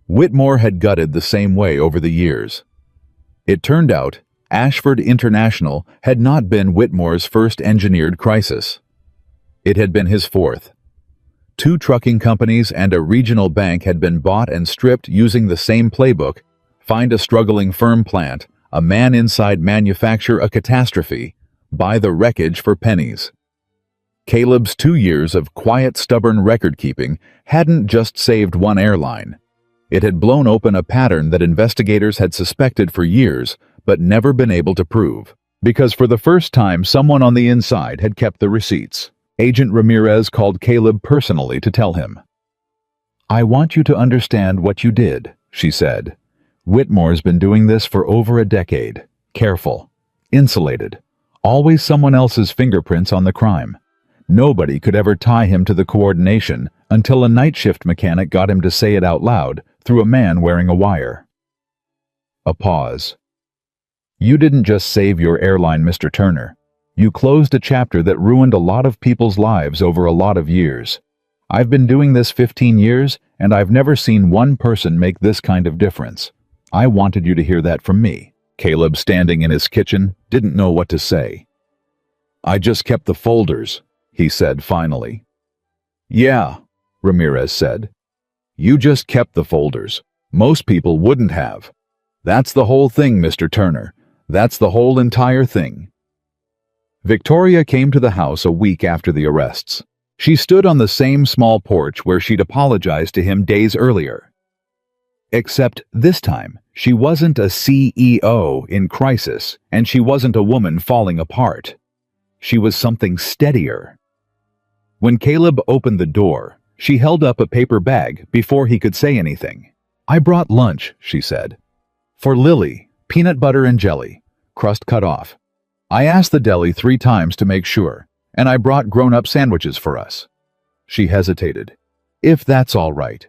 Whitmore had gutted the same way over the years. It turned out Ashford International had not been Whitmore's first engineered crisis. It had been his 4th. 2 trucking companies and a regional bank had been bought and stripped using the same playbook: find a struggling firm plant, a man inside manufacture a catastrophe, buy the wreckage for pennies. Caleb's 2 years of quiet, stubborn record-keeping hadn't just saved one airline. It had blown open a pattern that investigators had suspected for years, but never been able to prove, because for the first time someone on the inside had kept the receipts. Agent Ramirez called Caleb personally to tell him. "I want you to understand what you did," she said. "Whitmore's been doing this for over a decade. Careful. Insulated. Always someone else's fingerprints on the crime. Nobody could ever tie him to the coordination until a night shift mechanic got him to say it out loud through a man wearing a wire." A pause. "You didn't just save your airline, Mr. Turner. You closed a chapter that ruined a lot of people's lives over a lot of years. I've been doing this 15 years, and I've never seen one person make this kind of difference. I wanted you to hear that from me." Caleb, standing in his kitchen, didn't know what to say. "I just kept the folders," he said finally. "Yeah," Ramirez said. "You just kept the folders. Most people wouldn't have. That's the whole thing, Mr. Turner. That's the whole entire thing." Victoria came to the house a week after the arrests. She stood on the same small porch where she'd apologized to him days earlier. Except this time, she wasn't a CEO in crisis, and she wasn't a woman falling apart. She was something steadier. When Caleb opened the door, she held up a paper bag before he could say anything. "I brought lunch," she said. "For Lily, peanut butter and jelly, crust cut off. I asked the deli 3 times to make sure, and I brought grown-up sandwiches for us." She hesitated. "If that's all right.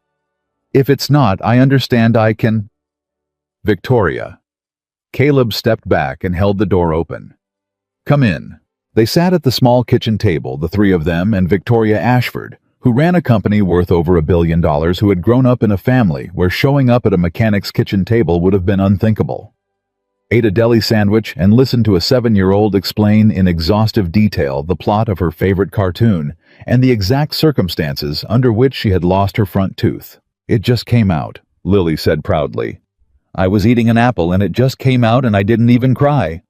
If it's not, I understand I can—" "Victoria." Caleb stepped back and held the door open. "Come in." They sat at the small kitchen table, the 3 of them and Victoria Ashford, who ran a company worth over $1 billion, who had grown up in a family where showing up at a mechanic's kitchen table would have been unthinkable. Ate a deli sandwich and listened to a 7-year-old explain in exhaustive detail the plot of her favorite cartoon and the exact circumstances under which she had lost her front tooth. "It just came out," Lily said proudly. "I was eating an apple and it just came out and I didn't even cry."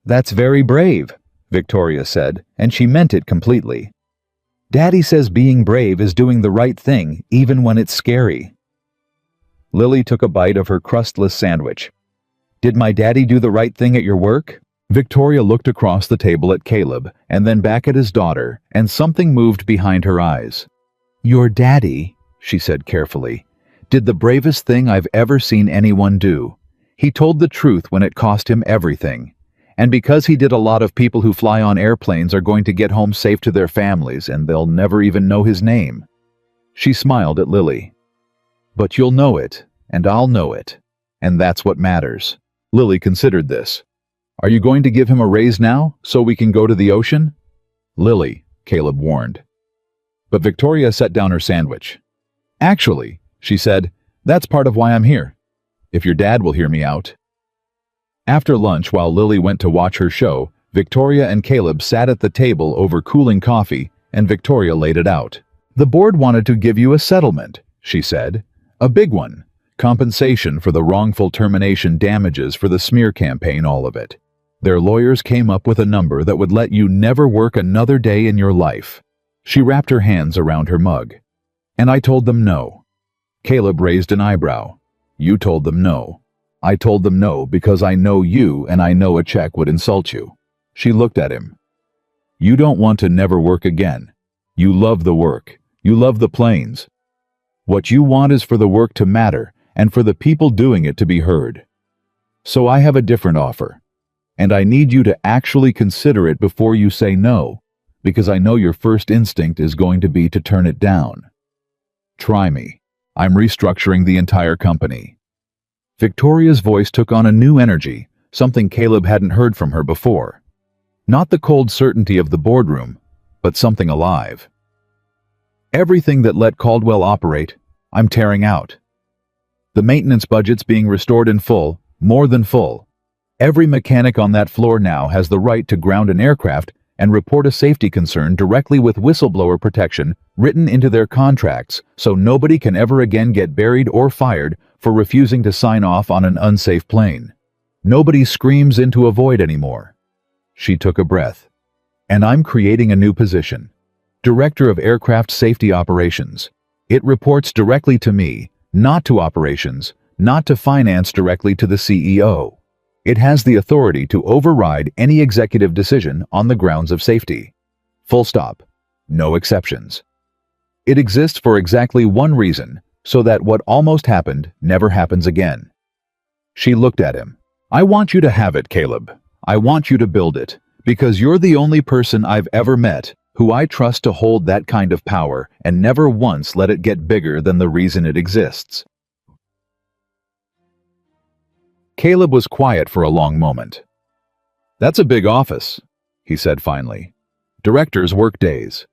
"That's very brave," Victoria said, and she meant it completely. "Daddy says being brave is doing the right thing, even when it's scary." Lily took a bite of her crustless sandwich. "Did my daddy do the right thing at your work?" Victoria looked across the table at Caleb and then back at his daughter, and something moved behind her eyes. "Your daddy," she said carefully, "did the bravest thing I've ever seen anyone do. He told the truth when it cost him everything. And because he did, a lot of people who fly on airplanes are going to get home safe to their families, and they'll never even know his name." She smiled at Lily. "But you'll know it, and I'll know it, and that's what matters." Lily considered this. "Are you going to give him a raise now, so we can go to the ocean?" "Lily," Caleb warned. But Victoria set down her sandwich. "Actually," she said, "that's part of why I'm here. If your dad will hear me out." After lunch, while Lily went to watch her show, Victoria and Caleb sat at the table over cooling coffee, and Victoria laid it out. "The board wanted to give you a settlement," she said. "A big one. Compensation for the wrongful termination, damages for the smear campaign, all of it. Their lawyers came up with a number that would let you never work another day in your life." She wrapped her hands around her mug. "And I told them no." Caleb raised an eyebrow. "You told them no." "I told them no because I know you and I know a check would insult you." She looked at him. "You don't want to never work again. You love the work. You love the planes. What you want is for the work to matter and for the people doing it to be heard. So I have a different offer. And I need you to actually consider it before you say no, because I know your first instinct is going to be to turn it down. Try me. I'm restructuring the entire company." Victoria's voice took on a new energy, something Caleb hadn't heard from her before. Not the cold certainty of the boardroom, but something alive. "Everything that let Caldwell operate, I'm tearing out. The maintenance budget's being restored in full, more than full. Every mechanic on that floor now has the right to ground an aircraft and report a safety concern directly with whistleblower protection written into their contracts, so nobody can ever again get buried or fired for refusing to sign off on an unsafe plane. Nobody screams into a void anymore." She took a breath. "And I'm creating a new position. Director of Aircraft Safety Operations. It reports directly to me, not to operations, not to finance, directly to the CEO. It has the authority to override any executive decision on the grounds of safety. Full stop. No exceptions. It exists for exactly one reason, so that what almost happened never happens again. She looked at him. I want you to have it, Caleb. I want you to build it, because you're the only person I've ever met who I trust to hold that kind of power and never once let it get bigger than the reason it exists. Caleb was quiet for a long moment. That's a big office, he said finally. Directors work days.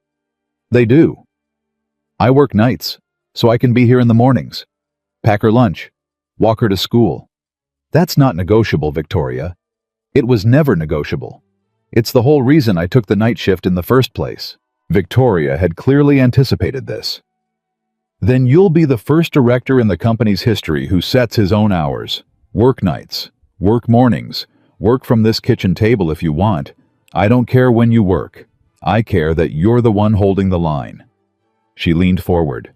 They do. I work nights, so I can be here in the mornings. Pack her lunch. Walk her to school. That's not negotiable, Victoria. It was never negotiable. It's the whole reason I took the night shift in the first place. Victoria had clearly anticipated this. Then you'll be the first director in the company's history who sets his own hours. Work nights. Work mornings. Work from this kitchen table if you want. I don't care when you work. I care that you're the one holding the line. She leaned forward.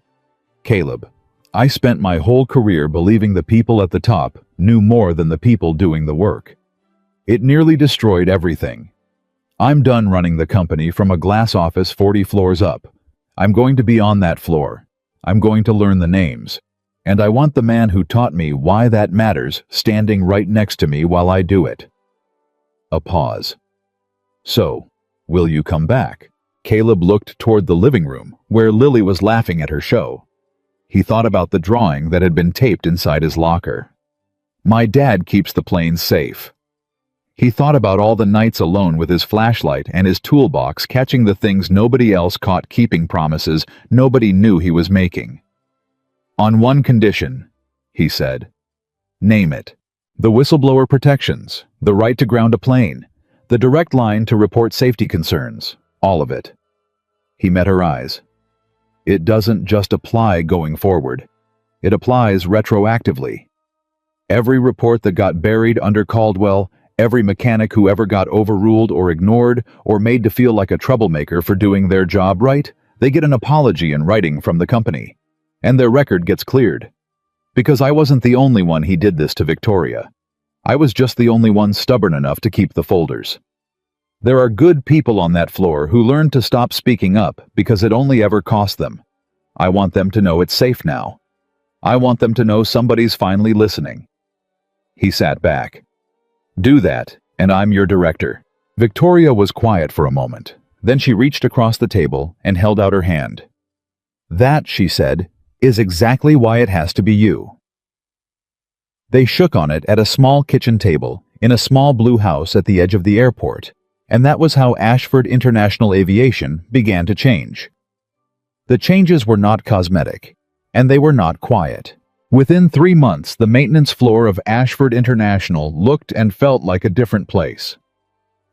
Caleb, I spent my whole career believing the people at the top knew more than the people doing the work. It nearly destroyed everything. I'm done running the company from a glass office 40 floors up. I'm going to be on that floor. I'm going to learn the names. And I want the man who taught me why that matters standing right next to me while I do it. A pause. So, will you come back? Caleb looked toward the living room, where Lily was laughing at her show. He thought about the drawing that had been taped inside his locker. My dad keeps the planes safe. He thought about all the nights alone with his flashlight and his toolbox catching the things nobody else caught, keeping promises nobody knew he was making. On one condition, he said. Name it. The whistleblower protections, the right to ground a plane, the direct line to report safety concerns, all of it. He met her eyes. It doesn't just apply going forward. It applies retroactively. Every report that got buried under Caldwell, every mechanic who ever got overruled or ignored or made to feel like a troublemaker for doing their job right, they get an apology in writing from the company, and their record gets cleared. Because I wasn't the only one he did this to Victoria. I was just the only one stubborn enough to keep the folders. There are good people on that floor who learned to stop speaking up because it only ever cost them. I want them to know it's safe now. I want them to know somebody's finally listening. He sat back. Do that, and I'm your director. Victoria was quiet for a moment. Then she reached across the table and held out her hand. That, she said, is exactly why it has to be you. They shook on it at a small kitchen table in a small blue house at the edge of the airport, and that was how Ashford International Aviation began to change. The changes were not cosmetic, and they were not quiet. Within 3 months, the maintenance floor of Ashford International looked and felt like a different place.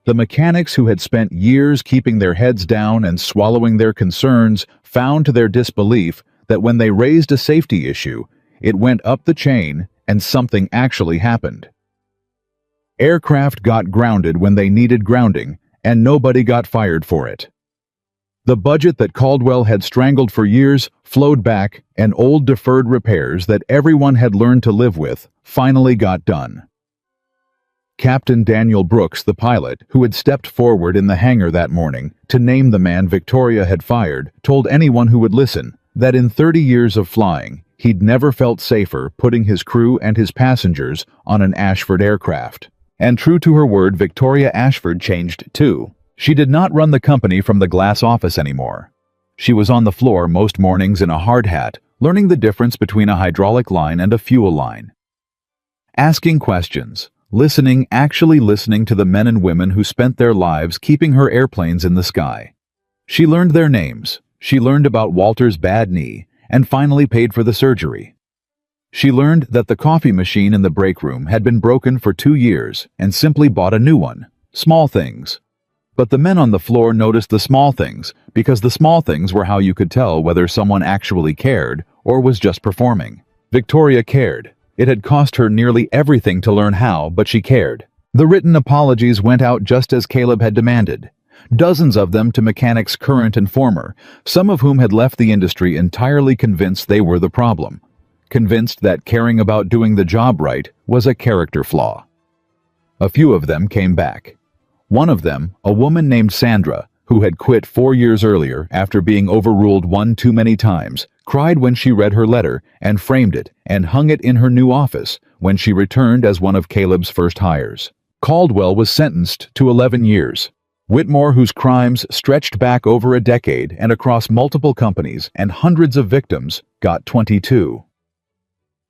The mechanics who had spent years keeping their heads down and swallowing their concerns found to their disbelief that when they raised a safety issue, it went up the chain and something actually happened. Aircraft got grounded when they needed grounding, and nobody got fired for it. The budget that Caldwell had strangled for years flowed back, and old deferred repairs that everyone had learned to live with finally got done. Captain Daniel Brooks, the pilot, who had stepped forward in the hangar that morning to name the man Victoria had fired, told anyone who would listen that in 30 years of flying, he'd never felt safer putting his crew and his passengers on an Ashford aircraft. And true to her word, Victoria Ashford changed too. She did not run the company from the glass office anymore. She was on the floor most mornings in a hard hat, learning the difference between a hydraulic line and a fuel line. Asking questions, listening, actually listening to the men and women who spent their lives keeping her airplanes in the sky. She learned their names. She learned about Walter's bad knee, and finally paid for the surgery. She learned that the coffee machine in the break room had been broken for 2 years and simply bought a new one. Small things. But the men on the floor noticed the small things because the small things were how you could tell whether someone actually cared or was just performing. Victoria cared. It had cost her nearly everything to learn how, but she cared. The written apologies went out just as Caleb had demanded. Dozens of them to mechanics current and former, some of whom had left the industry entirely convinced they were the problem. Convinced that caring about doing the job right was a character flaw. A few of them came back. One of them, a woman named Sandra, who had quit 4 years earlier after being overruled one too many times, cried when she read her letter and framed it and hung it in her new office when she returned as one of Caleb's first hires. Caldwell was sentenced to 11 years. Whitmore, whose crimes stretched back over a decade and across multiple companies and hundreds of victims, got 22.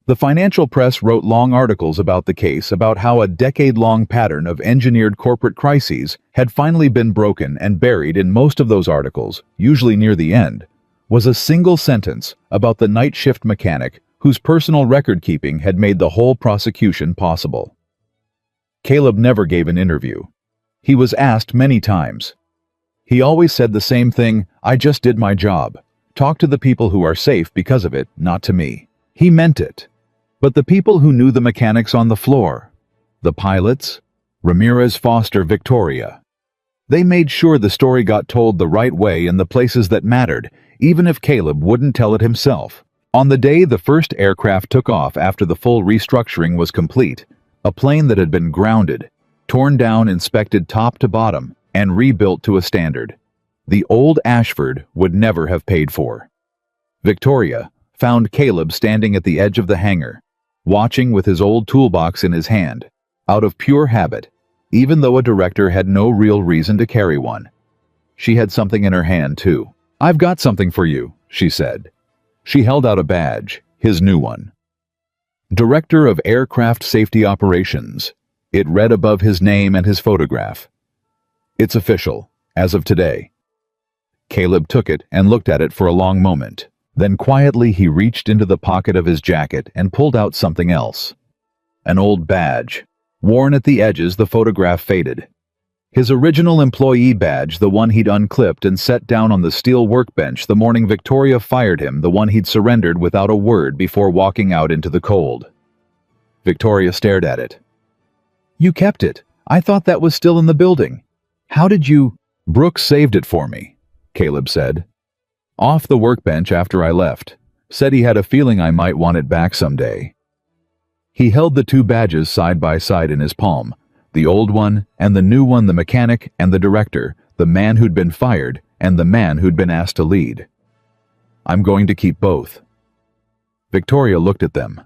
The financial press wrote long articles about the case, about how a decade-long pattern of engineered corporate crises had finally been broken, and buried in most of those articles, usually near the end, was a single sentence about the night shift mechanic whose personal record-keeping had made the whole prosecution possible. Caleb never gave an interview. He was asked many times. He always said the same thing: "I just did my job. Talk to the people who are safe because of it, not to me." He meant it. But the people who knew the mechanics on the floor, the pilots, Ramirez, Foster, Victoria, they made sure the story got told the right way in the places that mattered, even if Caleb wouldn't tell it himself. On the day the first aircraft took off after the full restructuring was complete, a plane that had been grounded, torn down, inspected top to bottom, and rebuilt to a standard the old Ashford would never have paid for. Victoria found Caleb standing at the edge of the hangar, watching with his old toolbox in his hand, out of pure habit, even though a director had no real reason to carry one. She had something in her hand, too. "I've got something for you," she said. She held out a badge, his new one. Director of Aircraft Safety Operations. It read above his name and his photograph. "It's official, as of today." Caleb took it and looked at it for a long moment. Then quietly he reached into the pocket of his jacket and pulled out something else. An old badge. Worn at the edges, the photograph faded. His original employee badge, the one he'd unclipped and set down on the steel workbench the morning Victoria fired him, the one he'd surrendered without a word before walking out into the cold. Victoria stared at it. "You kept it. I thought that was still in the building. How did you—" "Brooks saved it for me," Caleb said. "Off the workbench after I left. Said he had a feeling I might want it back someday." He held the two badges side by side in his palm, the old one and the new one, the mechanic and the director, the man who'd been fired and the man who'd been asked to lead. "I'm going to keep both." Victoria looked at them.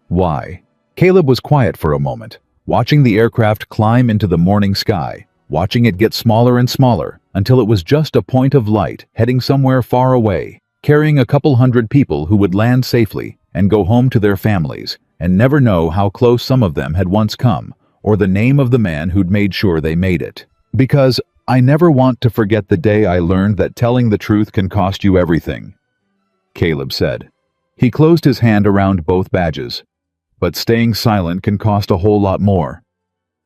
"Why?" Caleb was quiet for a moment, watching the aircraft climb into the morning sky, watching it get smaller and smaller until it was just a point of light heading somewhere far away, carrying a couple hundred people who would land safely and go home to their families and never know how close some of them had once come, or the name of the man who'd made sure they made it. "Because I never want to forget the day I learned that telling the truth can cost you everything," Caleb said. He closed his hand around both badges. "But staying silent can cost a whole lot more.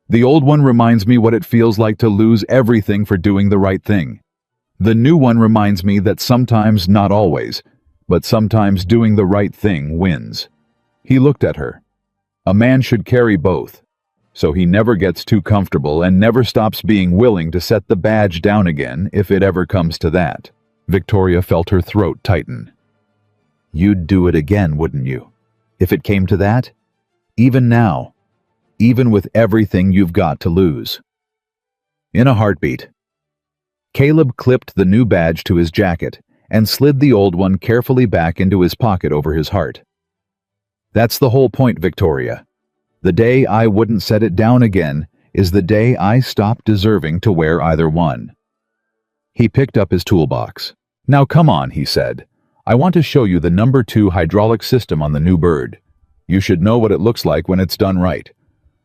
The old one reminds me what it feels like to lose everything for doing the right thing. The new one reminds me that sometimes, not always, but sometimes doing the right thing wins." He looked at her. A man should carry both, so he never gets too comfortable and never stops being willing to set the badge down again if it ever comes to that. Victoria felt her throat tighten. "You'd do it again, wouldn't you? If it came to that? Even now? Even with everything you've got to lose?" "In a heartbeat." Caleb clipped the new badge to his jacket and slid the old one carefully back into his pocket over his heart. "That's the whole point, Victoria. The day I wouldn't set it down again is the day I stopped deserving to wear either one." He picked up his toolbox. "Now come on," he said. "I want to show you the number 2 hydraulic system on the new bird. You should know what it looks like when it's done right,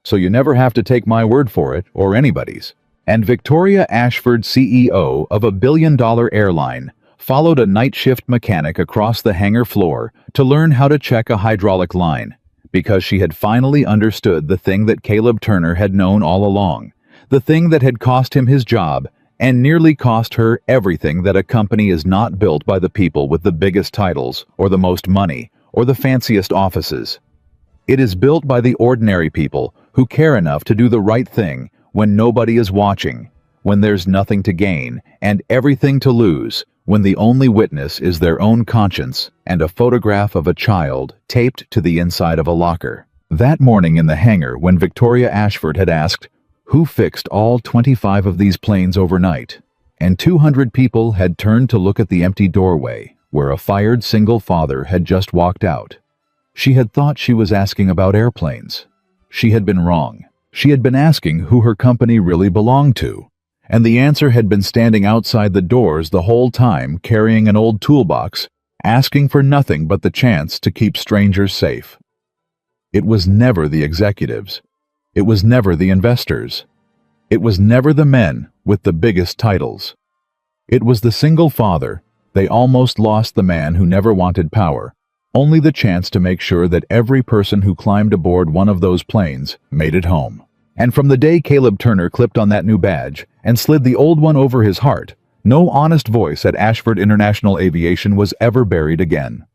so you never have to take my word for it or anybody's." And Victoria Ashford, CEO of a billion-dollar airline, followed a night shift mechanic across the hangar floor to learn how to check a hydraulic line, because she had finally understood the thing that Caleb Turner had known all along, the thing that had cost him his job and nearly cost her everything: that a company is not built by the people with the biggest titles or the most money or the fanciest offices. It is built by the ordinary people who care enough to do the right thing when nobody is watching, when there's nothing to gain and everything to lose, when the only witness is their own conscience and a photograph of a child taped to the inside of a locker. That morning in the hangar, when Victoria Ashford had asked, "Who fixed all 25 of these planes overnight?" and 200 people had turned to look at the empty doorway, where a fired single father had just walked out. She had thought she was asking about airplanes. She had been wrong. She had been asking who her company really belonged to, and the answer had been standing outside the doors the whole time, carrying an old toolbox, asking for nothing but the chance to keep strangers safe. It was never the executives. It was never the investors. It was never the men with the biggest titles. It was the single father. They almost lost the man who never wanted power, only the chance to make sure that every person who climbed aboard one of those planes made it home. And from the day Caleb Turner clipped on that new badge and slid the old one over his heart, no honest voice at Ashford International Aviation was ever buried again.